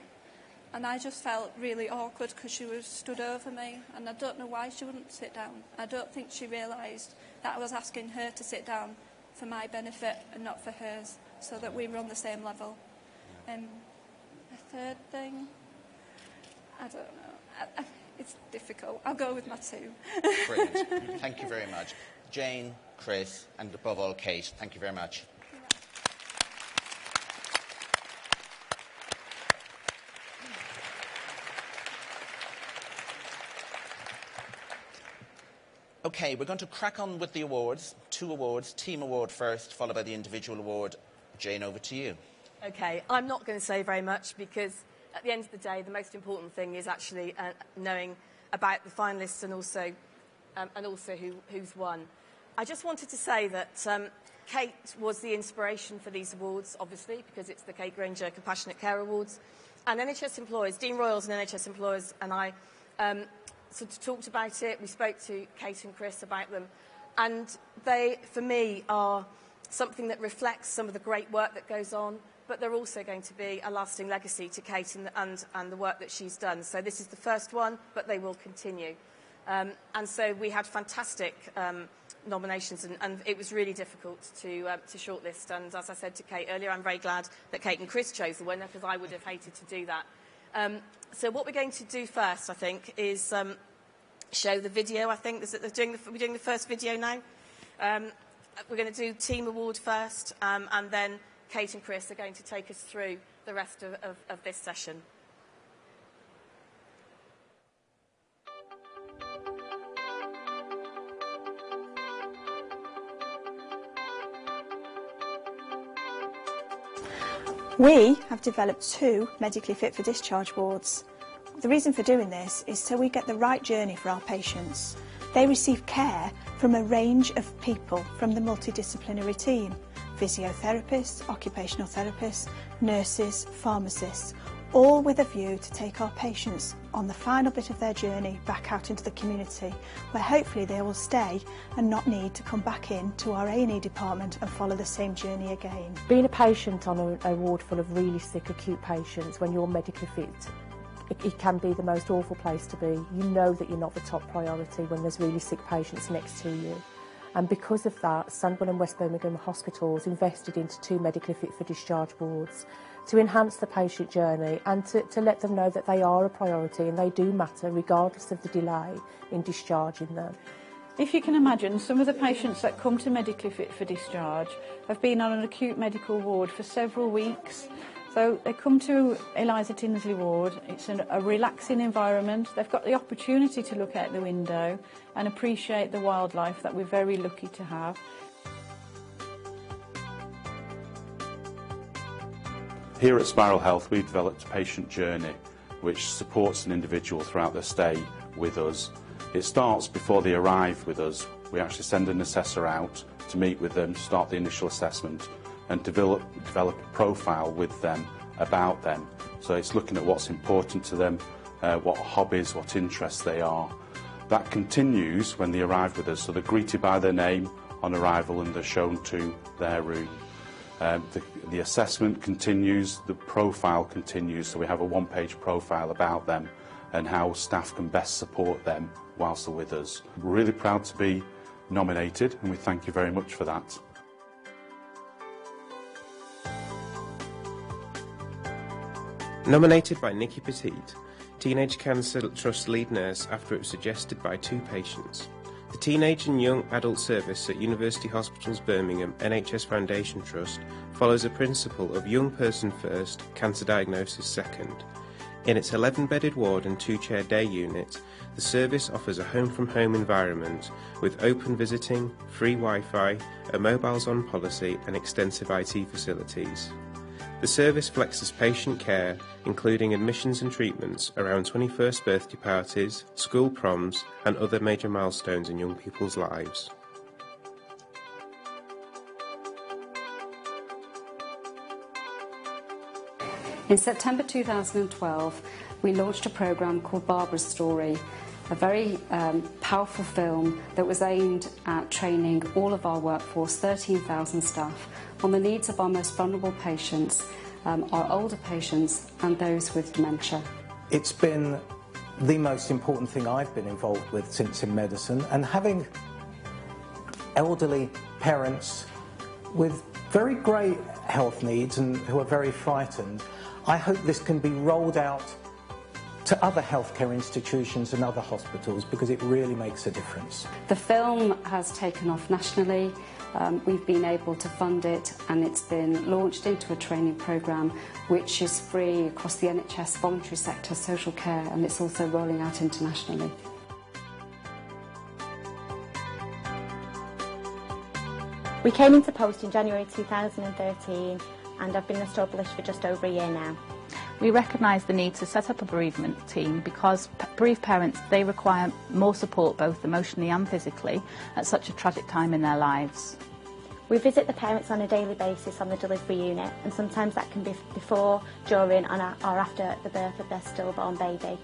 And I just felt really awkward because she was stood over me and I don't know why she wouldn't sit down. I don't think she realised that I was asking her to sit down for my benefit and not for hers, so that we were on the same level. A third thing, I don't know. It's difficult. I'll go with my 2. Brilliant. Thank you very much. Jane, Chris, and above all, Kate, thank you very much. Okay, we're going to crack on with the awards. 2 awards, team award first, followed by the individual award. Jane, over to you. Okay, I'm not going to say very much because at the end of the day, the most important thing is actually knowing about the finalists and also who's won. I just wanted to say that Kate was the inspiration for these awards, obviously, because it's the Kate Granger Compassionate Care Awards. And NHS employers, Dean Royals and NHS employers and I sort of talked about it. We spoke to Kate and Chris about them. And they, for me, are something that reflects some of the great work that goes on, but they're also going to be a lasting legacy to Kate and the work that she's done. So this is the first one, but they will continue. And so we had fantastic nominations, and it was really difficult to shortlist. And as I said to Kate earlier, I'm very glad that Kate and Chris chose the winner, because I would have hated to do that. So what we're going to do first, I think, is show the video, I think. We're doing the first video now. We're going to do Team Award first, and then Kate and Chris are going to take us through the rest of this session. We have developed 2 medically fit for discharge wards. The reason for doing this is so we get the right journey for our patients. They receive care from a range of people from the multidisciplinary team: physiotherapists, occupational therapists, nurses, pharmacists, all with a view to take our patients on the final bit of their journey back out into the community, where hopefully they will stay and not need to come back in to our A&E department and follow the same journey again. Being a patient on a ward full of really sick acute patients when you're medically fit, it can be the most awful place to be. You know that you're not the top priority when there's really sick patients next to you. And because of that, Sandwell and West Birmingham hospitals invested into 2 medically fit for discharge wards to enhance the patient journey and to let them know that they are a priority and they do matter regardless of the delay in discharging them. If you can imagine, some of the patients that come to medically fit for discharge have been on an acute medical ward for several weeks. So they come to Eliza Tinsley ward. It's a relaxing environment. They've got the opportunity to look out the window and appreciate the wildlife that we're very lucky to have. Here at Spiral Health, we've developed a patient journey which supports an individual throughout their stay with us. It starts before they arrive with us. We actually send an assessor out to meet with them, start the initial assessment and develop a profile with them about them. So it's looking at what's important to them, what hobbies, what interests they are. That continues when they arrive with us, so they're greeted by their name on arrival and they're shown to their room. The assessment continues, the profile continues, so we have a 1-page profile about them and how staff can best support them whilst they're with us. We're really proud to be nominated and we thank you very much for that. Nominated by Nikki Petit, Teenage Cancer Trust lead nurse after it was suggested by 2 patients. The Teenage and Young Adult Service at University Hospitals Birmingham NHS Foundation Trust follows a principle of young person first, cancer diagnosis second. In its 11-bedded ward and 2-chair day unit, the service offers a home-from-home environment with open visiting, free Wi-Fi, a mobiles-on policy and extensive IT facilities. The service flexes patient care, including admissions and treatments around 21st birthday parties, school proms and other major milestones in young people's lives. In September 2012, we launched a programme called Barbara's Story, a very powerful film that was aimed at training all of our workforce, 13,000 staff, on the needs of our most vulnerable patients, our older patients and those with dementia. It's been the most important thing I've been involved with since in medicine, and having elderly parents with very great health needs and who are very frightened, I hope this can be rolled out to other healthcare institutions and other hospitals, because it really makes a difference. The film has taken off nationally. We've been able to fund it, and it's been launched into a training programme which is free across the NHS voluntary sector social care, and it's also rolling out internationally. We came into post in January 2013 and I've been established for just over a year now. We recognise the need to set up a bereavement team because bereaved parents, they require more support both emotionally and physically at such a tragic time in their lives. We visit the parents on a daily basis on the delivery unit, and sometimes that can be before, during or after the birth of their stillborn baby.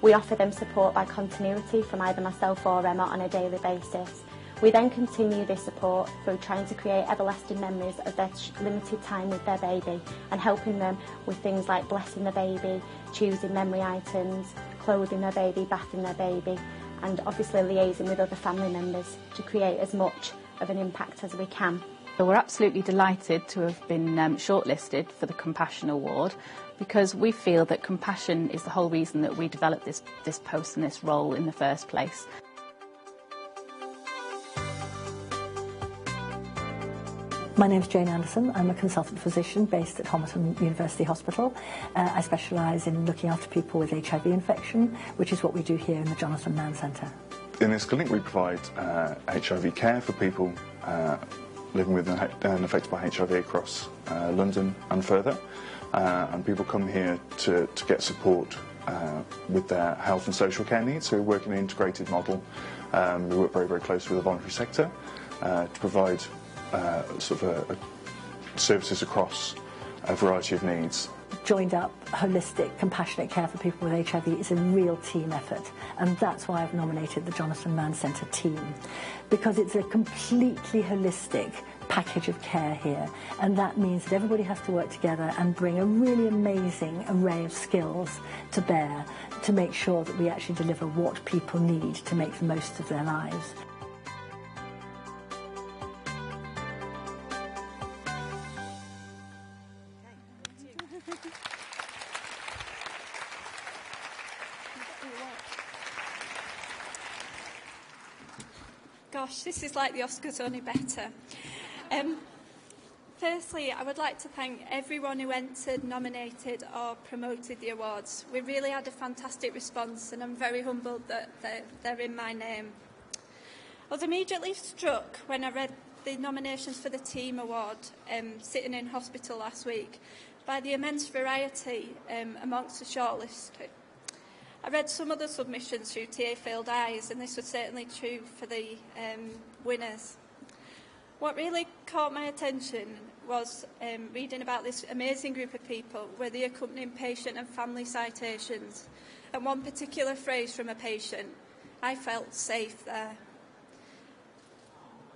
We offer them support by continuity from either myself or Emma on a daily basis. We then continue this support through trying to create everlasting memories of their limited time with their baby and helping them with things like blessing the baby, choosing memory items, clothing their baby, bathing their baby, and obviously liaising with other family members to create as much of an impact as we can. So we're absolutely delighted to have been shortlisted for the Compassion Award, because we feel that compassion is the whole reason that we developed this post and this role in the first place. My name is Jane Anderson. I'm a consultant physician based at Homerton University Hospital. I specialise in looking after people with HIV infection, which is what we do here in the Jonathan Mann Centre. In this clinic we provide HIV care for people living with and affected by HIV across London and further. And people come here to get support with their health and social care needs. So we work in an integrated model. We work very, very closely with the voluntary sector to provide services across a variety of needs. Joined up, holistic, compassionate care for people with HIV is a real team effort, and that's why I've nominated the Jonathan Mann Centre team, because it's a completely holistic package of care here, and that means that everybody has to work together and bring a really amazing array of skills to bear to make sure that we actually deliver what people need to make the most of their lives. Gosh, this is like the Oscars, only better. Firstly, I would like to thank everyone who entered, nominated or promoted the awards. We really had a fantastic response, and I'm very humbled that they're in my name. I was immediately struck when I read the nominations for the Team Award, sitting in hospital last week, by the immense variety amongst the shortlist. I read some of the submissions through tear-filled eyes, and this was certainly true for the winners. What really caught my attention was reading about this amazing group of people with the accompanying patient and family citations. And one particular phrase from a patient, "I felt safe there."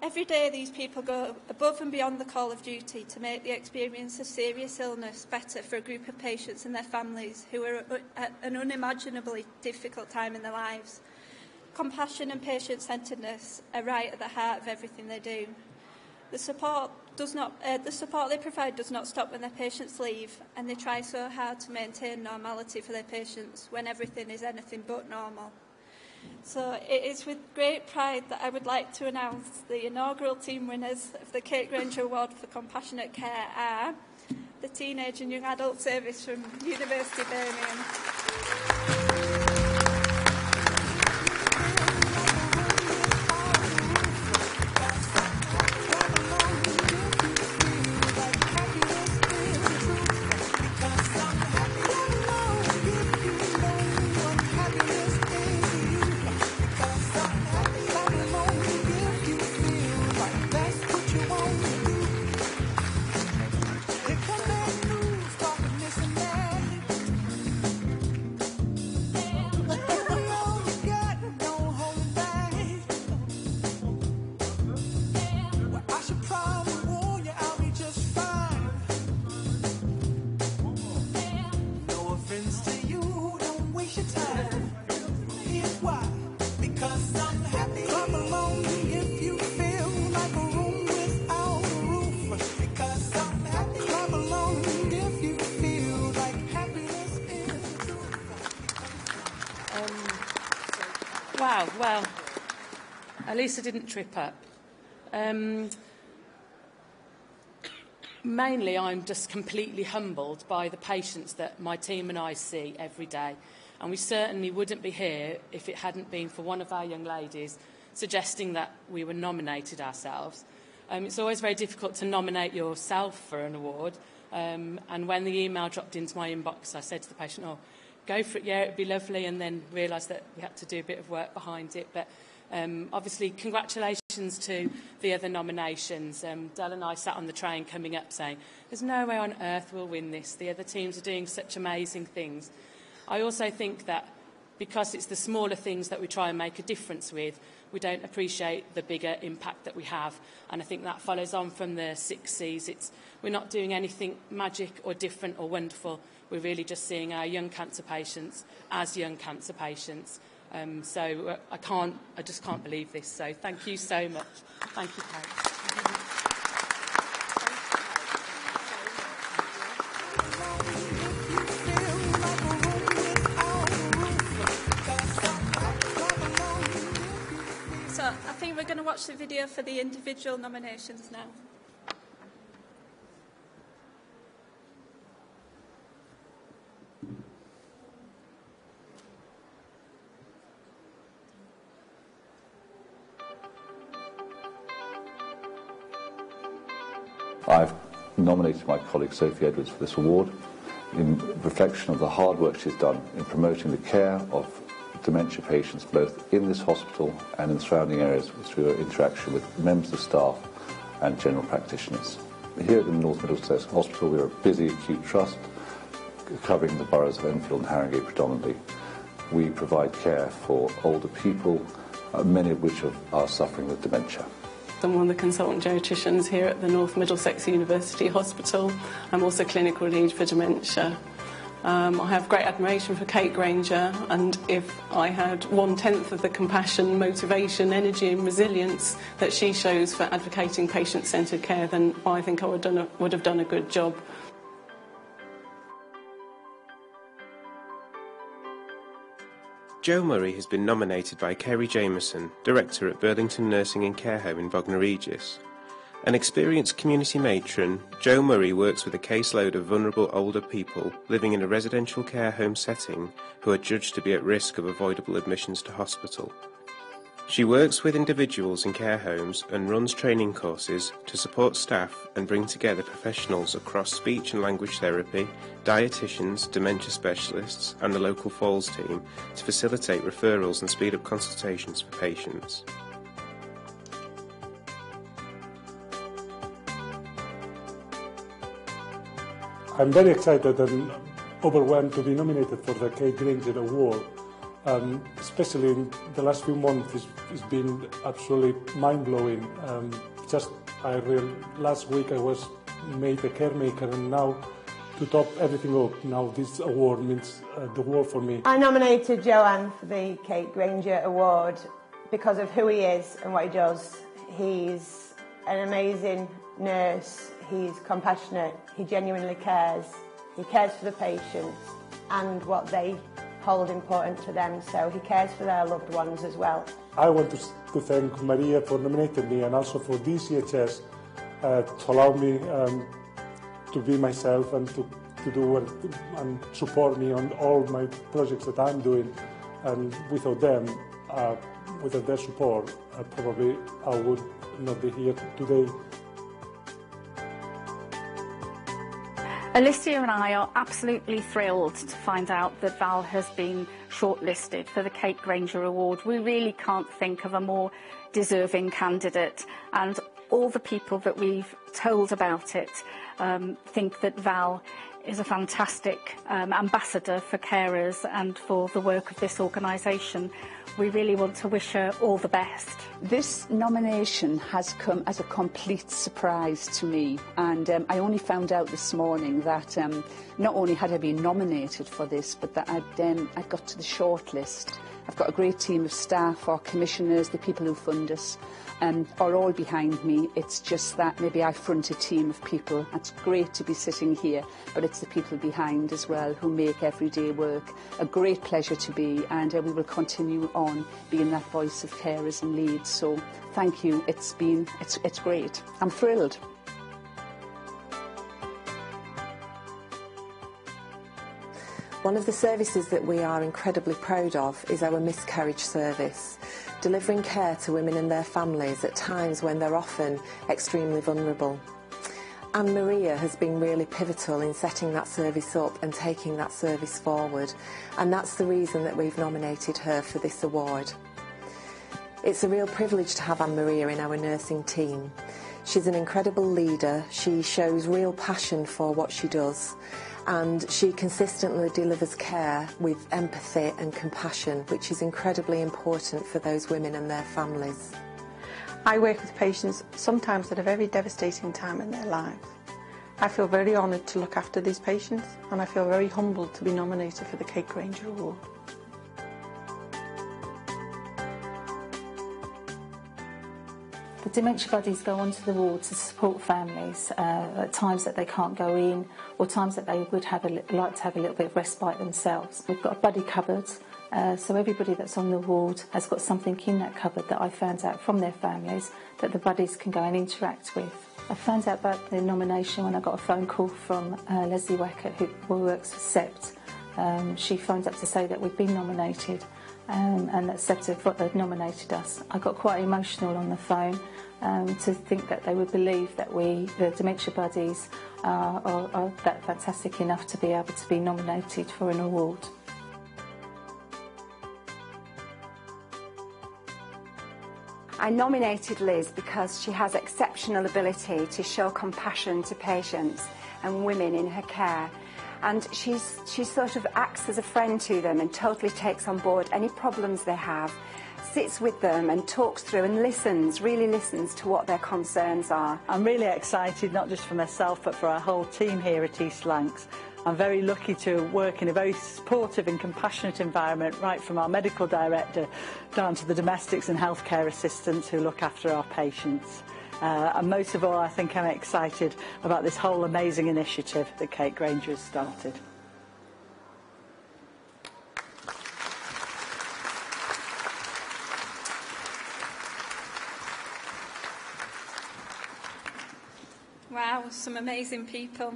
Every day these people go above and beyond the call of duty to make the experience of serious illness better for a group of patients and their families who are at an unimaginably difficult time in their lives. Compassion and patient-centredness are right at the heart of everything they do. The support the support they provide does not stop when their patients leave, and they try so hard to maintain normality for their patients when everything is anything but normal. So it is with great pride that I would like to announce the inaugural team winners of the Kate Granger Award for Compassionate Care are the Teenage and Young Adult Service from University of Birmingham. Wow, well, at least I didn't trip up. Mainly, I'm just completely humbled by the patients that my team and I see every day. And we certainly wouldn't be here if it hadn't been for one of our young ladies suggesting that we were nominated ourselves. It's always very difficult to nominate yourself for an award. And when the email dropped into my inbox, I said to the patient, oh, go for it, yeah, it'd be lovely, and then realised that we had to do a bit of work behind it. But obviously, congratulations to the other nominations. Del and I sat on the train coming up saying, there's no way on earth we'll win this. The other teams are doing such amazing things. I also think that because it's the smaller things that we try and make a difference with, we don't appreciate the bigger impact that we have. And I think that follows on from the 6 Cs. We're not doing anything magic or different or wonderful. We're really just seeing our young cancer patients as young cancer patients. So I just can't believe this. So thank you so much. Thank you, Kate. So I think we're going to watch the video for the individual nominations now. I've nominated my colleague Sophie Edwards for this award in reflection of the hard work she's done in promoting the care of dementia patients both in this hospital and in the surrounding areas through her interaction with members of staff and general practitioners. Here at the North Middlesex Hospital we are a busy acute trust covering the boroughs of Enfield and Harrogate predominantly. We provide care for older people, many of which are suffering with dementia. I'm one of the consultant geriatricians here at the North Middlesex University Hospital. I'm also clinical lead for dementia. I have great admiration for Kate Granger, and if I had 1/10 of the compassion, motivation, energy and resilience that she shows for advocating patient-centred care, then I think I would have done a good job. Jo Murray has been nominated by Kerry Jameson, Director at Burlington Nursing and Care Home in Bognor Regis. An experienced community matron, Jo Murray works with a caseload of vulnerable older people living in a residential care home setting who are judged to be at risk of avoidable admissions to hospital. She works with individuals in care homes and runs training courses to support staff and bring together professionals across speech and language therapy, dietitians, dementia specialists and the local Falls team to facilitate referrals and speed up consultations for patients. I'm very excited and overwhelmed to be nominated for the Kate Granger Award. Especially in the last few months, it's been absolutely mind-blowing. Last week I was made a caremaker, and now to top everything up, now this award means the world for me. I nominated Joanne for the Kate Granger Award because of who he is and what he does. He's an amazing nurse, he's compassionate, he genuinely cares. He cares for the patients and what they hold important to them, so he cares for their loved ones as well. I want to thank Maria for nominating me and also for DCHS to allow me to be myself and to do and support me on all my projects that I'm doing. And without them, without their support, probably I would not be here today. Alicia and I are absolutely thrilled to find out that Val has been shortlisted for the Kate Granger Award. We really can't think of a more deserving candidate, and all the people that we've told about it think that Val is a fantastic ambassador for carers and for the work of this organisation. We really want to wish her all the best. This nomination has come as a complete surprise to me, and I only found out this morning that not only had I been nominated for this, but that I'd got to the shortlist. I've got a great team of staff, our commissioners, the people who fund us, are all behind me. It's just that maybe I front a team of people. It's great to be sitting here, but it's the people behind as well who make everyday work a great pleasure to be, and we will continue on being that voice of carers and leads. So thank you. It's great. I'm thrilled. One of the services that we are incredibly proud of is our miscarriage service, delivering care to women and their families at times when they're often extremely vulnerable. Anne Maria has been really pivotal in setting that service up and taking that service forward, and that's the reason that we've nominated her for this award. It's a real privilege to have Anne Maria in our nursing team. She's an incredible leader, she shows real passion for what she does, and she consistently delivers care with empathy and compassion, which is incredibly important for those women and their families. I work with patients sometimes at a very devastating time in their lives. I feel very honoured to look after these patients, and I feel very humbled to be nominated for the Kate Granger Award. The dementia buddies go onto the ward to support families at times that they can't go in, or times that they would like to have a little bit of respite themselves. We've got a buddy cupboard, so everybody that's on the ward has got something in that cupboard that I found out from their families that the buddies can go and interact with. I found out about the nomination when I got a phone call from Leslie Weckett, who works for SEPT. She phoned up to say that we'd been nominated, and that SEPT had nominated us. I got quite emotional on the phone to think that they would believe that the dementia buddies, are that fantastic enough to be able to be nominated for an award. I nominated Liz because she has exceptional ability to show compassion to patients and women in her care. And she sort of acts as a friend to them and totally takes on board any problems they have, sits with them and talks through and really listens to what their concerns are. I'm really excited, not just for myself, but for our whole team here at East Lancs. I'm very lucky to work in a very supportive and compassionate environment, right from our medical director down to the domestics and healthcare assistants who look after our patients. And most of all, I think I'm excited about this whole amazing initiative that Kate Granger has started. Wow, some amazing people.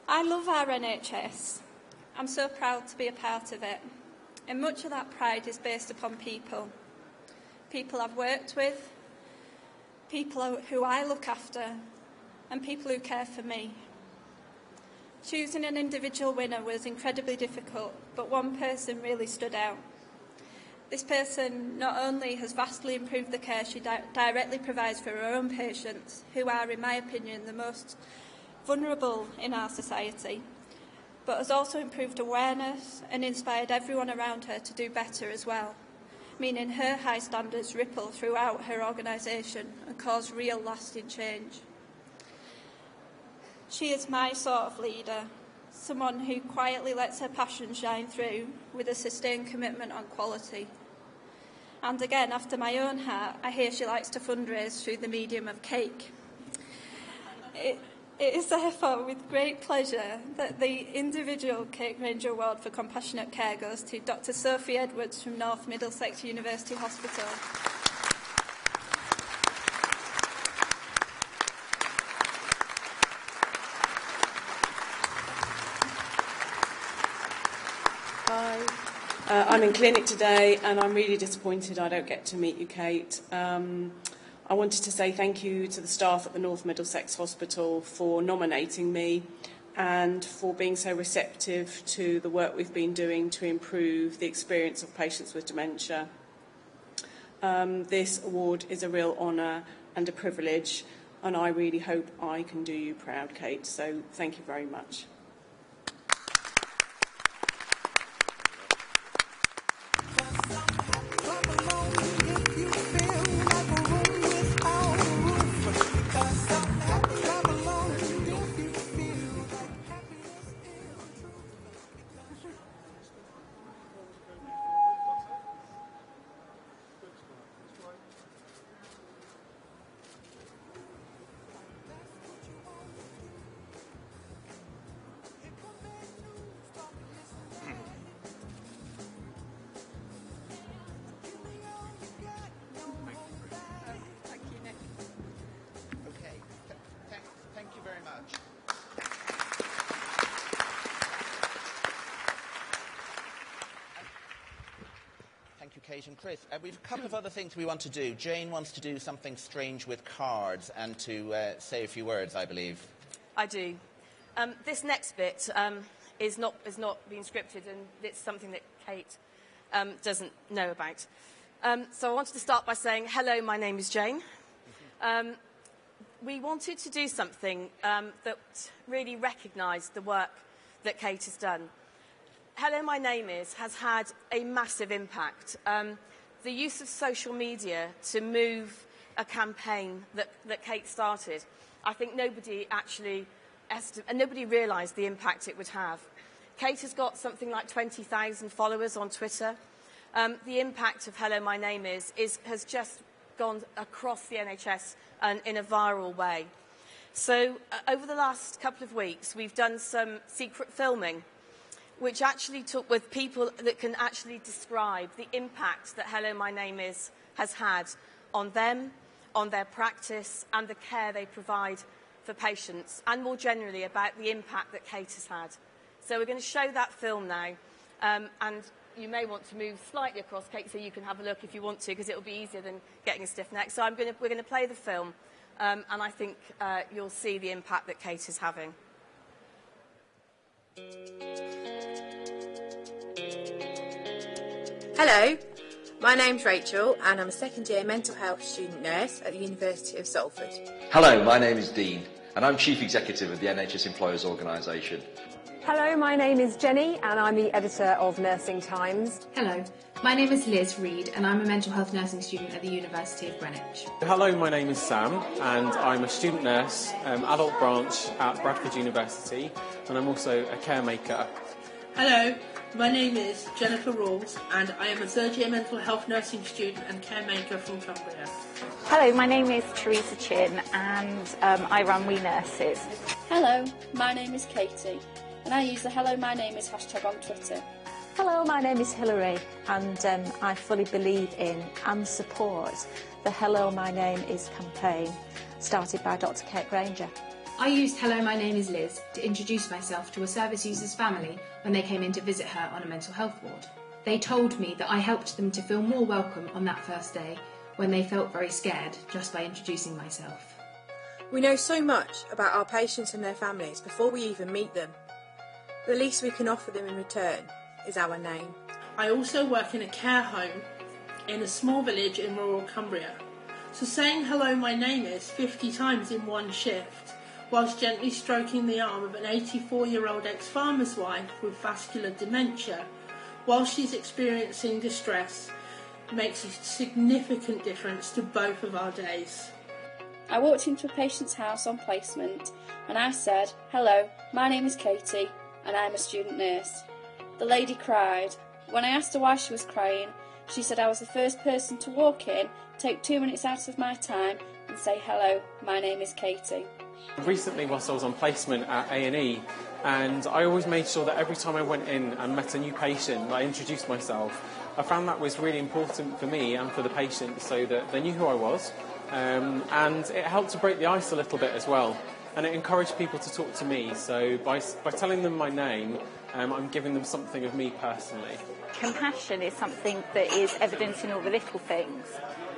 I love our NHS. I'm so proud to be a part of it. And much of that pride is based upon people. People I've worked with, people who I look after, and people who care for me. Choosing an individual winner was incredibly difficult, but one person really stood out. This person not only has vastly improved the care she directly provides for her own patients, who are, in my opinion, the most vulnerable in our society, but has also improved awareness and inspired everyone around her to do better as well, meaning her high standards ripple throughout her organisation and cause real lasting change. She is my sort of leader, someone who quietly lets her passion shine through with a sustained commitment on quality. And again, after my own heart, I hear she likes to fundraise through the medium of cake. It is therefore with great pleasure that the individual Kate Granger Award for Compassionate Care goes to Dr. Sophie Edwards from North Middlesex University Hospital. Hi. I'm in clinic today and I'm really disappointed I don't get to meet you, Kate. I wanted to say thank you to the staff at the North Middlesex Hospital for nominating me and for being so receptive to the work we've been doing to improve the experience of patients with dementia. This award is a real honour and a privilege, and I really hope I can do you proud, Kate, so thank you very much. Thank you, Kate and Chris. We've a couple of other things we want to do. Jane wants to do something strange with cards and to say a few words, I believe. I do. This next bit is not being scripted, and it's something that Kate doesn't know about. So I wanted to start by saying, hello, my name is Jane. We wanted to do something that really recognised the work that Kate has done. Hello, my name is has had a massive impact. The use of social media to move a campaign that Kate started, I think nobody realised the impact it would have. Kate has got something like 20,000 followers on Twitter. The impact of Hello, my name is has just gone across the NHS and in a viral way. So over the last couple of weeks, we've done some secret filming, which actually took with people that can actually describe the impact that Hello, my name is has had on them, on their practice, and the care they provide for patients, and more generally about the impact that Kate has had. So we're going to show that film now, and you may want to move slightly across, Kate, so you can have a look if you want to, because it will be easier than getting a stiff neck. So we're going to play the film, and I think you'll see the impact that Kate is having. Hello, my name's Rachel and I'm a second year mental health student nurse at the University of Salford. Hello, my name is Dean and I'm Chief Executive of the NHS Employers Organisation. Hello, my name is Jenny and I'm the editor of Nursing Times. Hello, my name is Liz Reed and I'm a mental health nursing student at the University of Greenwich. Hello, my name is Sam and I'm a student nurse, adult branch at Bradford University, and I'm also a caremaker. Hello, my name is Jennifer Rawls and I am a third year mental health nursing student and caremaker from Cumbria. Hello, my name is Teresa Chin and I run We Nurses. Hello, my name is Katie and I use the Hello My Name Is hashtag on Twitter. Hello, my name is Hilary and I fully believe in and support the Hello My Name Is campaign started by Dr. Kate Granger. I used Hello, my name is Liz to introduce myself to a service user's family when they came in to visit her on a mental health ward. They told me that I helped them to feel more welcome on that first day when they felt very scared just by introducing myself. We know so much about our patients and their families before we even meet them. The least we can offer them in return is our name. I also work in a care home in a small village in rural Cumbria. So saying hello my name is 50 times in one shift, whilst gently stroking the arm of an 84-year-old ex-farmer's wife with vascular dementia, while she's experiencing distress, makes a significant difference to both of our days. I walked into a patient's house on placement and I said, hello, my name is Katie and I'm a student nurse. The lady cried. When I asked her why she was crying, she said I was the first person to walk in, take 2 minutes out of my time and say, hello, my name is Katie. Recently, whilst I was on placement at A&E, and I always made sure that every time I went in and met a new patient, I introduced myself. I found that was really important for me and for the patient, so that they knew who I was, and it helped to break the ice a little bit as well. And it encouraged people to talk to me, so by telling them my name, I'm giving them something of me personally. Compassion is something that is evident in all the little things,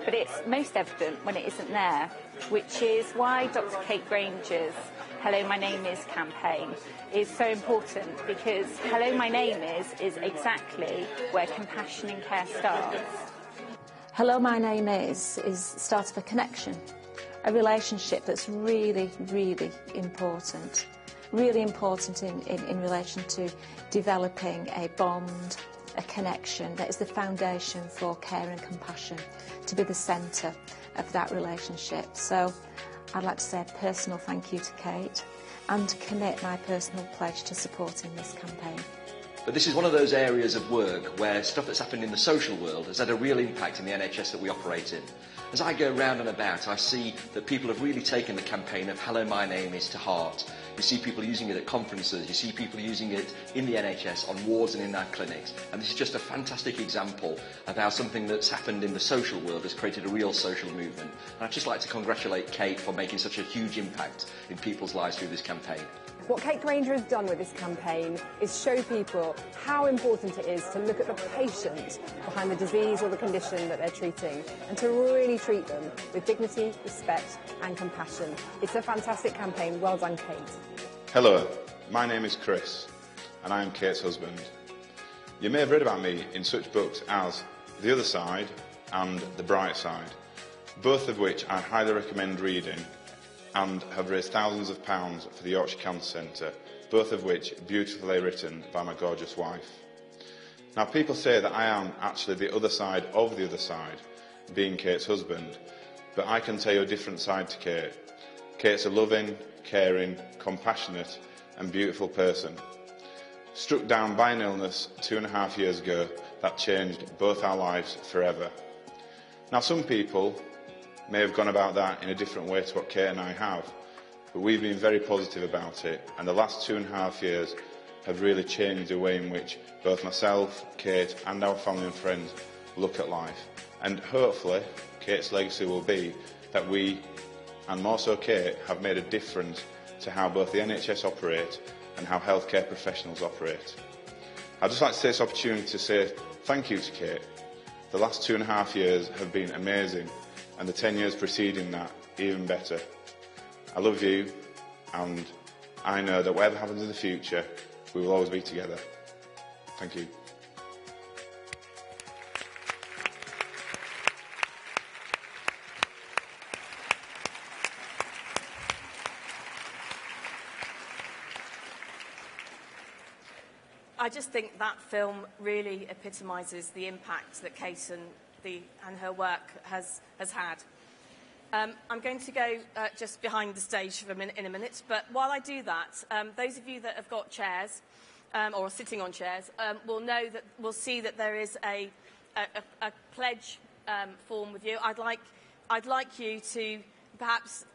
but it's most evident when it isn't there, which is why Dr. Kate Granger's Hello, My Name Is campaign is so important, because Hello, My Name is exactly where compassion and care starts. Hello, My Name is the start of a connection, a relationship that's really, really important. Really important in relation to developing a bond, a connection that is the foundation for care and compassion, to be the centre of that relationship. So I'd like to say a personal thank you to Kate and to commit my personal pledge to supporting this campaign. But this is one of those areas of work where stuff that's happened in the social world has had a real impact in the NHS that we operate in. As I go round and about, I see that people have really taken the campaign of Hello, My Name Is to heart. You see people using it at conferences, you see people using it in the NHS, on wards and in our clinics. And this is just a fantastic example of how something that's happened in the social world has created a real social movement. And I'd just like to congratulate Kate for making such a huge impact in people's lives through this campaign. What Kate Granger has done with this campaign is show people how important it is to look at the patient behind the disease or the condition that they're treating, and to really treat them with dignity, respect and compassion. It's a fantastic campaign. Well done, Kate. Hello, my name is Chris and I am Kate's husband. You may have read about me in such books as The Other Side and The Bright Side, both of which I highly recommend reading, and have raised thousands of pounds for the Yorkshire Cancer Centre, both of which beautifully written by my gorgeous wife. Now, people say that I am actually the other side of the other side, being Kate's husband, but I can tell you a different side to Kate. Kate's a loving, caring, compassionate and beautiful person. Struck down by an illness 2.5 years ago that changed both our lives forever. Now, some people may have gone about that in a different way to what Kate and I have, but we've been very positive about it, and the last 2.5 years have really changed the way in which both myself, Kate and our family and friends look at life. And hopefully Kate's legacy will be that we, and more so Kate, have made a difference to how both the NHS operate and how healthcare professionals operate. I'd just like to take this opportunity to say thank you to Kate. The last 2.5 years have been amazing, and the 10 years preceding that even better. I love you, and I know that whatever happens in the future, we will always be together. Thank you. I just think that film really epitomises the impact that Kate and her work has had. I'm going to go just behind the stage for in a minute, but while I do that, those of you that have got chairs or are sitting on chairs will see that there is a pledge form with you. I'd like you to perhaps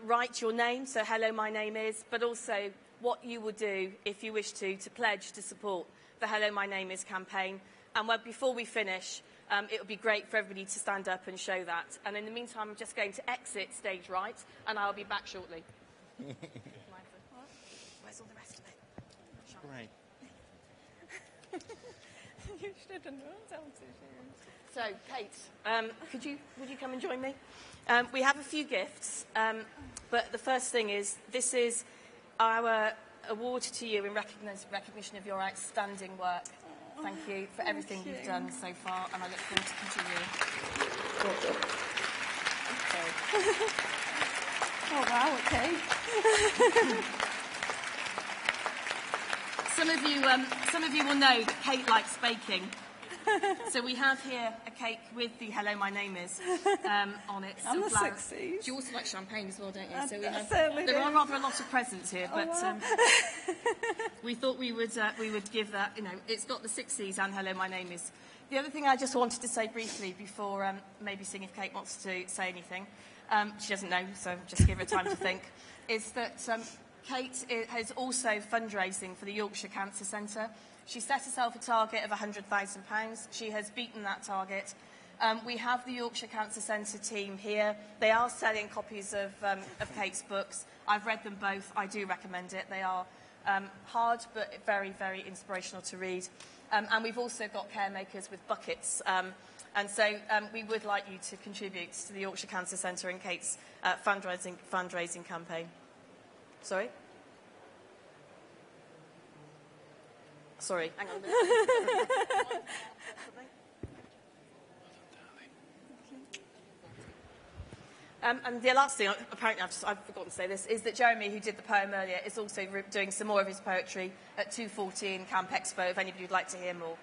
write your name, so hello, my name is, but also what you would do if you wish to pledge to support the Hello, My Name Is campaign. And before we finish, it would be great for everybody to stand up and show that. And in the meantime, I'm just going to exit stage right, and I'll be back shortly. Where's all the rest of it? Great. You should have known how to. So, Kate, would you come and join me? We have a few gifts, but the first thing is, this is our award to you in recognition of your outstanding work. Thank you for everything you've done so far, and I look forward to continuing. Oh, wow, okay. Some of you will know that Kate likes baking. So we have here a cake with the Hello, My Name Is on it. And the 60s. You also like champagne as well, don't you? So there are rather a lot of presents here, but we thought we would give that. It's got the 60s and Hello, My Name Is. The other thing I just wanted to say briefly before maybe seeing if Kate wants to say anything. she doesn't know, so just give her time to think, is that Kate is also fundraising for the Yorkshire Cancer Centre. She set herself a target of £100,000. She has beaten that target. We have the Yorkshire Cancer Centre team here. They are selling copies of Kate's books. I've read them both. I do recommend it. They are hard, but very, very inspirational to read. And we've also got caremakers with buckets. And so we would like you to contribute to the Yorkshire Cancer Centre and Kate's fundraising campaign. Sorry? Sorry, hang on a minute. And the last thing, apparently I've forgotten to say this, is that Jeremy, who did the poem earlier, is also doing some more of his poetry at 2:14 Camp Expo, if anybody would like to hear more.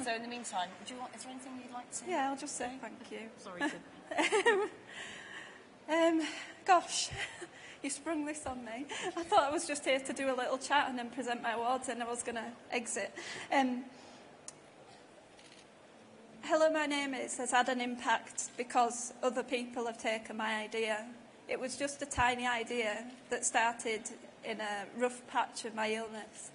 So in the meantime, is there anything you'd like to... Yeah, I'll just say thank you. Sorry to... Gosh, you sprung this on me. I thought I was just here to do a little chat and then present my awards, and I was going to exit. Hello, my name has had an impact because other people have taken my idea. It was just a tiny idea that started in a rough patch of my illness.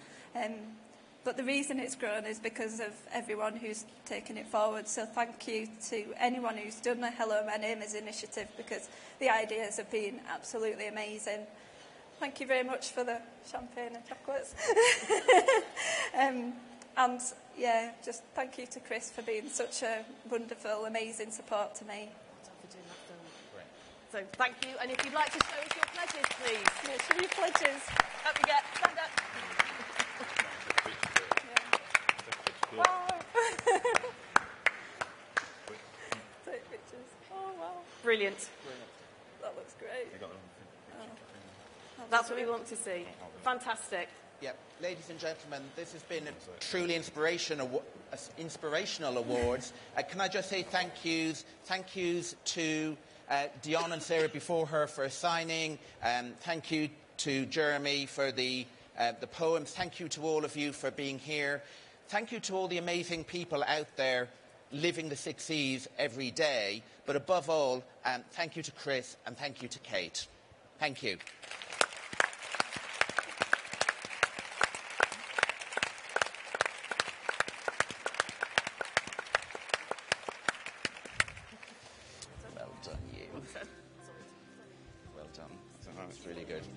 But the reason it's grown is because of everyone who's taken it forward. So thank you to anyone who's done the Hello, My Name Is initiative, because the ideas have been absolutely amazing. Thank you very much for the champagne and chocolates. And yeah, just thank you to Chris for being such a wonderful, amazing support to me. So thank you. And if you'd like to show us your pledges, please. Yeah, show your pledges. Up you get. Stand up. Wow. Take pictures. Oh, wow. Brilliant. That looks great. That's what we want to see. Fantastic. Yep. Ladies and gentlemen, this has been a truly inspirational awards. Can I just say thank yous to Dion and Sarah before her for signing. Thank you to Jeremy for the poems. Thank you to all of you for being here. Thank you to all the amazing people out there living the 6 E's every day. But above all, thank you to Chris and thank you to Kate. Thank you. Well done, you. Well done. That's really good.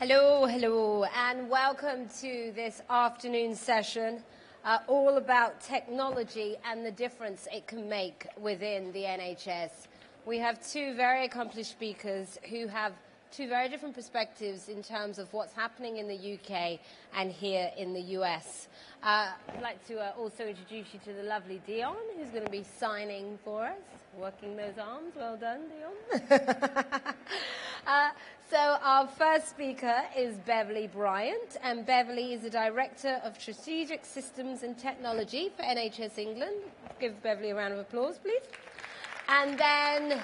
Hello, hello, and welcome to this afternoon session all about technology and the difference it can make within the NHS. We have two very accomplished speakers who have two very different perspectives in terms of what's happening in the UK and here in the US. I'd like to also introduce you to the lovely Dion, who's going to be signing for us, working those arms. Well done, Dion. So our first speaker is Beverly Bryant, and Beverly is the Director of Strategic Systems and Technology for NHS England. Give Beverly a round of applause, please. And then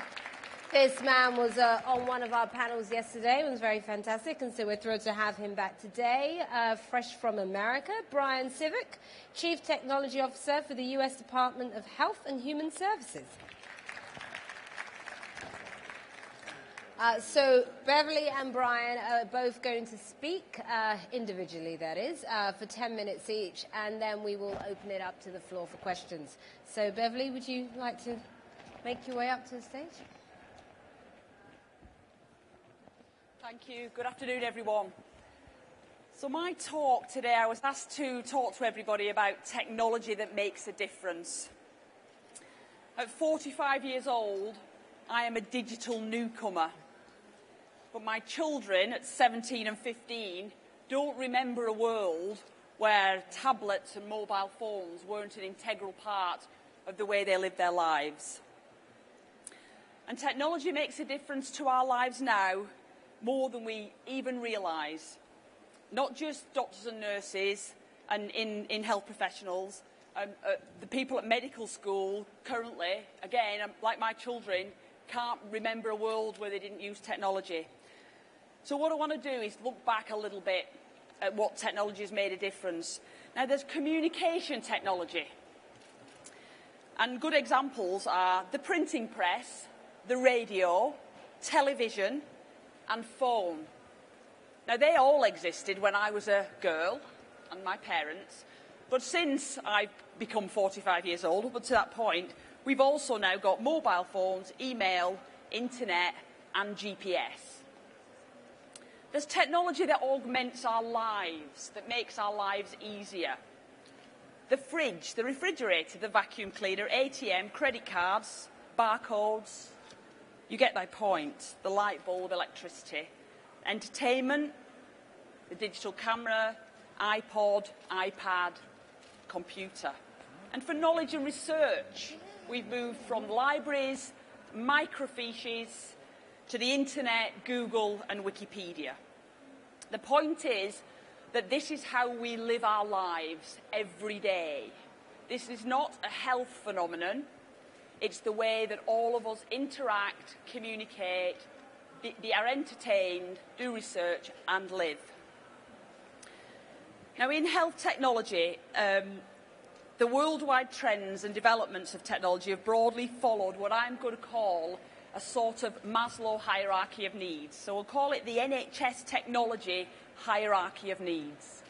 this man was on one of our panels yesterday. It was very fantastic, and so we're thrilled to have him back today, fresh from America. Brian Civic, Chief Technology Officer for the US Department of Health and Human Services. So Beverly and Brian are both going to speak, individually that is, for 10 minutes each, and then we will open it up to the floor for questions. So Beverly, would you like to make your way up to the stage? Thank you. Good afternoon, everyone. So my talk today, I was asked to talk to everybody about technology that makes a difference. At 45 years old, I am a digital newcomer. But my children at 17 and 15 don't remember a world where tablets and mobile phones weren't an integral part of the way they live their lives. And technology makes a difference to our lives now more than we even realise. Not just doctors and nurses and in health professionals, the people at medical school currently, again, like my children, can't remember a world where they didn't use technology. So what I want to do is look back a little bit at what technology has made a difference. Now, there's communication technology. And good examples are the printing press, the radio, television, and phone. Now, they all existed when I was a girl and my parents. But since I've become 45 years old, up to that point, we've also now got mobile phones, email, internet, and GPS. There's technology that augments our lives, that makes our lives easier. The fridge, the refrigerator, the vacuum cleaner, ATM, credit cards, barcodes. You get my point. The light bulb, electricity. Entertainment, the digital camera, iPod, iPad, computer. And for knowledge and research, we've moved from libraries, microfiches, to the internet, Google, and Wikipedia. The point is that this is how we live our lives every day. This is not a health phenomenon. It's the way that all of us interact, communicate, are entertained, do research, and live. Now, in health technology, the worldwide trends and developments of technology have broadly followed what I'm going to call a sort of Maslow hierarchy of needs. So we'll call it the NHS technology hierarchy of needs.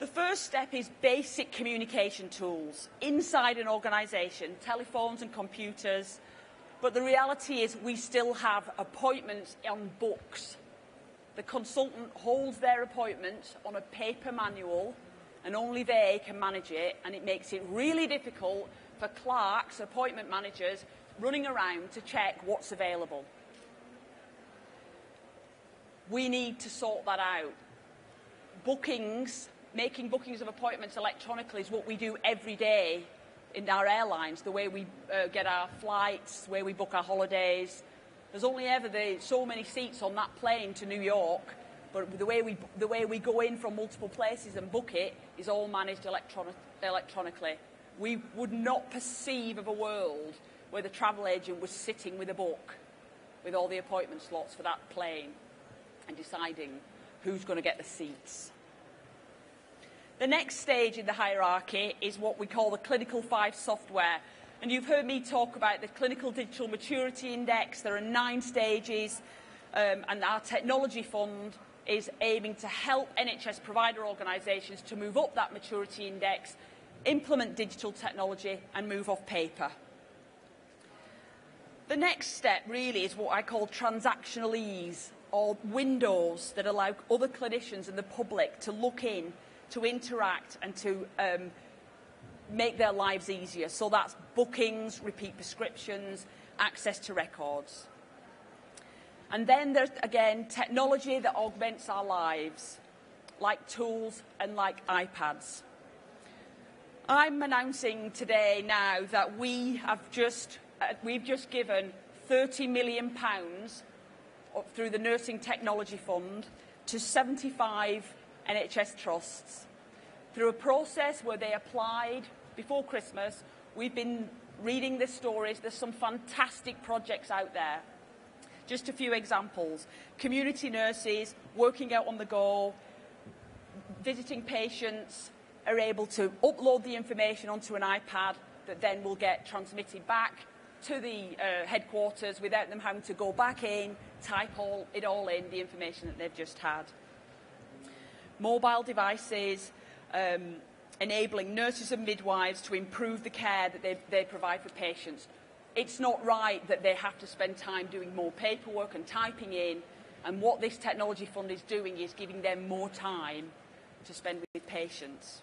The first step is basic communication tools inside an organisation, telephones and computers. But the reality is we still have appointments on books. The consultant holds their appointment on a paper manual and only they can manage it, and it makes it really difficult for clerks, appointment managers, running around to check what's available. We need to sort that out. Making bookings of appointments electronically is what we do every day in our airlines, the way we get our flights, the way we book our holidays. There's only ever so many seats on that plane to New York, but the way we go in from multiple places and book it is all managed electronically. We would not perceive of a world where the travel agent was sitting with a book with all the appointment slots for that plane and deciding who's going to get the seats. The next stage in the hierarchy is what we call the Clinical 5 software. And you've heard me talk about the Clinical Digital Maturity Index. There are 9 stages, and our technology fund is aiming to help NHS provider organisations to move up that maturity index, implement digital technology and move off paper. The next step really is what I call transactional ease, or windows that allow other clinicians and the public to look in, to interact and to make their lives easier. So that's bookings, repeat prescriptions, access to records. And then there's, again, technology that augments our lives, like tools and like iPads. I'm announcing today now that we've just given £30 million through the Nursing Technology Fund to 75 NHS trusts through a process where they applied before Christmas. We've been reading the stories. There's some fantastic projects out there. Just a few examples. Community nurses working out on the go, visiting patients, are able to upload the information onto an iPad that then will get transmitted back to the headquarters without them having to go back in, type it all in, the information that they've just had. Mobile devices, enabling nurses and midwives to improve the care that they provide for patients. It's not right that they have to spend time doing more paperwork and typing in, and what this technology fund is doing is giving them more time to spend with patients.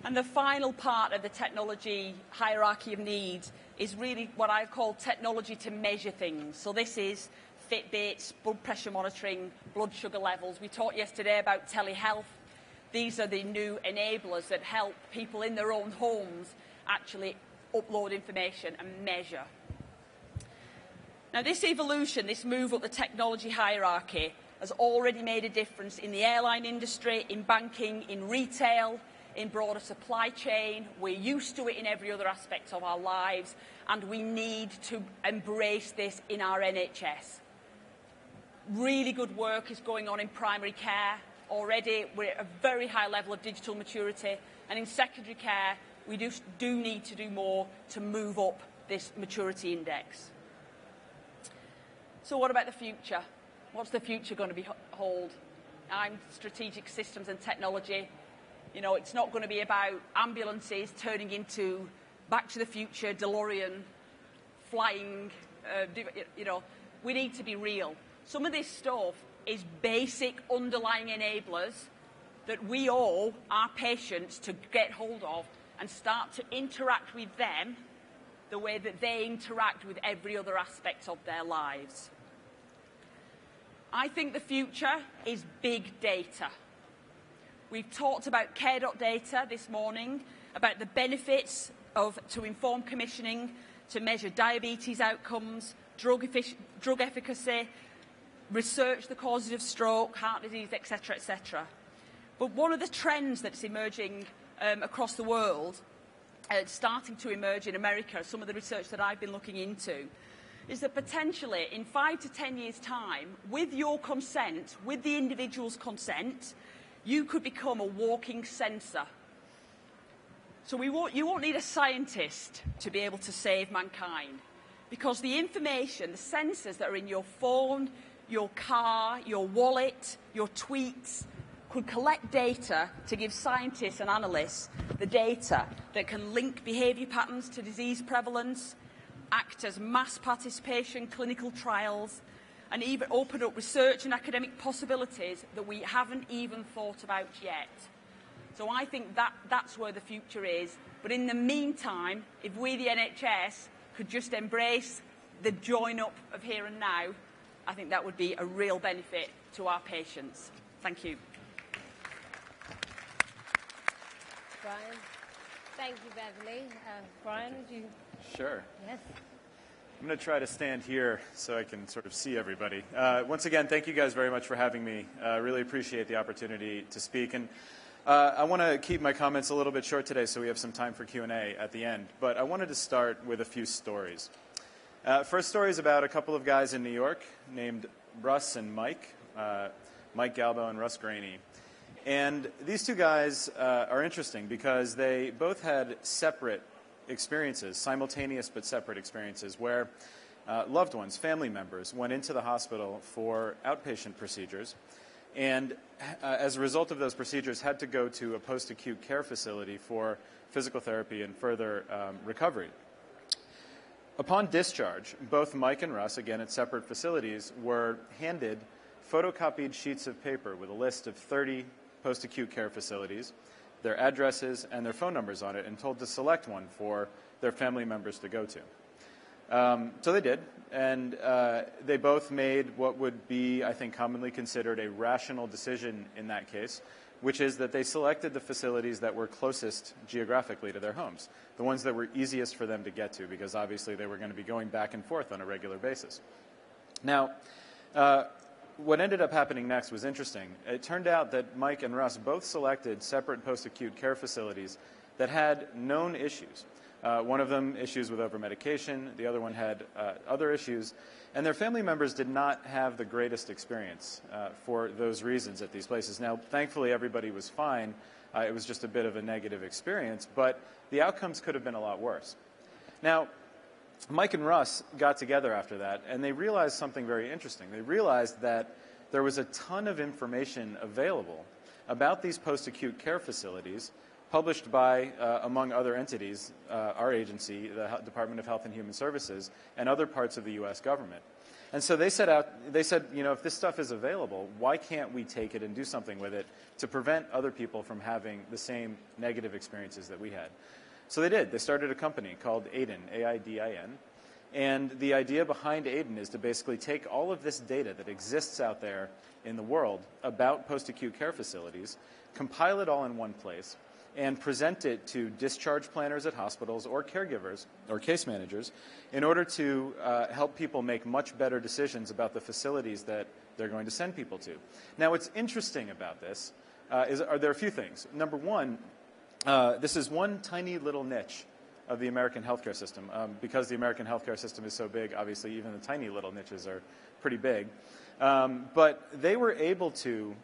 And the final part of the technology hierarchy of needs is really what I call technology to measure things. So this is Fitbits, blood pressure monitoring, blood sugar levels. We talked yesterday about telehealth. These are the new enablers that help people in their own homes actually upload information and measure. Now, this evolution, this move up the technology hierarchy, has already made a difference in the airline industry, in banking, in retail, in broader supply chain. We're used to it in every other aspect of our lives, and we need to embrace this in our NHS. Really good work is going on in primary care. Already we're at a very high level of digital maturity, and in secondary care we do need to do more to move up this maturity index. So what about the future? What's the future going to hold? I'm strategic systems and technology. You know, it's not going to be about ambulances turning into Back to the Future, DeLorean, flying, we need to be real. Some of this stuff is basic underlying enablers that we owe our patients to get hold of and start to interact with them the way that they interact with every other aspect of their lives. I think the future is big data. We've talked about care.data this morning, about the benefits to inform commissioning, to measure diabetes outcomes, drug efficacy, research the causes of stroke, heart disease, etc., etc. But one of the trends that's emerging across the world, starting to emerge in America, some of the research that I've been looking into, is that potentially in 5 to 10 years' time, with your consent, with the individual's consent, you could become a walking sensor. So you won't need a scientist to be able to save mankind, because the information, the sensors that are in your phone, your car, your wallet, your tweets, could collect data to give scientists and analysts the data that can link behaviour patterns to disease prevalence, act as mass participation, clinical trials, and even open up research and academic possibilities that we haven't even thought about yet. So I think that's where the future is. But in the meantime, if we, the NHS, could just embrace the join up of here and now, I think that would be a real benefit to our patients. Thank you. Brian. Thank you, Beverly. Brian, would you? Sure. Yes. I'm going to try to stand here so I can sort of see everybody. Once again, thank you guys very much for having me. I really appreciate the opportunity to speak. And I want to keep my comments a little bit short today so we have some time for Q&A at the end. But I wanted to start with a few stories. First story is about a couple of guys in New York named Russ and Mike, Mike Galbo and Russ Graney. And these two guys are interesting because they both had separate experiences, simultaneous but separate experiences, where loved ones, family members, went into the hospital for outpatient procedures, and as a result of those procedures had to go to a post-acute care facility for physical therapy and further recovery. Upon discharge, both Mike and Russ, again at separate facilities, were handed photocopied sheets of paper with a list of 30 post-acute care facilities, their addresses and their phone numbers on it, and told to select one for their family members to go to. So they did, and they both made what would be, I think, commonly considered a rational decision in that case, which is that they selected the facilities that were closest geographically to their homes, the ones that were easiest for them to get to, because obviously they were going to be going back and forth on a regular basis. Now, what ended up happening next was interesting. It turned out that Mike and Russ both selected separate post-acute care facilities that had known issues. One of them issues with over-medication, the other one had other issues, and their family members did not have the greatest experience for those reasons at these places. Now, thankfully, everybody was fine. It was just a bit of a negative experience, but the outcomes could have been a lot worse. Now, Mike and Russ got together after that, and they realized something very interesting. They realized that there was a ton of information available about these post-acute care facilities published by, among other entities, our agency, the Department of Health and Human Services, and other parts of the U.S. government. And so they said, you know, if this stuff is available, why can't we take it and do something with it to prevent other people from having the same negative experiences that we had? So they did. They started a company called AIDIN, A-I-D-I-N. And the idea behind AIDIN is to basically take all of this data that exists out there in the world about post-acute care facilities, compile it all in one place, and present it to discharge planners at hospitals or caregivers or case managers in order to help people make much better decisions about the facilities that they're going to send people to. Now, what's interesting about this are there are a few things. Number one, this is one tiny little niche of the American healthcare system. Because the American healthcare system is so big, obviously even the tiny little niches are pretty big. But they were able to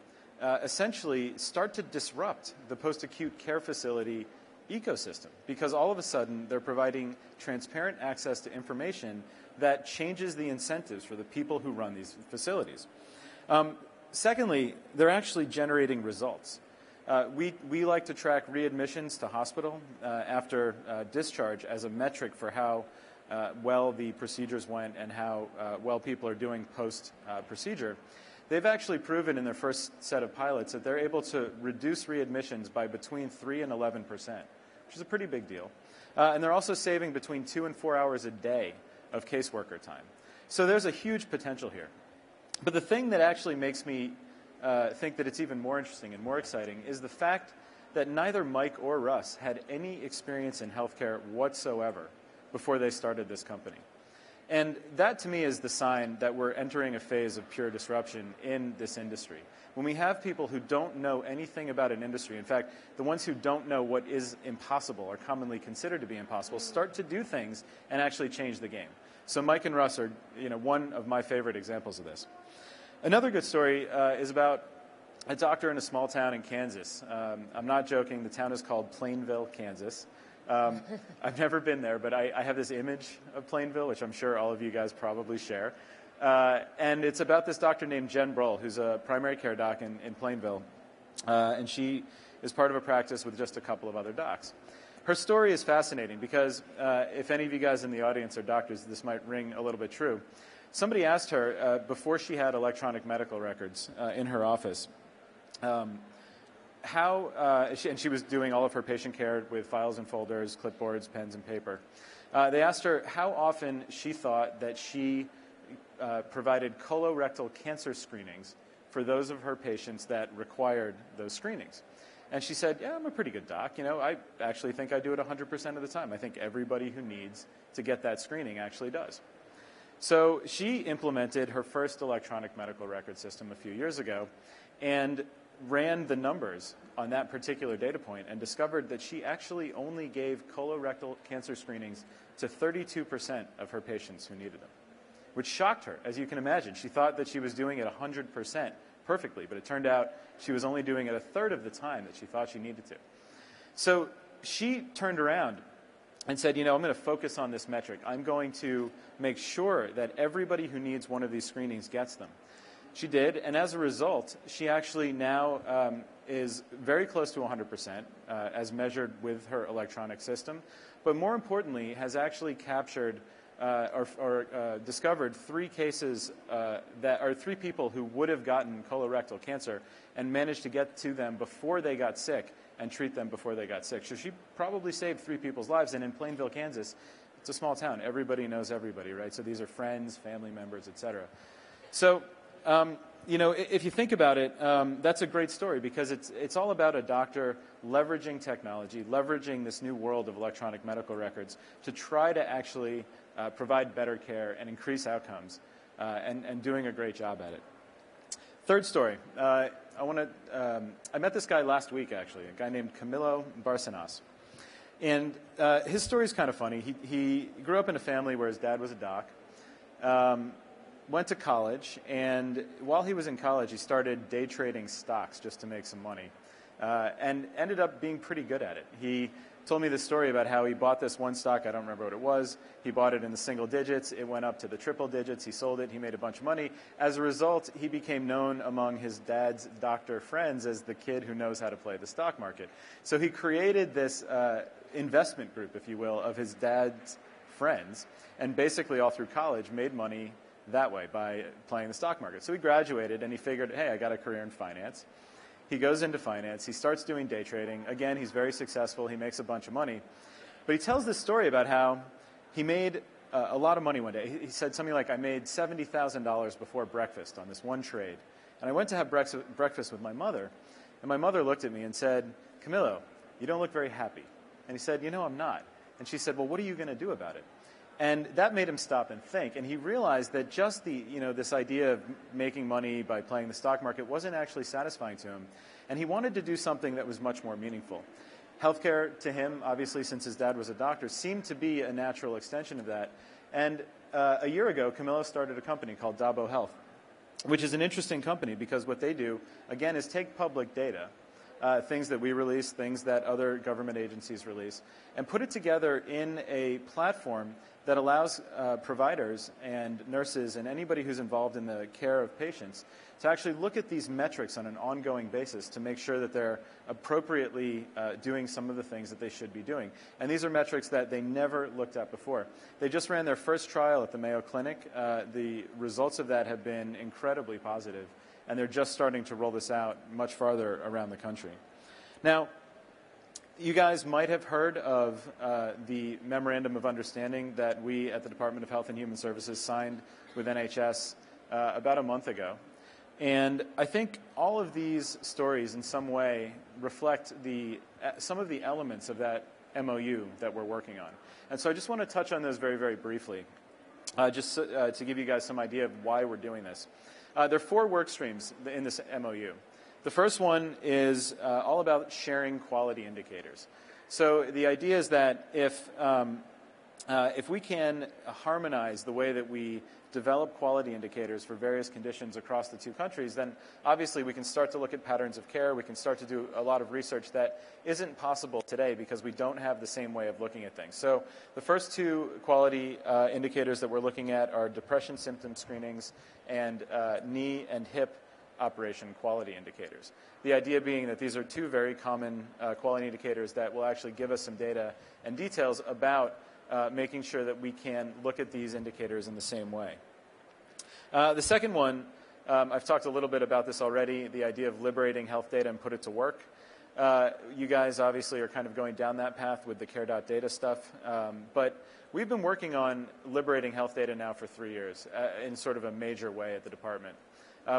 essentially start to disrupt the post-acute care facility ecosystem, because all of a sudden they're providing transparent access to information that changes the incentives for the people who run these facilities. Secondly, they're actually generating results. We like to track readmissions to hospital after discharge as a metric for how well the procedures went and how well people are doing post-procedure. They've actually proven in their first set of pilots that they're able to reduce readmissions by between 3 and 11%, which is a pretty big deal. And they're also saving between 2 and 4 hours a day of caseworker time. So there's a huge potential here. But the thing that actually makes me think that it's even more interesting and more exciting is the fact that neither Mike or Russ had any experience in healthcare whatsoever before they started this company. And that, to me, is the sign that we're entering a phase of pure disruption in this industry. When we have people who don't know anything about an industry, in fact, the ones who don't know what is impossible or commonly considered to be impossible, start to do things and actually change the game. So Mike and Russ are, one of my favorite examples of this. Another good story is about a doctor in a small town in Kansas. I'm not joking. The town is called Plainville, Kansas. I've never been there, but I have this image of Plainville, which I'm sure all of you guys probably share. And it's about this doctor named Jen Broll, who's a primary care doc in Plainville. And she is part of a practice with just a couple of other docs. Her story is fascinating because if any of you guys in the audience are doctors, this might ring a little bit true. Somebody asked her, before she had electronic medical records in her office, and she was doing all of her patient care with files and folders, clipboards, pens, and paper. They asked her how often she thought that she provided colorectal cancer screenings for those of her patients that required those screenings. And she said, yeah, I'm a pretty good doc. I actually think I do it 100% of the time. I think everybody who needs to get that screening actually does. So she implemented her first electronic medical record system a few years ago and ran the numbers on that particular data point and discovered that she actually only gave colorectal cancer screenings to 32% of her patients who needed them, which shocked her, as you can imagine. She thought that she was doing it 100% perfectly, but it turned out she was only doing it a third of the time that she thought she needed to. So she turned around and said, I'm going to focus on this metric. I'm going to make sure that everybody who needs one of these screenings gets them. She did, and as a result, she actually now is very close to 100% as measured with her electronic system, but more importantly, has actually captured or discovered 3 cases that are 3 people who would have gotten colorectal cancer and managed to get to them before they got sick and treat them before they got sick. So she probably saved 3 people's lives, and in Plainville, Kansas, it's a small town. Everybody knows everybody, right? So these are friends, family members, etc. So, if you think about it, that's a great story because it's all about a doctor leveraging technology, leveraging this new world of electronic medical records to try to actually provide better care and increase outcomes, and doing a great job at it. Third story. I met this guy last week, actually, a guy named Camilo Barcenas. And his story is kind of funny. He grew up in a family where his dad was a doc, went to college, and while he was in college, he started day trading stocks just to make some money, and ended up being pretty good at it. He told me this story about how he bought this one stock. I don't remember what it was. He bought it in the single digits. It went up to the triple digits. He sold it. He made a bunch of money. As a result, he became known among his dad's doctor friends as the kid who knows how to play the stock market. So he created this investment group, if you will, of his dad's friends, and basically all through college made money that way by playing the stock market. So he graduated and he figured, hey, I got a career in finance. He goes into finance. He starts doing day trading. Again, he's very successful. He makes a bunch of money. But he tells this story about how he made a lot of money one day. He said something like, I made $70,000 before breakfast on this one trade. And I went to have breakfast with my mother. And my mother looked at me and said, Camilo, you don't look very happy. And he said, I'm not. And she said, well, what are you going to do about it? And that made him stop and think. And he realized that just this idea of making money by playing the stock market wasn't actually satisfying to him. And he wanted to do something that was much more meaningful. Healthcare to him, obviously, since his dad was a doctor, seemed to be a natural extension of that. And a year ago, Camilo started a company called Dabo Health, which is an interesting company because what they do, again, is take public data, things that we release, things that other government agencies release, and put it together in a platform that allows providers and nurses and anybody who's involved in the care of patients to actually look at these metrics on an ongoing basis to make sure that they're appropriately doing some of the things that they should be doing. And these are metrics that they never looked at before. They just ran their first trial at the Mayo Clinic. The results of that have been incredibly positive, and they're just starting to roll this out much farther around the country. Now, you guys might have heard of the Memorandum of Understanding that we at the Department of Health and Human Services signed with NHS about a month ago. And I think all of these stories in some way reflect some of the elements of that MOU that we're working on. And so I just want to touch on those very, very briefly, just to give you guys some idea of why we're doing this. There are 4 work streams in this MOU. The first one is all about sharing quality indicators. So the idea is that if if we can harmonize the way that we develop quality indicators for various conditions across the two countries, then obviously we can start to look at patterns of care. We can start to do a lot of research that isn't possible today because we don't have the same way of looking at things. So the first two quality indicators that we're looking at are depression symptom screenings and knee and hip operation quality indicators. The idea being that these are two very common quality indicators that will actually give us some data and details about making sure that we can look at these indicators in the same way. The second one, I've talked a little bit about this already, the idea of liberating health data and put it to work. You guys obviously are kind of going down that path with the care.data stuff, but we've been working on liberating health data now for 3 years in sort of a major way at the department.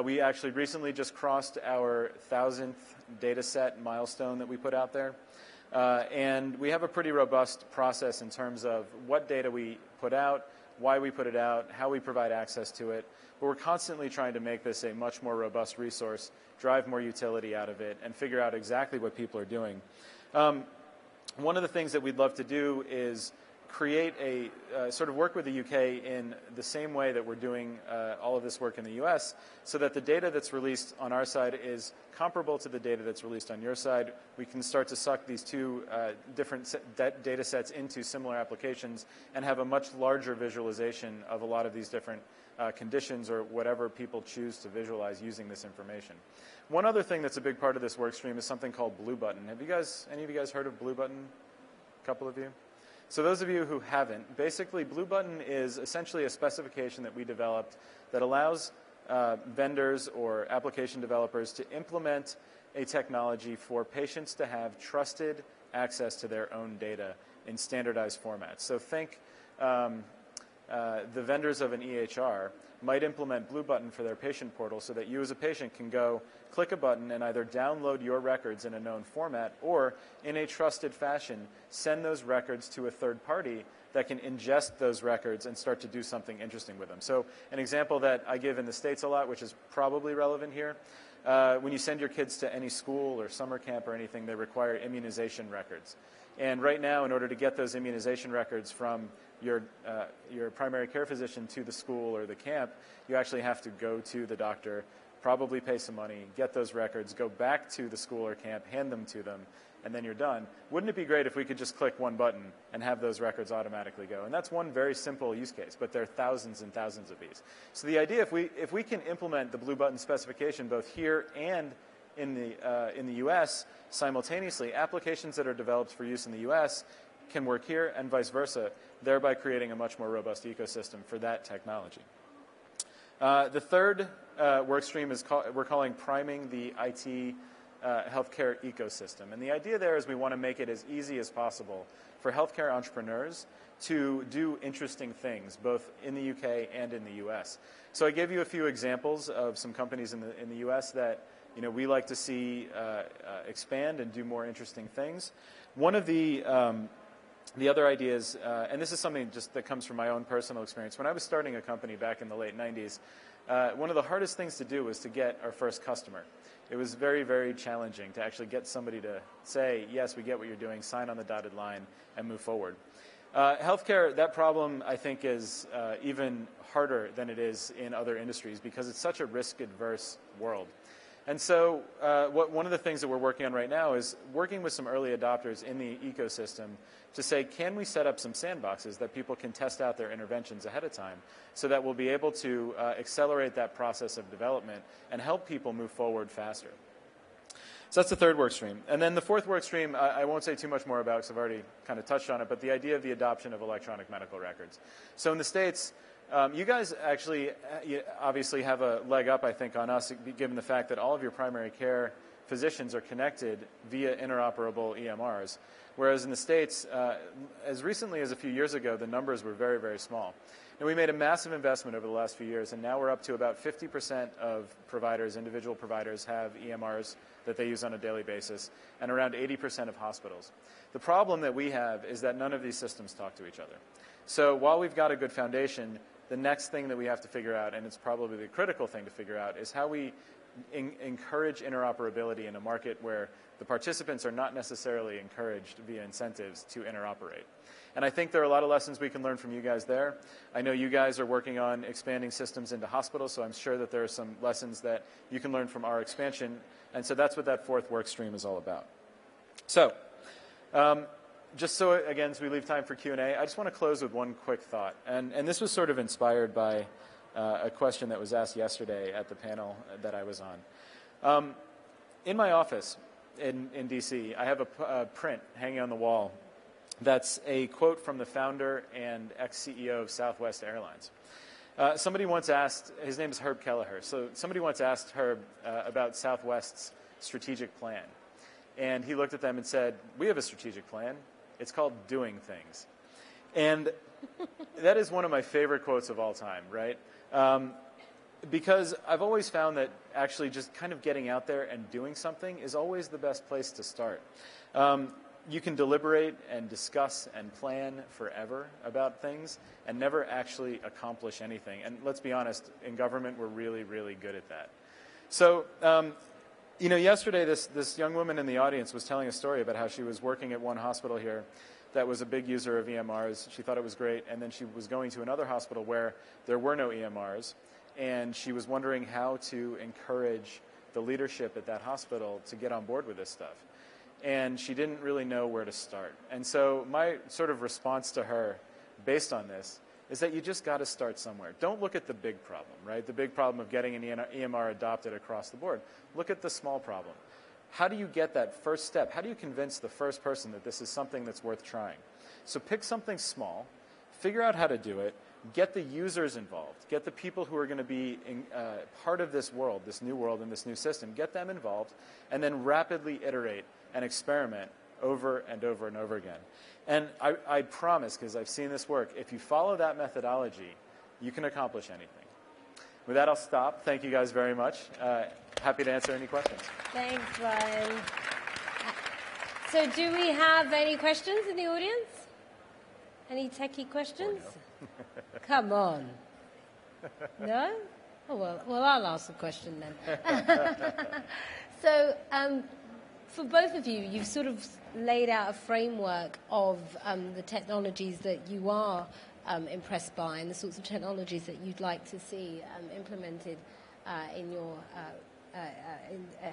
We actually recently just crossed our 1,000th data set milestone that we put out there. And we have a pretty robust process in terms of what data we put out, why we put it out, how we provide access to it. But we're constantly trying to make this a much more robust resource, drive more utility out of it, and figure out exactly what people are doing. One of the things that we'd love to do is create a sort of work with the UK in the same way that we're doing all of this work in the US, so that the data that's released on our side is comparable to the data that's released on your side. We can start to suck these two different data sets into similar applications and have a much larger visualization of a lot of these different conditions or whatever people choose to visualize using this information. One other thing that's a big part of this work stream is something called Blue Button. Have you guys, any of you guys heard of Blue Button? A couple of you? So those of you who haven't, basically Blue Button is essentially a specification that we developed that allows vendors or application developers to implement a technology for patients to have trusted access to their own data in standardized formats. So think the vendors of an EHR might implement Blue Button for their patient portal so that you as a patient can go click a button and either download your records in a known format or in a trusted fashion send those records to a third party that can ingest those records and start to do something interesting with them. So an example that I give in the States a lot, which is probably relevant here, when you send your kids to any school or summer camp or anything, they require immunization records. And right now, in order to get those immunization records from your primary care physician to the school or the camp, you actually have to go to the doctor, probably pay some money, get those records, go back to the school or camp, hand them to them, and then you're done. Wouldn't it be great if we could just click one button and have those records automatically go? And that's one very simple use case, but there are thousands and thousands of these. So the idea, if we can implement the Blue Button specification both here and in the U.S. simultaneously, applications that are developed for use in the U.S. can work here and vice versa, thereby creating a much more robust ecosystem for that technology. The third work stream is we're calling priming the IT healthcare ecosystem. And the idea there is we want to make it as easy as possible for healthcare entrepreneurs to do interesting things, both in the UK and in the US. So I gave you a few examples of some companies in the US that we like to see expand and do more interesting things. One of the other ideas, and this is something just that comes from my own personal experience, when I was starting a company back in the late 90s, one of the hardest things to do was to get our first customer. It was very, very challenging to actually get somebody to say, yes, we get what you're doing, sign on the dotted line, and move forward. Healthcare, that problem, I think, is even harder than it is in other industries because it's such a risk-adverse world. And so one of the things that we're working on right now is working with some early adopters in the ecosystem to say, can we set up some sandboxes that people can test out their interventions ahead of time so that we'll be able to accelerate that process of development and help people move forward faster. So that's the third work stream. And then the fourth work stream, I won't say too much more about because I've already kind of touched on it, but the idea of the adoption of electronic medical records. So in the States, you guys actually obviously have a leg up, I think, on us, given the fact that all of your primary care physicians are connected via interoperable EMRs, whereas in the States, as recently as a few years ago, the numbers were very, very small. And we made a massive investment over the last few years, and now we're up to about 50% of providers, individual providers, have EMRs that they use on a daily basis, and around 80% of hospitals. The problem that we have is that none of these systems talk to each other. So while we've got a good foundation, the next thing that we have to figure out, and it's probably the critical thing to figure out, is how we encourage interoperability in a market where the participants are not necessarily encouraged via incentives to interoperate. And I think there are a lot of lessons we can learn from you guys there. I know you guys are working on expanding systems into hospitals, so I'm sure that there are some lessons that you can learn from our expansion. And so that's what that fourth work stream is all about. So, just so, again, as we leave time for Q&A, I just want to close with one quick thought. And this was sort of inspired by a question that was asked yesterday at the panel that I was on. In my office in D.C., I have a print hanging on the wall that's a quote from the founder and ex-CEO of Southwest Airlines. Somebody once asked, his name is Herb Kelleher, so somebody once asked Herb about Southwest's strategic plan. And he looked at them and said, "We have a strategic plan. It's called doing things." And that is one of my favorite quotes of all time, right? Because I've always found that actually just kind of getting out there and doing something is always the best place to start. You can deliberate and discuss and plan forever about things and never actually accomplish anything. And let's be honest, in government, we're really, really good at that. So, yesterday this young woman in the audience was telling a story about how she was working at one hospital here that was a big user of EMRs. She thought it was great. And then she was going to another hospital where there were no EMRs. And she was wondering how to encourage the leadership at that hospital to get on board with this stuff. And she didn't really know where to start. And so my sort of response to her, based on this, is that you just got to start somewhere. Don't look at the big problem, right? The big problem of getting an EMR adopted across the board. Look at the small problem. How do you get that first step? How do you convince the first person that this is something that's worth trying? So pick something small, figure out how to do it, get the users involved, get the people who are going to be part of this world, this new world and this new system, get them involved, and then rapidly iterate and experiment over and over and over again. And I promise, because I've seen this work, if you follow that methodology, you can accomplish anything. With that, I'll stop. Thank you guys very much. Happy to answer any questions. Thanks, Brian. So do we have any questions in the audience? Any techie questions? Come on. No? Oh, well, I'll ask the question then. So, for both of you, you've sort of laid out a framework of the technologies that you are impressed by and the sorts of technologies that you'd like to see implemented in your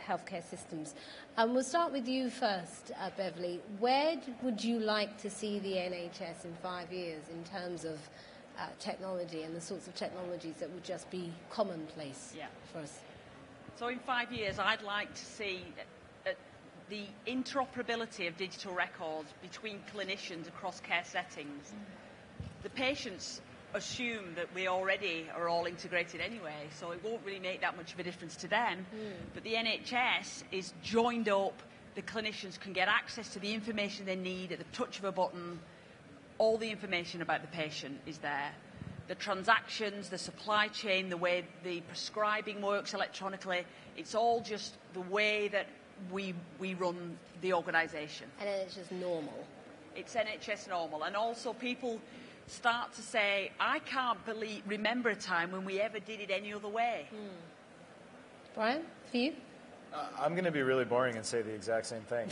healthcare systems. We'll start with you first, Beverly. Where would you like to see the NHS in 5 years in terms of technology and the sorts of technologies that would just be commonplace for us? So in 5 years, I'd like to see the interoperability of digital records between clinicians across care settings. The patients assume that we already are all integrated anyway, so it won't really make that much of a difference to them. But the NHS is joined up. The clinicians can get access to the information they need at the touch of a button. All the information about the patient is there. The transactions, the supply chain, the way the prescribing works electronically, it's all just the way that we run the organisation. And it's just normal. It's NHS normal. And also people start to say, I can't remember a time when we ever did it any other way. Brian, for you? I'm going to be really boring and say the exact same thing.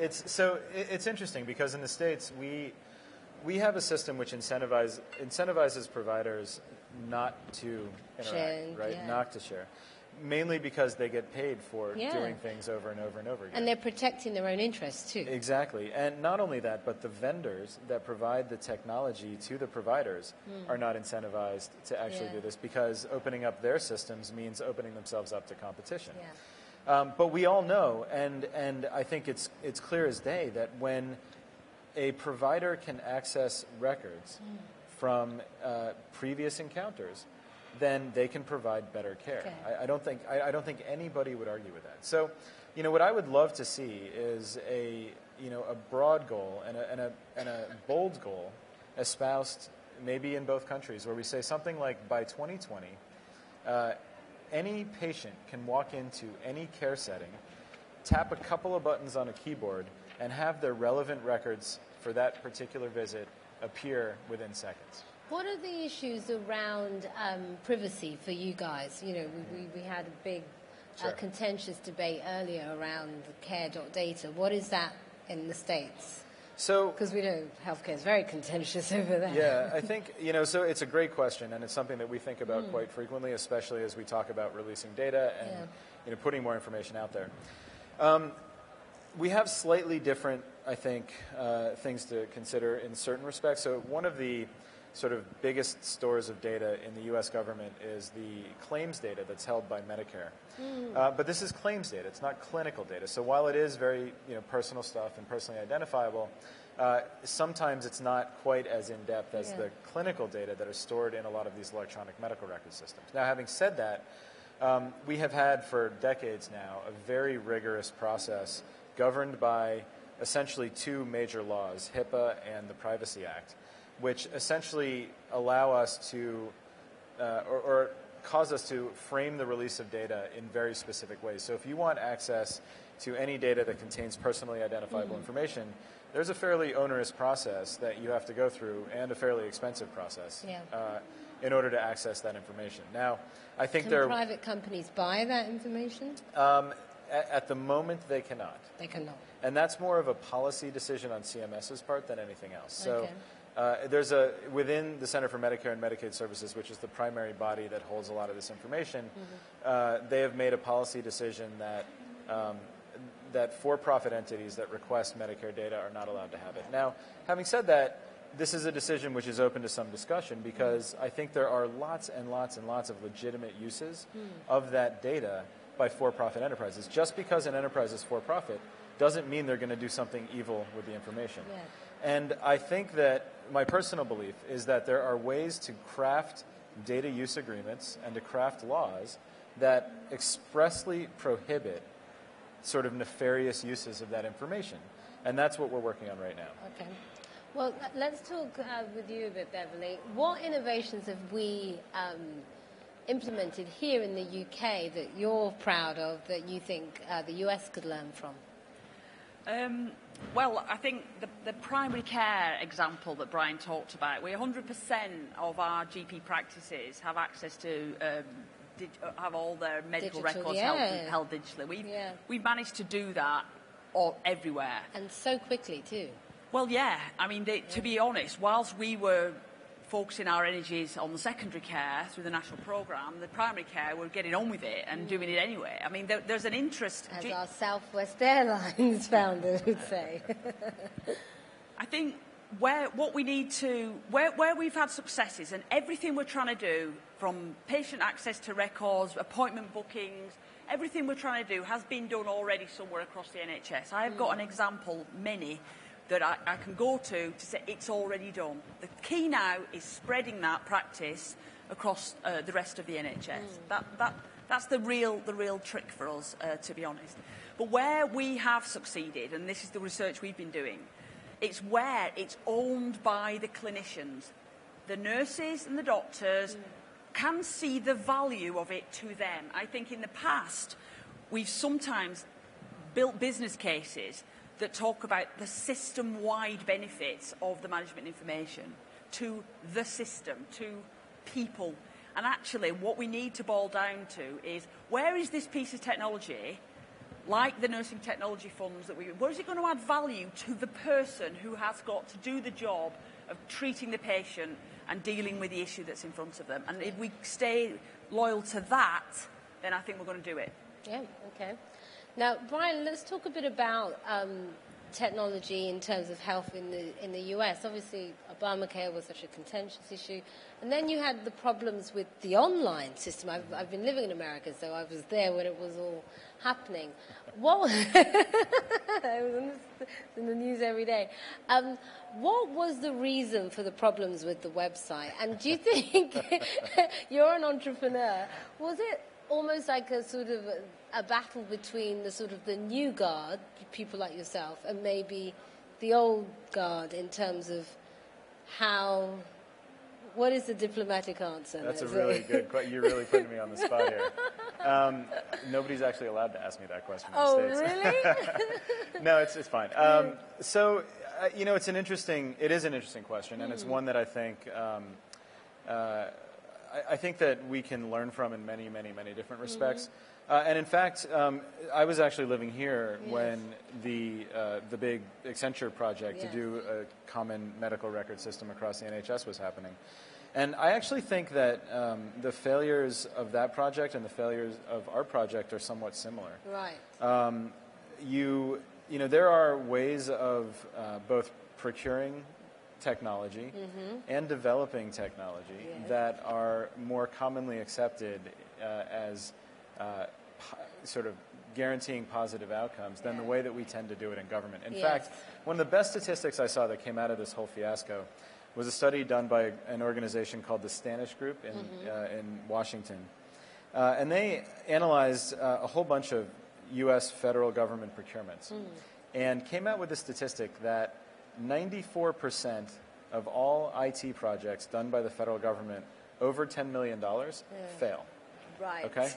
It's interesting because in the States we have a system which incentivizes providers not to interact, right? Yeah. Not to share. Mainly because they get paid for doing things over and over and over again. And they're protecting their own interests too. Exactly. And not only that, but the vendors that provide the technology to the providers are not incentivized to actually do this because opening up their systems means opening themselves up to competition. But we all know, and I think it's clear as day, that when a provider can access records from previous encounters, then they can provide better care. Okay. I don't think anybody would argue with that. So, what I would love to see is a broad goal and a bold goal espoused maybe in both countries, where we say something like by 2020, any patient can walk into any care setting, tap a couple of buttons on a keyboard, and have their relevant records for that particular visit appear within seconds. What are the issues around privacy for you guys? You know, we had a big contentious debate earlier around the care.data. What is that in the States? So, because we know healthcare is very contentious over there. Yeah, I think, so it's a great question, and it's something that we think about quite frequently, especially as we talk about releasing data and putting more information out there. We have slightly different, I think, things to consider in certain respects. So one of the sort of biggest stores of data in the U.S. government is the claims data that's held by Medicare. But this is claims data. It's not clinical data. So while it is very personal stuff and personally identifiable, sometimes it's not quite as in-depth as the clinical data that are stored in a lot of these electronic medical record systems. Now, having said that, we have had for decades now a very rigorous process governed by essentially two major laws, HIPAA and the Privacy Act, which essentially allow us to, or cause us to frame the release of data in very specific ways. So if you want access to any data that contains personally identifiable information, there's a fairly onerous process that you have to go through and a fairly expensive process in order to access that information. Now, I think Can private companies buy that information? At the moment, they cannot. They cannot. And that's more of a policy decision on CMS's part than anything else. So. Okay. There's within the Center for Medicare and Medicaid Services, which is the primary body that holds a lot of this information, they have made a policy decision that that for-profit entities that request Medicare data are not allowed to have it. Now, having said that, this is a decision which is open to some discussion because I think there are lots and lots and lots of legitimate uses of that data by for-profit enterprises. Just because an enterprise is for-profit doesn't mean they're going to do something evil with the information. Yeah. And I think that my personal belief is that there are ways to craft data use agreements and to craft laws that expressly prohibit sort of nefarious uses of that information. And that's what we're working on right now. Okay. Well, let's talk with you a bit, Beverly. What innovations have we implemented here in the UK that you're proud of, that you think the US could learn from? Well, I think the primary care example that Brian talked about, where 100% of our GP practices have access to, have all their medical records held digitally. We've managed to do that everywhere. And so quickly, too. Well, yeah. I mean, to be honest, whilst we were focusing our energies on the secondary care through the national programme, the primary care were getting on with it and doing it anyway. I mean, there's an interest. As our Southwest Airlines founder would say. I think where we've had successes and everything we're trying to do, from patient access to records, appointment bookings, everything we're trying to do has been done already somewhere across the NHS. I have got an example, many, that I can go to say it's already done. The key now is spreading that practice across the rest of the NHS. That's the real trick for us, to be honest. But where we have succeeded, and this is the research we've been doing, it's where it's owned by the clinicians. The nurses and the doctors can see the value of it to them. I think in the past, we've sometimes built business cases that talk about the system-wide benefits of the management information to the system, to people. And actually, what we need to boil down to is, where is this piece of technology, like the nursing technology funds where is it going to add value to the person who has got to do the job of treating the patient and dealing with the issue that's in front of them? And if we stay loyal to that, then I think we're going to do it. Yeah, okay. Now, Brian, let's talk a bit about technology in terms of health in the US. Obviously, Obamacare was such a contentious issue. And then you had the problems with the online system. I've been living in America, so I was there when it was all happening. What it was in the news every day. What was the reason for the problems with the website? And do you think, you're an entrepreneur, was it almost like a sort of a battle between the sort of the new guard, people like yourself, and maybe the old guard in terms of what is the diplomatic answer? That's a really good question. You're really putting me on the spot here. Nobody's actually allowed to ask me that question in the States. Really? No, it's fine. So, it's an interesting question, and it's one that I think I think that we can learn from in many, many, many different respects. And in fact, I was actually living here when the big Accenture project to do a common medical record system across the NHS was happening. And I actually think that the failures of that project and the failures of our project are somewhat similar. Right. You know, there are ways of both procuring technology and developing technology that are more commonly accepted as sort of guaranteeing positive outcomes than the way that we tend to do it in government. In fact, one of the best statistics I saw that came out of this whole fiasco was a study done by an organization called the Standish Group in Washington. And they analyzed a whole bunch of U.S. federal government procurements and came out with the statistic that 94% of all IT projects done by the federal government over $10 million fail. Right. Okay?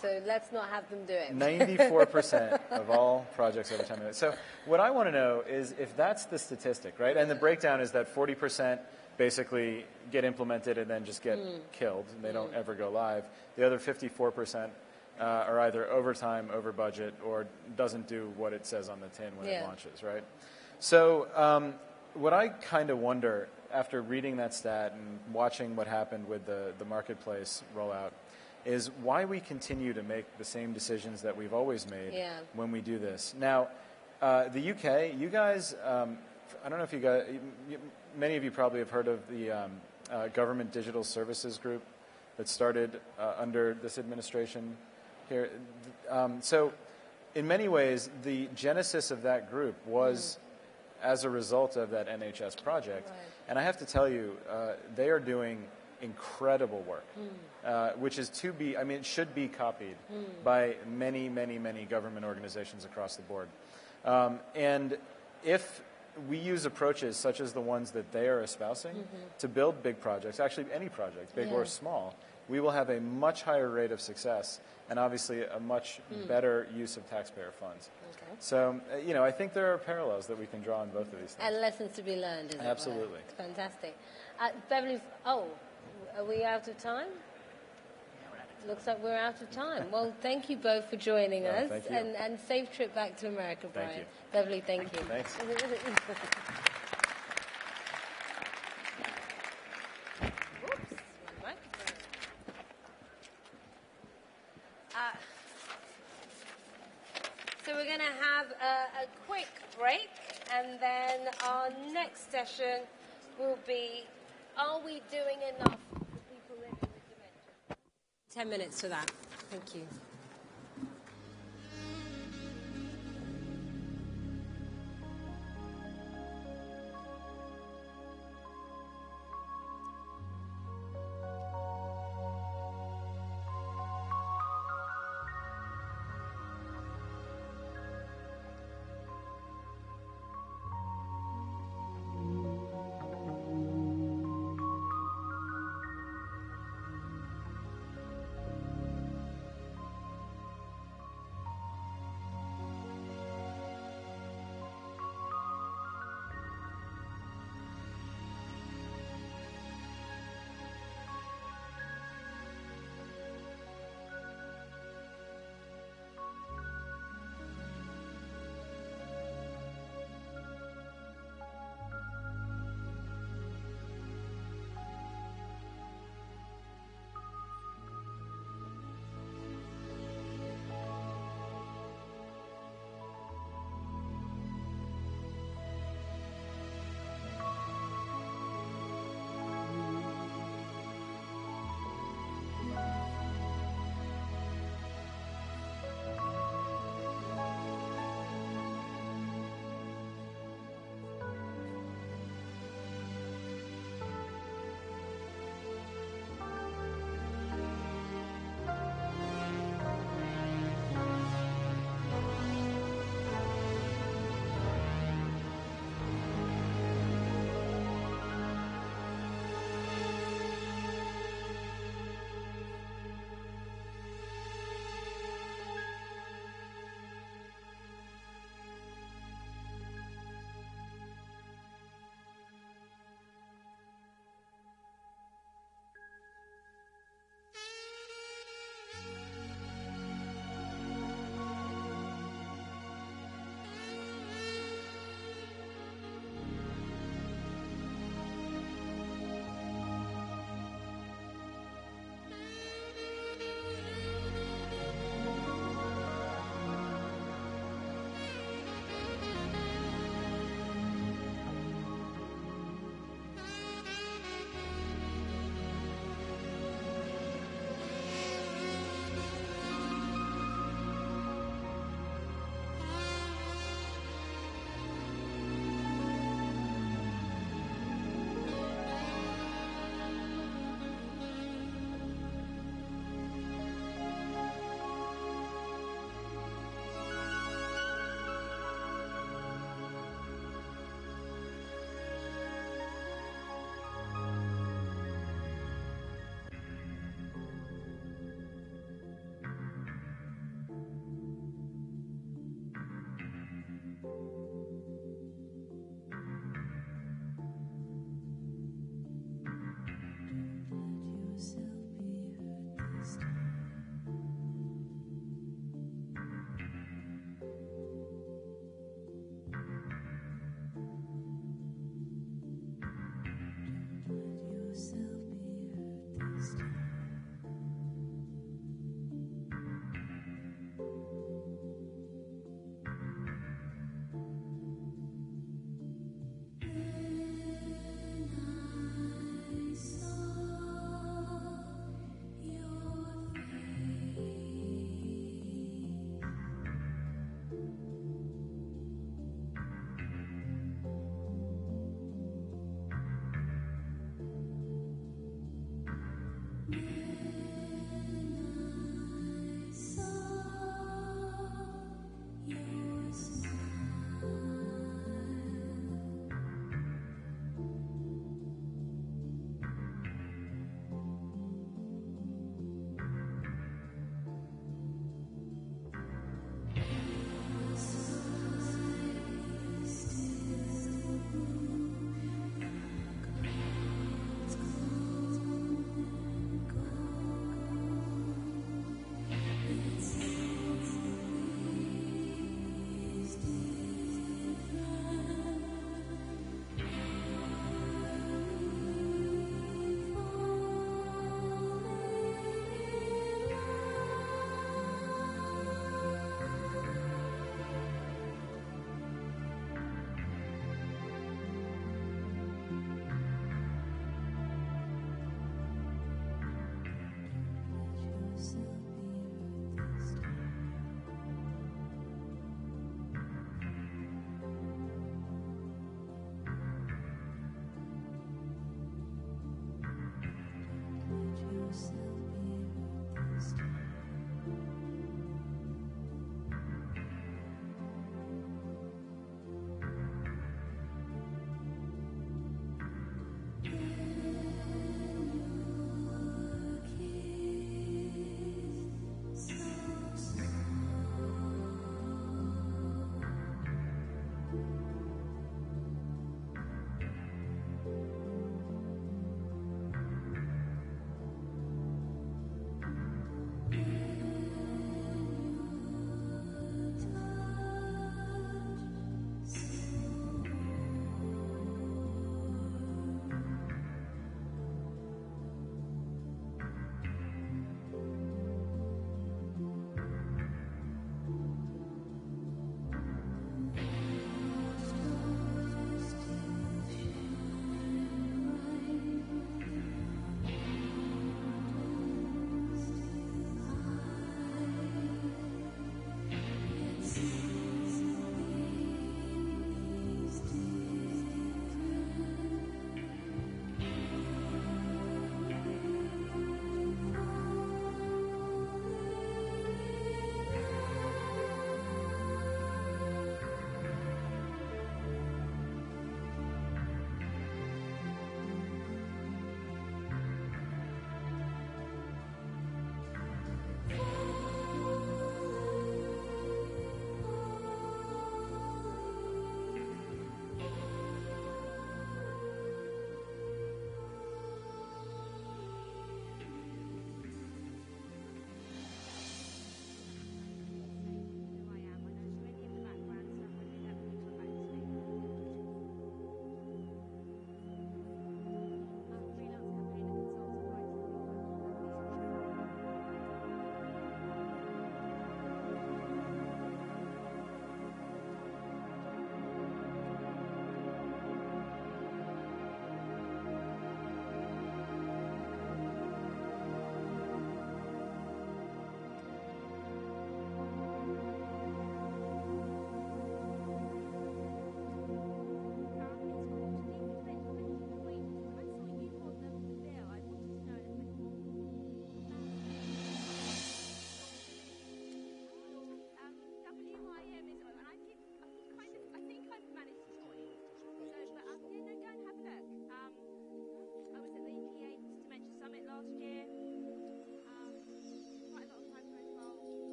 So let's not have them do it. 94% of all projects over 10 million. So what I want to know is if that's the statistic, right? And the breakdown is that 40% basically get implemented and then just get killed, and they don't ever go live. The other 54% are either over time, over budget, or doesn't do what it says on the tin when it launches, right? So what I kind of wonder after reading that stat and watching what happened with the marketplace rollout is why we continue to make the same decisions that we've always made when we do this. Now, the UK, you guys, I don't know if you guys, many of you probably have heard of the Government Digital Services Group that started under this administration here. So in many ways, the genesis of that group was as a result of that NHS project. Right. And I have to tell you, they are doing incredible work, which is it should be copied by many, many, many government organizations across the board. And if we use approaches such as the ones that they are espousing to build big projects, actually any project, big or small, we will have a much higher rate of success and obviously a much better use of taxpayer funds. Okay. So, I think there are parallels that we can draw on both of these things. And lessons to be learned, isn't it? Absolutely. It's fantastic. Beverly, are we out of time? Looks like we're out of time. Well, thank you both for joining us. Thank you. And safe trip back to America, Brian. Thank you. Beverly, thank you. Thanks. So we're going to have a quick break, and then our next session will be, are we doing enough for people living with dementia? 10 minutes for that. Thank you.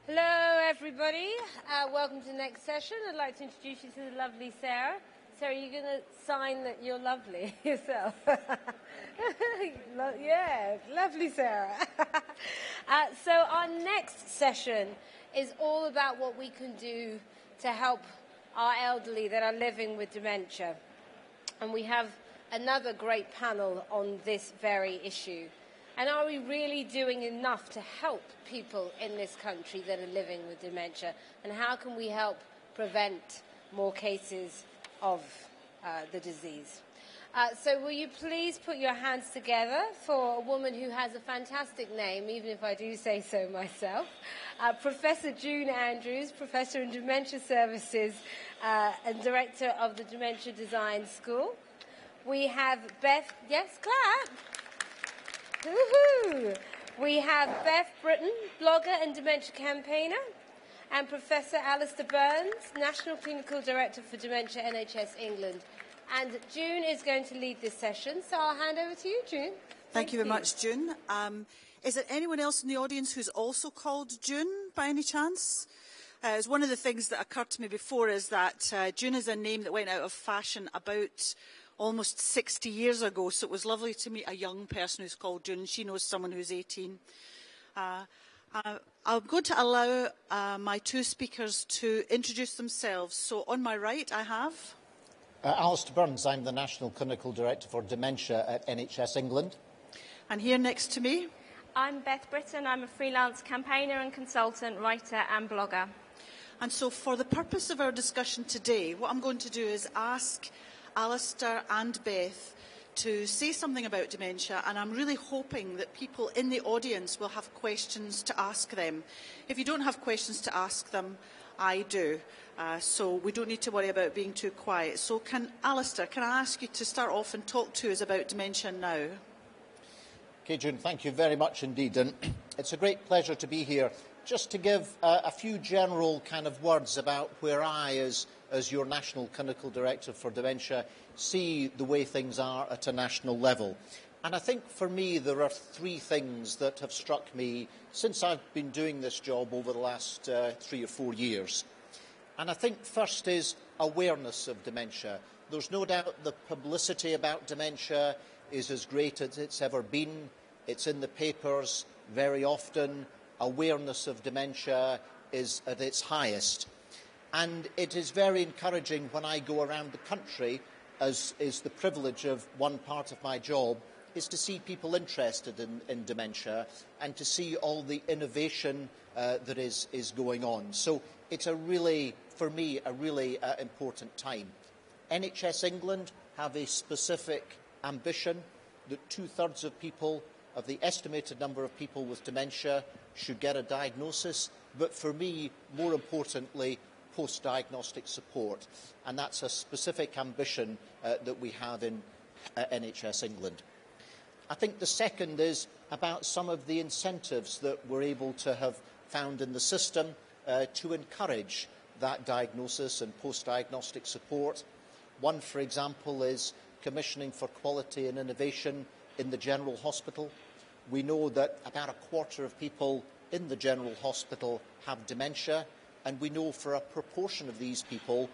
Hello, everybody. Welcome to the next session. I'd like to introduce you to the lovely Sarah. Sarah, you're going to sign that you're lovely yourself. Yeah, lovely Sarah. So our next session is all about what we can do to help our elderly that are living with dementia. And we have another great panel on this very issue. And are we really doing enough to help people in this country that are living with dementia? And how can we help prevent more cases of the disease? So will you please put your hands together for a woman who has a fantastic name, even if I do say so myself, Professor June Andrews, Professor in Dementia Services and Director of the Dementia Design School. We have Beth, yes, clap. Woohoo! We have Beth Britton, blogger and dementia campaigner, and Professor Alistair Burns, National Clinical Director for Dementia NHS England. And June is going to lead this session, so I'll hand over to you, June. Thank you very much, June. Is there anyone else in the audience who's also called June, by any chance? It's one of the things that occurred to me before is that June is a name that went out of fashion about almost 60 years ago, so it was lovely to meet a young person who's called June. She knows someone who's 18. I'm going to allow my two speakers to introduce themselves. So on my right, I have... Alistair Burns. I'm the National Clinical Director for Dementia at NHS England. And here next to me... I'm Beth Britton. I'm a freelance campaigner and consultant, writer and blogger. And so for the purpose of our discussion today, what I'm going to do is ask Alistair and Beth to say something about dementia, and I'm really hoping that people in the audience will have questions to ask them. If you don't have questions to ask them, I do. So we don't need to worry about being too quiet. So Alistair, can I ask you to start off and talk to us about dementia now? Okay, June, thank you very much indeed. And it's a great pleasure to be here just to give a few general kind of words about where I, as your National Clinical Director for Dementia, see the way things are at a national level. And I think for me there are three things that have struck me since I've been doing this job over the last 3 or 4 years. And I think first is awareness of dementia. There's no doubt the publicity about dementia is as great as it's ever been. It's in the papers very often. Awareness of dementia is at its highest. And it is very encouraging when I go around the country, as is the privilege of one part of my job, is to see people interested in dementia and to see all the innovation that is going on. So it's for me, a really important time. NHS England have a specific ambition that 2/3 of people, of the estimated number of people with dementia, should get a diagnosis, but for me, more importantly, post-diagnostic support. And that's a specific ambition that we have in NHS England. I think the second is about some of the incentives that we're able to have found in the system to encourage that diagnosis and post-diagnostic support. One, for example, is commissioning for quality and innovation in the General Hospital. We know that about 1/4 of people in the General Hospital have dementia, and we know for a proportion of these people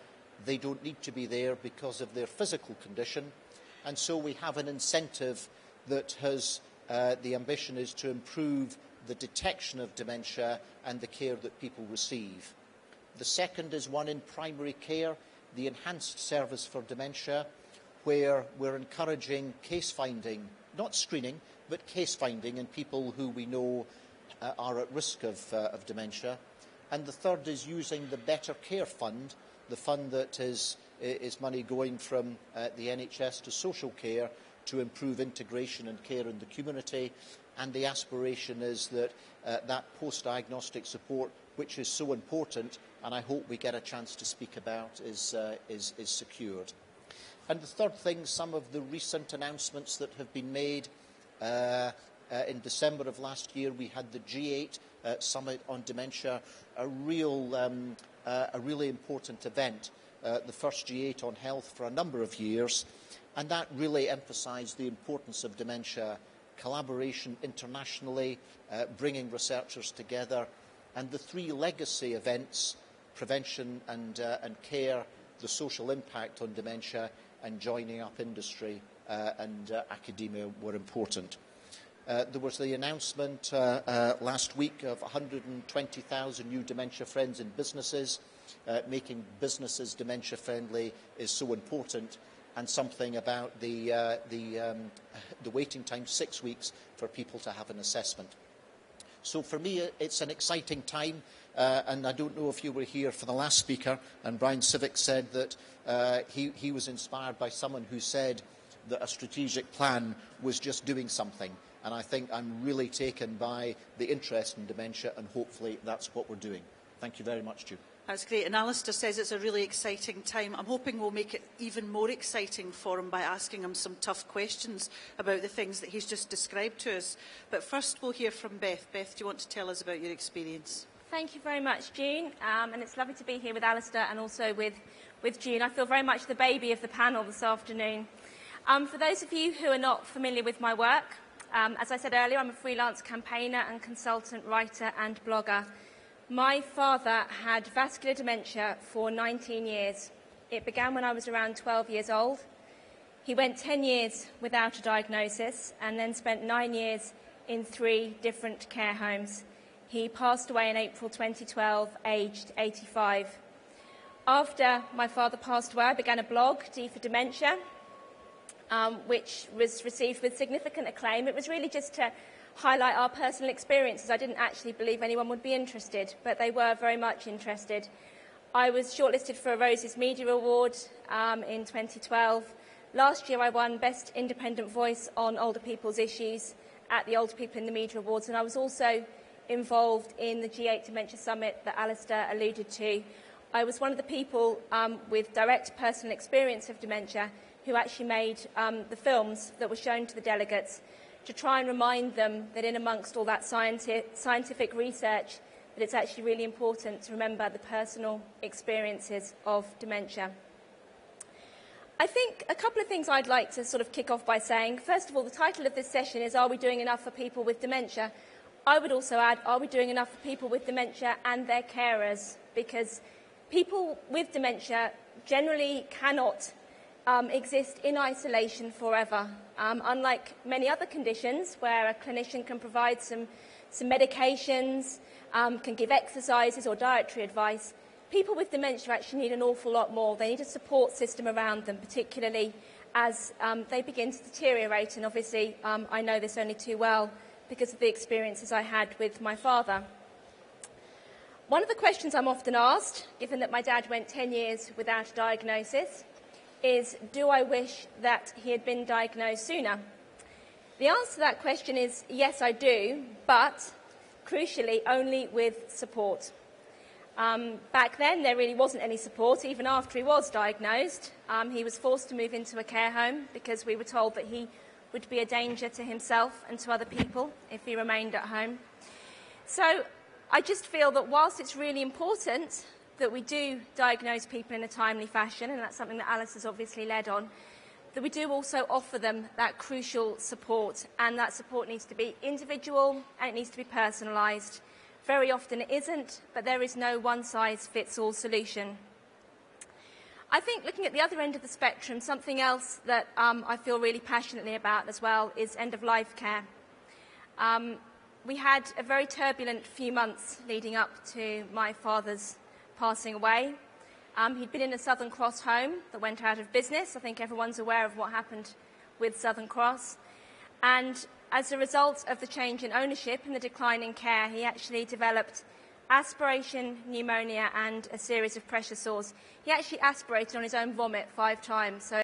they don't need to be there because of their physical condition. And so we have an incentive that has the ambition is to improve the detection of dementia and the care that people receive. The second is one in primary care, the enhanced service for dementia, where we're encouraging case finding, not screening, but case finding in people who we know are at risk of dementia. And the third is using the Better Care Fund, the fund that is money going from the NHS to social care to improve integration and care in the community. And the aspiration is that that post-diagnostic support, which is so important, and I hope we get a chance to speak about, is secured. And the third thing, some of the recent announcements that have been made. In December of last year, we had the G8 Summit on Dementia, a really important event, the first G8 on health for a number of years, and that really emphasised the importance of dementia, collaboration internationally, bringing researchers together, and the three legacy events, prevention and care, the social impact on dementia, and joining up industry and academia were important. There was the announcement last week of 120,000 new dementia friends in businesses. Making businesses dementia friendly is so important, and something about the waiting time, 6 weeks, for people to have an assessment. So for me, it's an exciting time, and I don't know if you were here for the last speaker, and Brian Civic said that he was inspired by someone who said, that a strategic plan was just doing something. And I think I'm really taken by the interest in dementia, and hopefully that's what we're doing. Thank you very much, Jude. That's great. And Alistair says it's a really exciting time. I'm hoping we'll make it even more exciting for him by asking him some tough questions about the things that he's just described to us. But first we'll hear from Beth. Beth, do you want to tell us about your experience? Thank you very much, Jean. And it's lovely to be here with Alistair and also with Jean. I feel very much the baby of the panel this afternoon. For those of you who are not familiar with my work, as I said earlier, I'm a freelance campaigner and consultant, writer and blogger. My father had vascular dementia for 19 years. It began when I was around 12 years old. He went 10 years without a diagnosis and then spent 9 years in 3 different care homes. He passed away in April 2012, aged 85. After my father passed away, I began a blog, D for Dementia, which was received with significant acclaim. It was really just to highlight our personal experiences. I didn't actually believe anyone would be interested, but they were very much interested. I was shortlisted for a Roses Media Award in 2012. Last year I won Best Independent Voice on Older People's Issues at the Older People in the Media Awards, and I was also involved in the G8 Dementia Summit that Alistair alluded to. I was one of the people with direct personal experience of dementia who actually made the films that were shown to the delegates to try and remind them that in amongst all that scientific research, that it's actually really important to remember the personal experiences of dementia. I think a couple of things I'd like to sort of kick off by saying. First of all, the title of this session is, Are we doing enough for people with dementia? I would also add, are we doing enough for people with dementia and their carers? Because people with dementia generally cannot exist in isolation forever. Unlike many other conditions where a clinician can provide some medications, can give exercises or dietary advice, people with dementia actually need an awful lot more. They need a support system around them, particularly as they begin to deteriorate. And obviously, I know this only too well because of the experiences I had with my father. One of the questions I'm often asked, given that my dad went 10 years without a diagnosis, is, do I wish that he had been diagnosed sooner? The answer to that question is, yes, I do, but crucially, only with support. Back then, there really wasn't any support, even after he was diagnosed. He was forced to move into a care home because we were told that he would be a danger to himself and to other people if he remained at home. So I just feel that whilst it's really important that we do diagnose people in a timely fashion, and that's something that Alice has obviously led on, that we do also offer them that crucial support, and that support needs to be individual and it needs to be personalised. Very often it isn't, but there is no one-size-fits-all solution. I think looking at the other end of the spectrum, something else that I feel really passionately about as well is end-of-life care. We had a very turbulent few months leading up to my father's passing away. He'd been in a Southern Cross home that went out of business. I think everyone's aware of what happened with Southern Cross. And as a result of the change in ownership and the decline in care, he actually developed aspiration, pneumonia, and a series of pressure sores. He actually aspirated on his own vomit 5 times. So